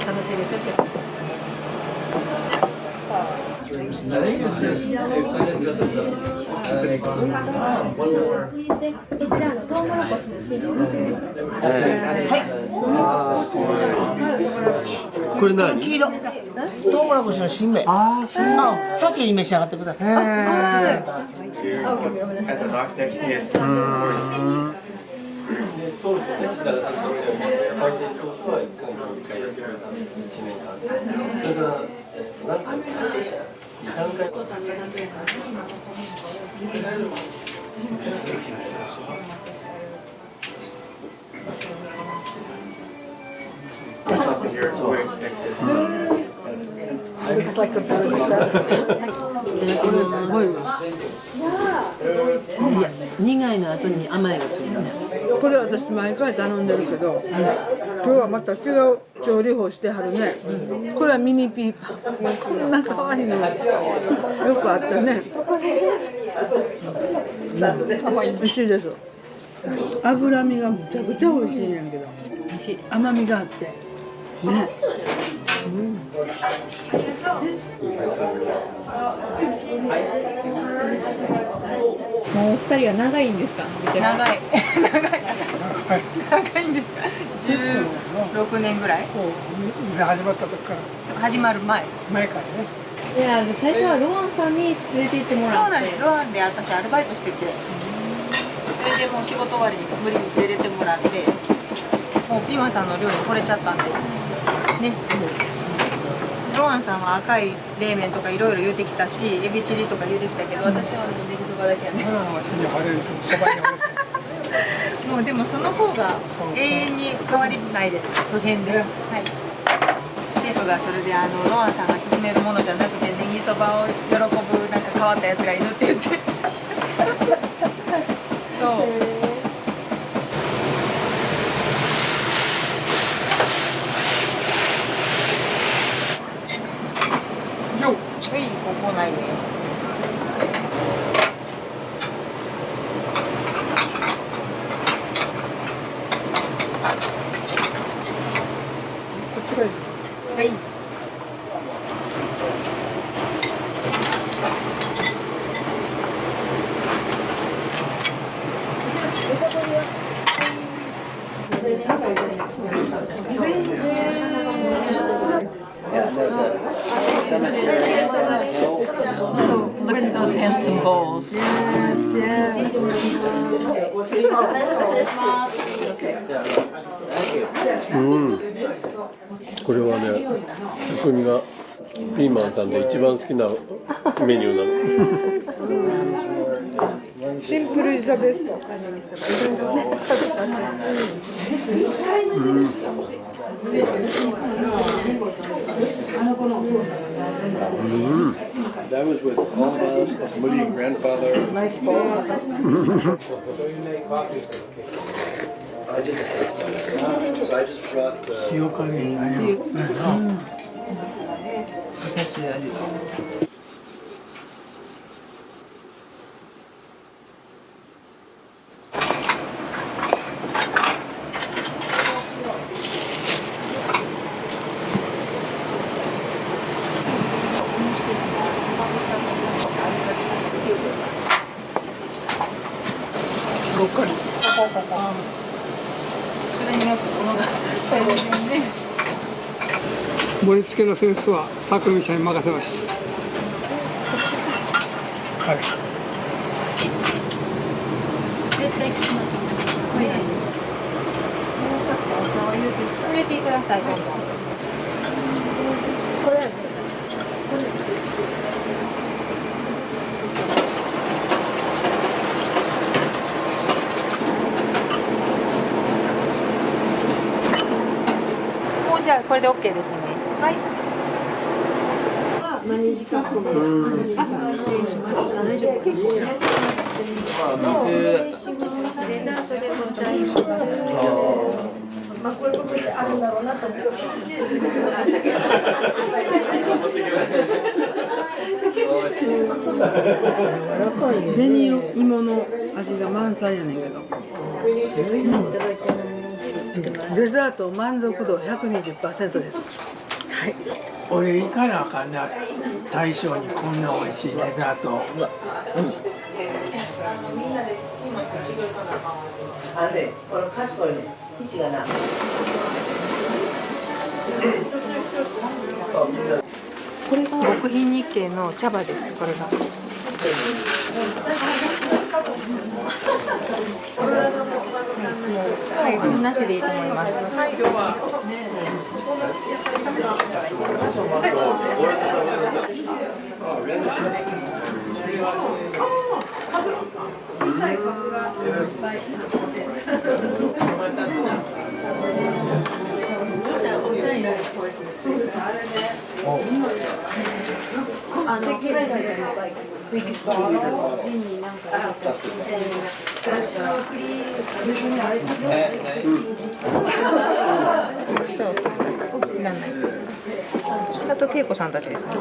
[SPEAKER 20] 楽しいでしょ、
[SPEAKER 2] これ何？
[SPEAKER 20] 黄色。トウモロコシの新芽。ああ、そう。先に召し上がってください。
[SPEAKER 2] 当時ね、だから開店当初は1回だけだったんですけど、1年間。それが、何回か、2、3回。
[SPEAKER 20] これすごいわ。苦いの後に甘いがついた。
[SPEAKER 3] これ私毎回頼んでるけど、今日はまた違う調理法してはるね。これはミニピーパー。こんな可愛いのよくあったね。美味しいです。脂身がむちゃくちゃ美味しいんやけど、甘みがあってね。
[SPEAKER 16] もうお二人は長いんですか？
[SPEAKER 7] 長い長いんですか？16年ぐらい？
[SPEAKER 1] 始まった時から。
[SPEAKER 7] 始まる前
[SPEAKER 1] からね。
[SPEAKER 16] いや、最初はロアンさんに連れて行ってもらって。
[SPEAKER 7] そうなんです。ロアンで私アルバイトしてて、それでもう仕事終わりに無理に連れてってもらって、もうピーマンさんの料理に惚れちゃったんですね。ロアンさんは赤い冷麺とかいろいろ言うてきたし、エビチリとか言うてきたけど、私はネギとかだけやね。もうでもその方が永遠に変わりないです。不変です。はい。シェフがそれでロアンさんが勧めるものじゃなくてネギそばを喜ぶなんか変わったやつがいるって言って。そう。はい、ここないです。
[SPEAKER 1] こっちがいい。
[SPEAKER 7] はい。Look at those handsome bowls.
[SPEAKER 3] Yes, yes.
[SPEAKER 2] これはね、匠がピーマンさんで一番好きなメニューなの。
[SPEAKER 3] シンプルイズザベスト。
[SPEAKER 17] That was with all of us, plus Moody and grandfather.
[SPEAKER 3] Nice bowl.
[SPEAKER 17] I did this last time. So I just brought the beans.
[SPEAKER 7] ごっかり。それによってものが全然ね。
[SPEAKER 1] 盛り付けのセンスは佐久美さんに任せました。はい。
[SPEAKER 11] 絶対聞きます。
[SPEAKER 7] 入れてください。どんどん。これ。じゃあこれで OK ですね。はい。
[SPEAKER 3] 何時間後失礼しました。大丈夫。
[SPEAKER 11] デザートでございます。
[SPEAKER 3] まあこういうことであるんだろうなと思って。紅芋の味が満載やねんけど。デザート満足度 120% です。はい。
[SPEAKER 1] 俺行かなあかんな。大将にこんな美味しいデザート。
[SPEAKER 20] あれね、この賢いね、位置がな。
[SPEAKER 7] これが極品日系の茶葉です。これが。はい、なしでいいと思います。
[SPEAKER 5] らない。あと恵子さんたちですね。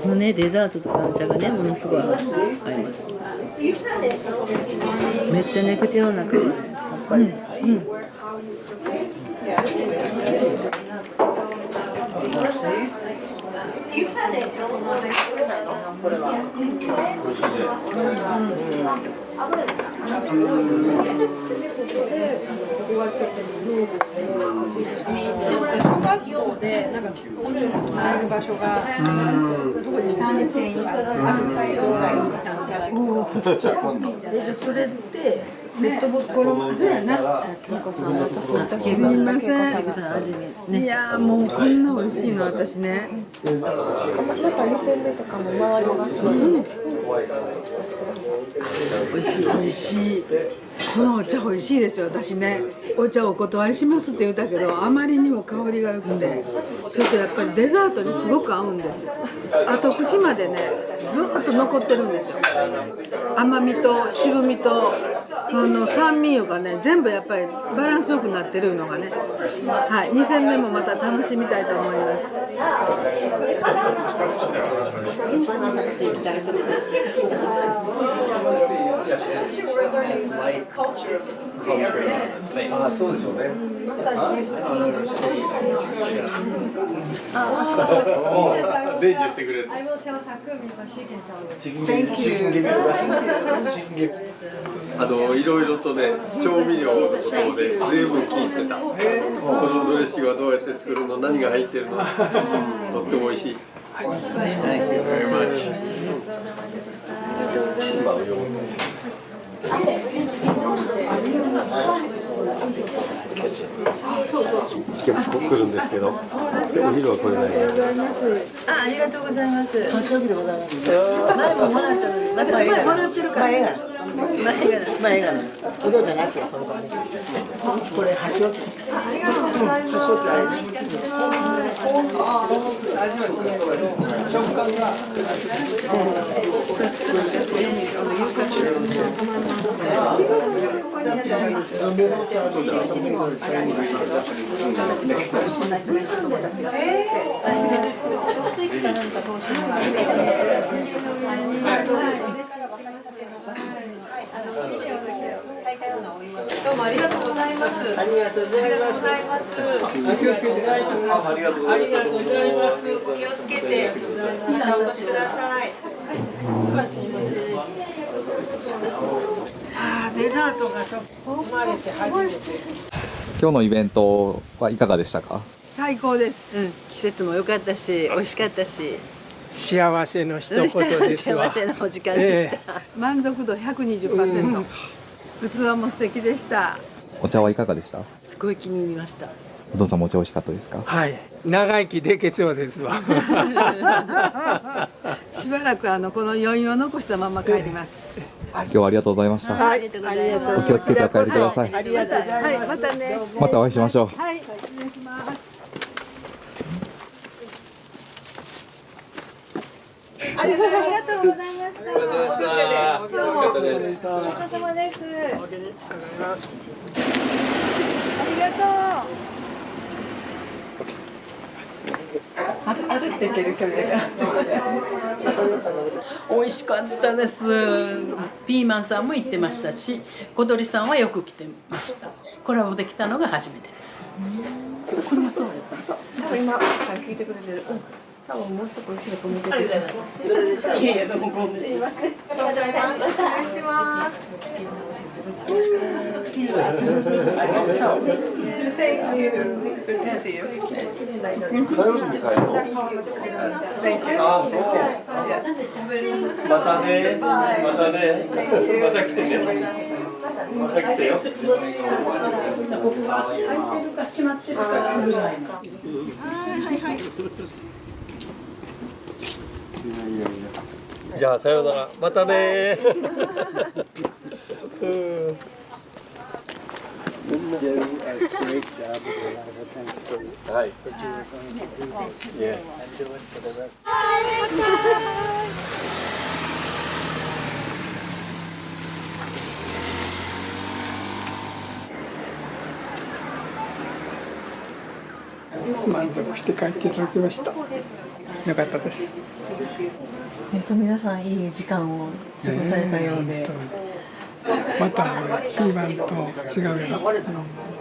[SPEAKER 3] このねデザートとかん茶がねものすごい合います。めっちゃね口の中でねやっぱり。小学校でなんかこれ使える場所がどこでしたね。あるんですけど、じゃあそれってペットボトルじゃな。すみません。いやもうこんな美味しいの私ね。なんか2戦目とかも回りますので。美味しい美味しい。このお茶美味しいですよ。私ねお茶をお断りしますって言ったけどあまりにも香りが良くてそれとやっぱりデザートにすごく合うんですよ。後口までねずっと残ってるんですよ。甘みと渋みとこの酸味がね全部やっぱりバランスよくなってるのがね。はい、2戦目もまた楽しみたいと思います。
[SPEAKER 2] あ、そうでしょうね。伝授してくれる。いろいろとね、調味料のことで随分聞いてた。このドレッシングはどうやって作るの、何が入ってるの、とっても美味しい。今を読むんですよ。今日来るんですけど、お昼はこれない。
[SPEAKER 3] ありがとうございます。箸置きでございます。前ももらったのに、私前もらってるから。前がな。お父ちゃんなしよ、その場に。これ箸置き。ありがとうございます。箸置きあれ。食感が。
[SPEAKER 7] どうもありがとうございます。
[SPEAKER 4] ありがとうございます。
[SPEAKER 7] お気をつけて。
[SPEAKER 2] ありがとうございます。
[SPEAKER 7] お気をつけて。またお越しください。
[SPEAKER 4] デザートが生まれて初めて。
[SPEAKER 22] 今日のイベントはいかがでしたか？
[SPEAKER 3] 最高です。季節も良かったし、美味しかったし。
[SPEAKER 1] 幸せの一言ですわ。
[SPEAKER 3] 幸せなお時間でした。満足度120%。器も素敵でした。
[SPEAKER 22] お茶はいかがでした？
[SPEAKER 3] すごい気に入りました。
[SPEAKER 22] お父さんもお茶美味しかったですか？
[SPEAKER 1] はい。長生きできそうですわ。
[SPEAKER 3] しばらくこの余韻を残したまま帰ります。
[SPEAKER 22] 今日はありがとうございました。
[SPEAKER 3] ありがとうございます。
[SPEAKER 22] お気をつけてお帰りください。
[SPEAKER 3] ありがとうございます。はい、またね。
[SPEAKER 22] またお会いしましょう。
[SPEAKER 3] はい、失礼します。ありがとうございました。お疲れ様です。ありがとう。歩っていける距離だから。
[SPEAKER 6] 美味しかったです。ピーマンさんも行ってましたし、小鳥さんはよく来てました。コラボできたのが初めてです。これもそうやっぱり。
[SPEAKER 5] 多分今聞いてくれてる。多分もう少し後ろと見てくれてる。
[SPEAKER 6] いやいやどうもごめん。
[SPEAKER 5] すいません。お願いします。
[SPEAKER 2] またね、またね、また来てね。また来てよ。
[SPEAKER 6] ここが開いてるか閉まってるかぐらいの。
[SPEAKER 3] はいはい。
[SPEAKER 2] じゃあさようなら、またねはい。
[SPEAKER 1] 満足して帰っていただきました。よかったです。
[SPEAKER 16] 本当皆さんいい時間を過ごされたようで、
[SPEAKER 1] またピーマンと違うよ。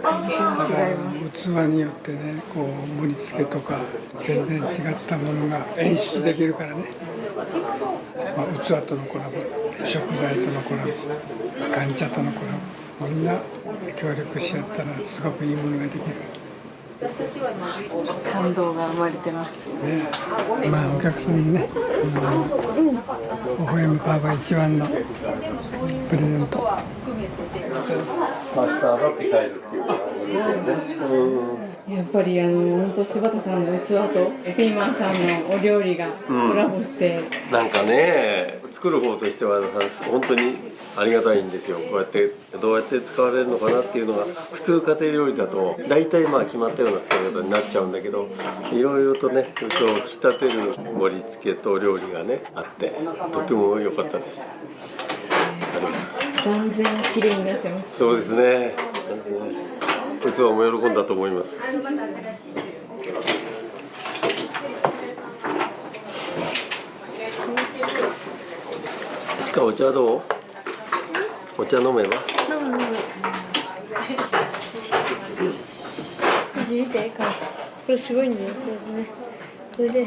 [SPEAKER 16] 全然違います。
[SPEAKER 1] 器によってね、こう盛り付けとか全然違ったものが演出できるからね。器とのコラボ、食材とのコラボ、ガンチャとのコラボ、みんな協力し合ったらすごくいいものができる。
[SPEAKER 16] 感動が生まれてます。
[SPEAKER 1] ね、まあお客さんにね、微笑む顔が一番のプレゼント。
[SPEAKER 2] 明日、明後日帰るっていうのは
[SPEAKER 16] やっぱり本当柴田さんの器とピーマンさんのお料理がコラボして、
[SPEAKER 2] なんかね、作る方としては本当にありがたいんですよ。こうやってどうやって使われるのかなっていうのが普通家庭料理だと大体まあ決まったような使い方になっちゃうんだけど、いろいろとね、器を引き立てる盛り付けと料理がねあってとても良かったです。
[SPEAKER 16] 断然綺麗になってます。
[SPEAKER 2] そうですね。器も喜んだと思います。ちかお茶どう？お茶飲めば？
[SPEAKER 11] 飲む。見て、これすごいんだよ。これで。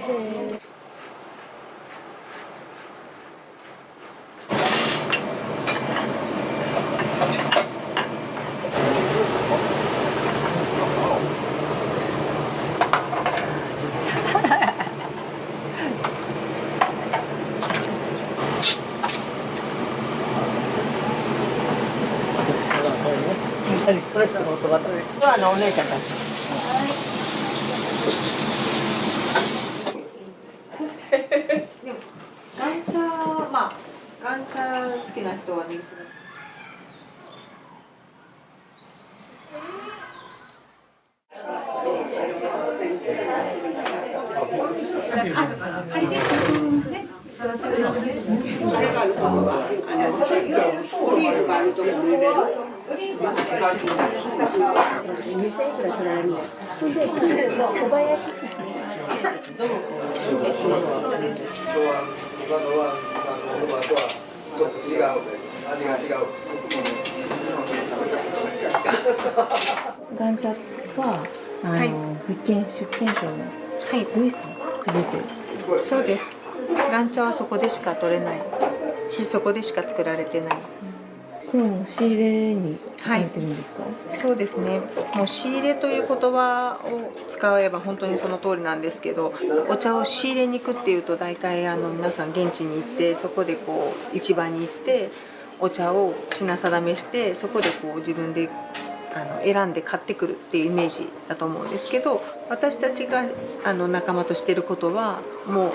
[SPEAKER 20] これちょっと音が取れる。これお姉ちゃんたち。
[SPEAKER 5] でもガンチャまあガンチャ好きな人はね。
[SPEAKER 12] オリーブがあるところ入れる。
[SPEAKER 16] ガンチャは出見賞のルイさん全て。
[SPEAKER 5] そうです。ガンチャはそこでしか取れないし、そこでしか作られてない。
[SPEAKER 16] これも仕入れに書かれてるんですか？
[SPEAKER 5] そうですね。もう仕入れという言葉を使えば本当にその通りなんですけど、お茶を仕入れに行くっていうと大体皆さん現地に行ってそこでこう市場に行ってお茶を品定めしてそこでこう自分で選んで買ってくるっていうイメージだと思うんですけど、私たちが仲間としてることはもう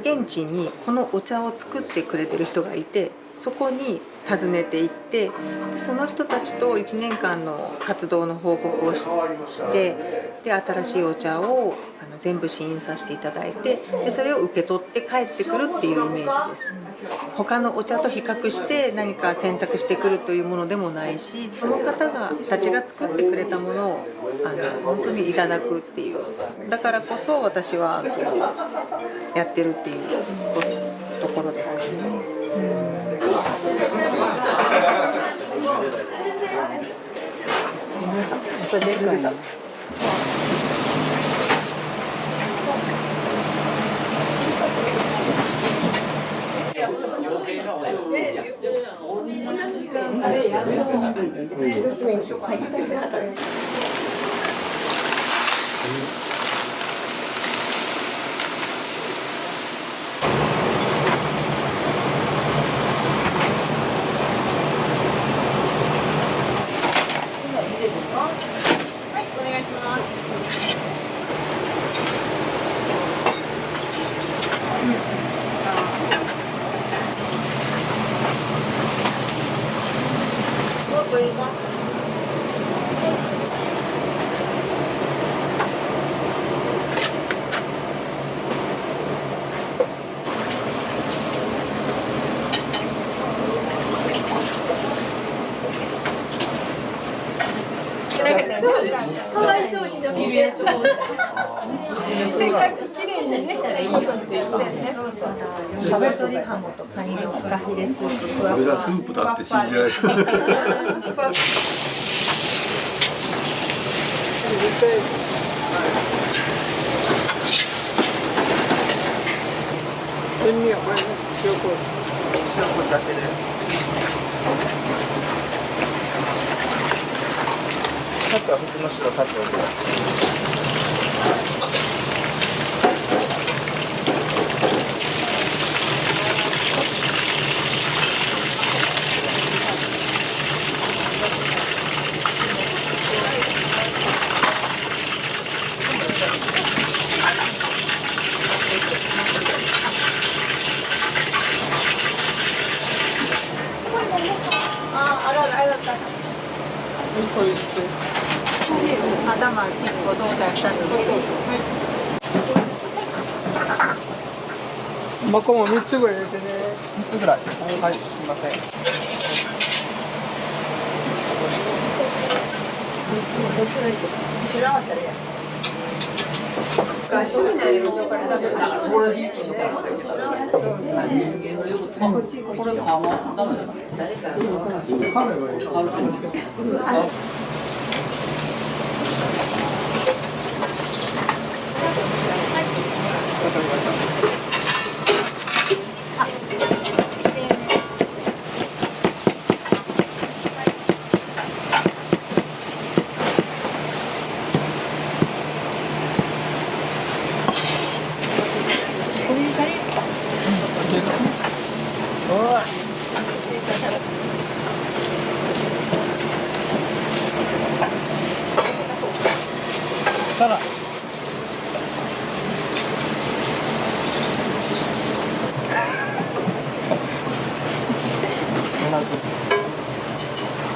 [SPEAKER 5] 現地にこのお茶を作ってくれてる人がいて、そこに訪ねて行ってその人たちと1年間の活動の報告をしてで新しいお茶を全部試飲させていただいてでそれを受け取って帰ってくるっていうイメージです。他のお茶と比較して何か選択してくるというものでもないし、その方たちが作ってくれたものを本当にいただくっていう、だからこそ私はこうやってるっていうところですかね。
[SPEAKER 20] これでかいな。
[SPEAKER 11] せっかく綺麗にねしたらいいよって言ってね。サバトリハモとカニのフカヒレスープ。
[SPEAKER 9] これがスープだって信じられる。
[SPEAKER 1] 塩味はこれね、塩麹だけで。
[SPEAKER 19] さっきは普通の白砂糖で。
[SPEAKER 5] 頭、尻尾、胴体2つずつ。
[SPEAKER 1] マコも3つぐらい入れてね。
[SPEAKER 19] 3つぐらい。はい、すみません。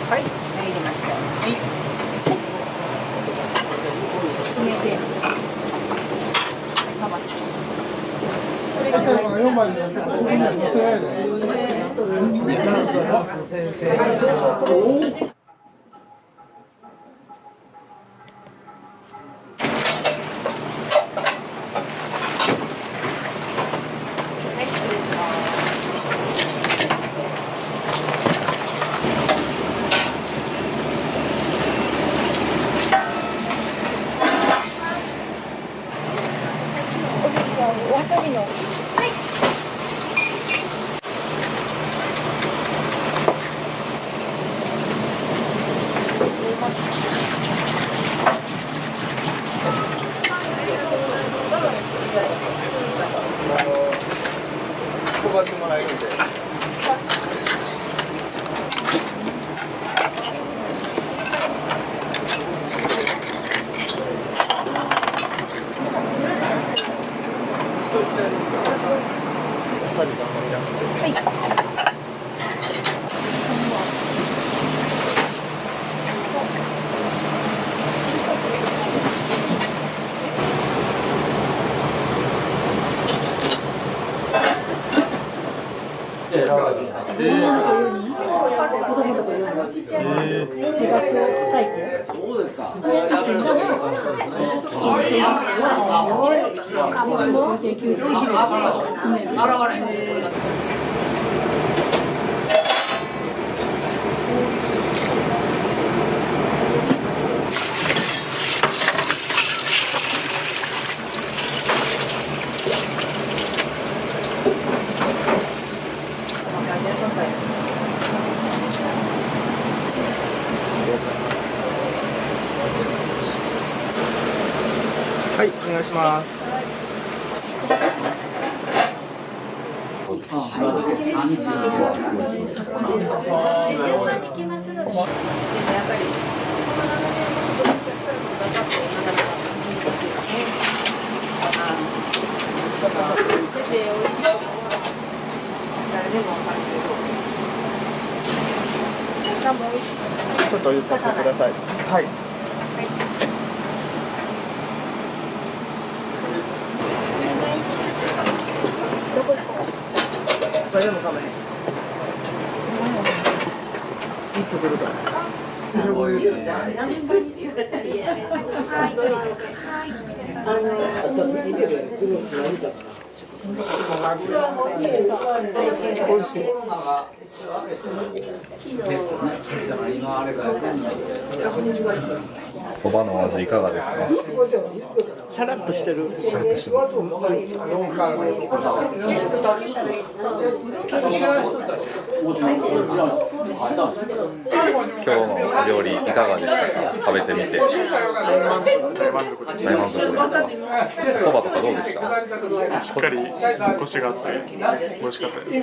[SPEAKER 5] はい、入りました。はい。決めて。かまして。
[SPEAKER 11] わさびの。はい。
[SPEAKER 19] 配ってもらえるんで。はい、お願いします。
[SPEAKER 11] 順番に来ますので。やっぱり。
[SPEAKER 19] ちょっとお湯足してください。はい。これでも構えへん。いつ来るか。
[SPEAKER 22] そばの味いかがですか？
[SPEAKER 4] さらっとしてる。
[SPEAKER 22] さらっとしてます。今日の料理いかがでしたか？食べてみて。大満足ですか？そばとかどうでした？
[SPEAKER 8] しっかりコシがあって美味しかったです。
[SPEAKER 4] い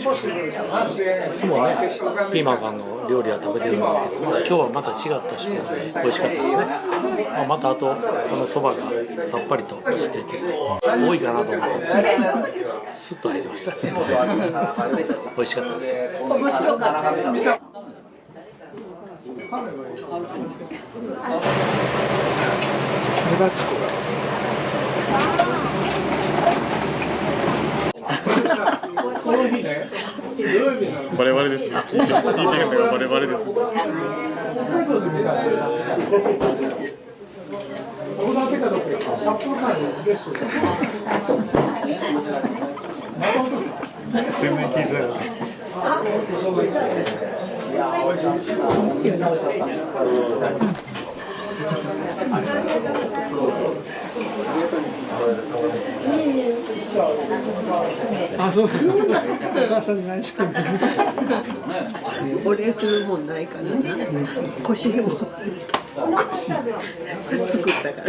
[SPEAKER 4] つもね、ピーマンさんの料理は食べてるんですけど、今日はまた違った手法で美味しかったですね。またあとこのそばがさっぱりとしてて多いかなと思ってスッと入ってました。美味しかったです。面白かった。
[SPEAKER 8] バレバレですね。聞いてるのがバレバレです。全然聞いてない。
[SPEAKER 1] あ、そう。
[SPEAKER 3] お礼するもんないかな。腰も作ったから。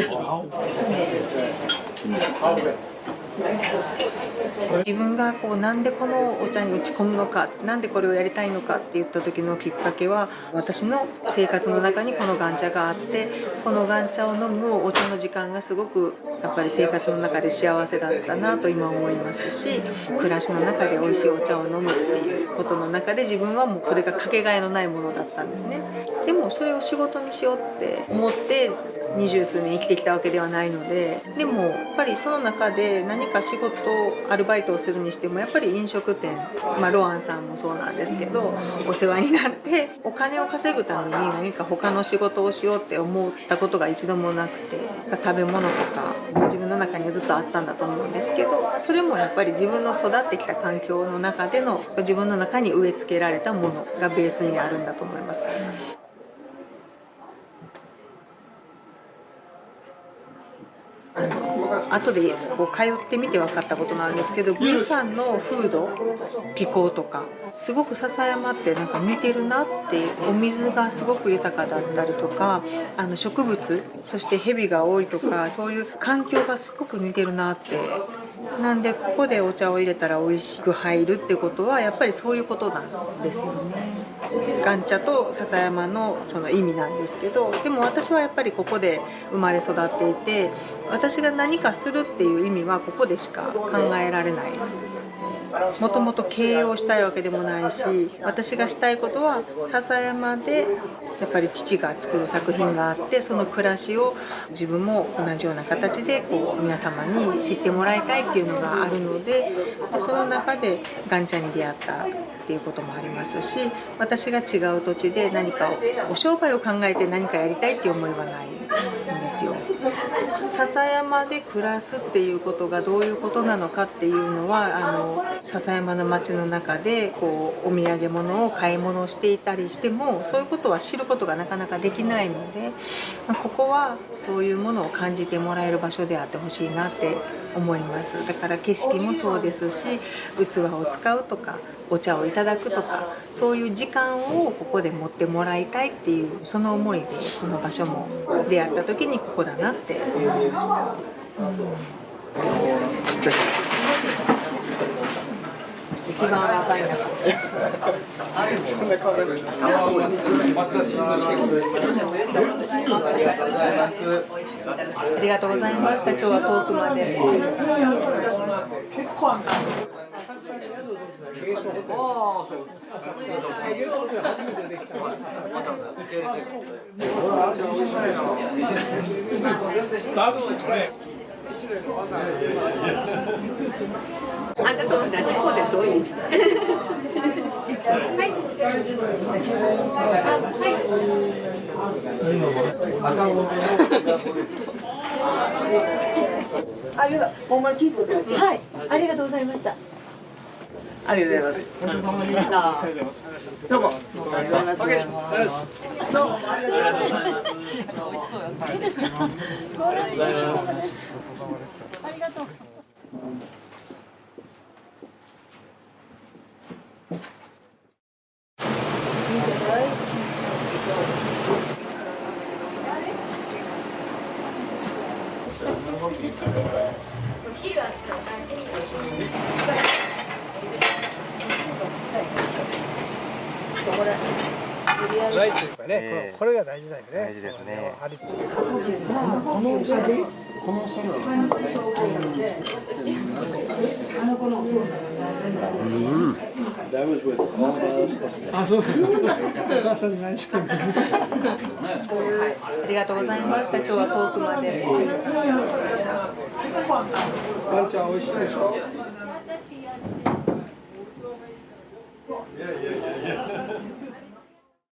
[SPEAKER 5] 自分がこうなんでこのお茶に打ち込むのか、なんでこれをやりたいのかって言った時のきっかけは、私の生活の中にこの岩茶があって、この岩茶を飲むお茶の時間がすごくやっぱり生活の中で幸せだったなと今思いますし、暮らしの中で美味しいお茶を飲むっていうことの中で自分はもうそれがかけがえのないものだったんですね。でもそれを仕事にしようって思って20数年生きてきたわけではないので、でもやっぱりその中で何か仕事アルバイトをするにしてもやっぱり飲食店、ロアンさんもそうなんですけど、お世話になってお金を稼ぐために何か他の仕事をしようって思ったことが一度もなくて、食べ物とか自分の中にはずっとあったんだと思うんですけど、それもやっぱり自分の育ってきた環境の中での自分の中に植え付けられたものがベースにあるんだと思います。後でこう通ってみて分かったことなんですけど、Vさんの風土、気候とかすごく笹山ってなんか似てるなって、お水がすごく豊かだったりとか、植物、そして蛇が多いとか、そういう環境がすごく似てるなって。なんでここでお茶を入れたら美味しく入るってことはやっぱりそういうことなんですよね。岩茶と笹山のその意味なんですけど、でも私はやっぱりここで生まれ育っていて、私が何かするっていう意味はここでしか考えられない。もともと経営をしたいわけでもないし、私がしたいことは笹山でやっぱり父が作る作品があって、その暮らしを自分も同じような形でこう皆様に知ってもらいたいっていうのがあるので、その中で岩茶に出会ったっていうこともありますし、私が違う土地で何かお商売を考えて何かやりたいっていう思いはないんですよ。笹山で暮らすっていうことがどういうことなのかっていうのは、笹山の町の中でこうお土産物を買い物をしていたりしても、そういうことは知ることがなかなかできないので、ここはそういうものを感じてもらえる場所であってほしいなって思います。だから景色もそうですし、器を使うとかお茶をいただくとか、そういう時間をここで持ってもらいたいっていう、その思いでこの場所も出会った時にここだなって思いました。ちっちゃい一番若い中で。ありがとうございました。今日は遠くまで。
[SPEAKER 3] あんたと同じ子でどういう。はい。
[SPEAKER 20] ありがとう。ほんまに気づくことが。はい。ありがとうございました。ありがとうございます。
[SPEAKER 13] ごちそうさまでした。
[SPEAKER 20] どうも。
[SPEAKER 13] どうもありがとうございます。
[SPEAKER 20] どうもありがとうございます。
[SPEAKER 13] 美味しそうやった。
[SPEAKER 20] いいですか。ありがとうございます。ありがとう。
[SPEAKER 1] ないというかね、これが大事だよね。
[SPEAKER 19] 大事ですね。
[SPEAKER 20] このお茶です。このお茶は
[SPEAKER 1] あ、そう。それ何してるの。
[SPEAKER 5] ありがとうございました。今日は遠くまで。
[SPEAKER 1] ワンちゃん美味しいでしょ。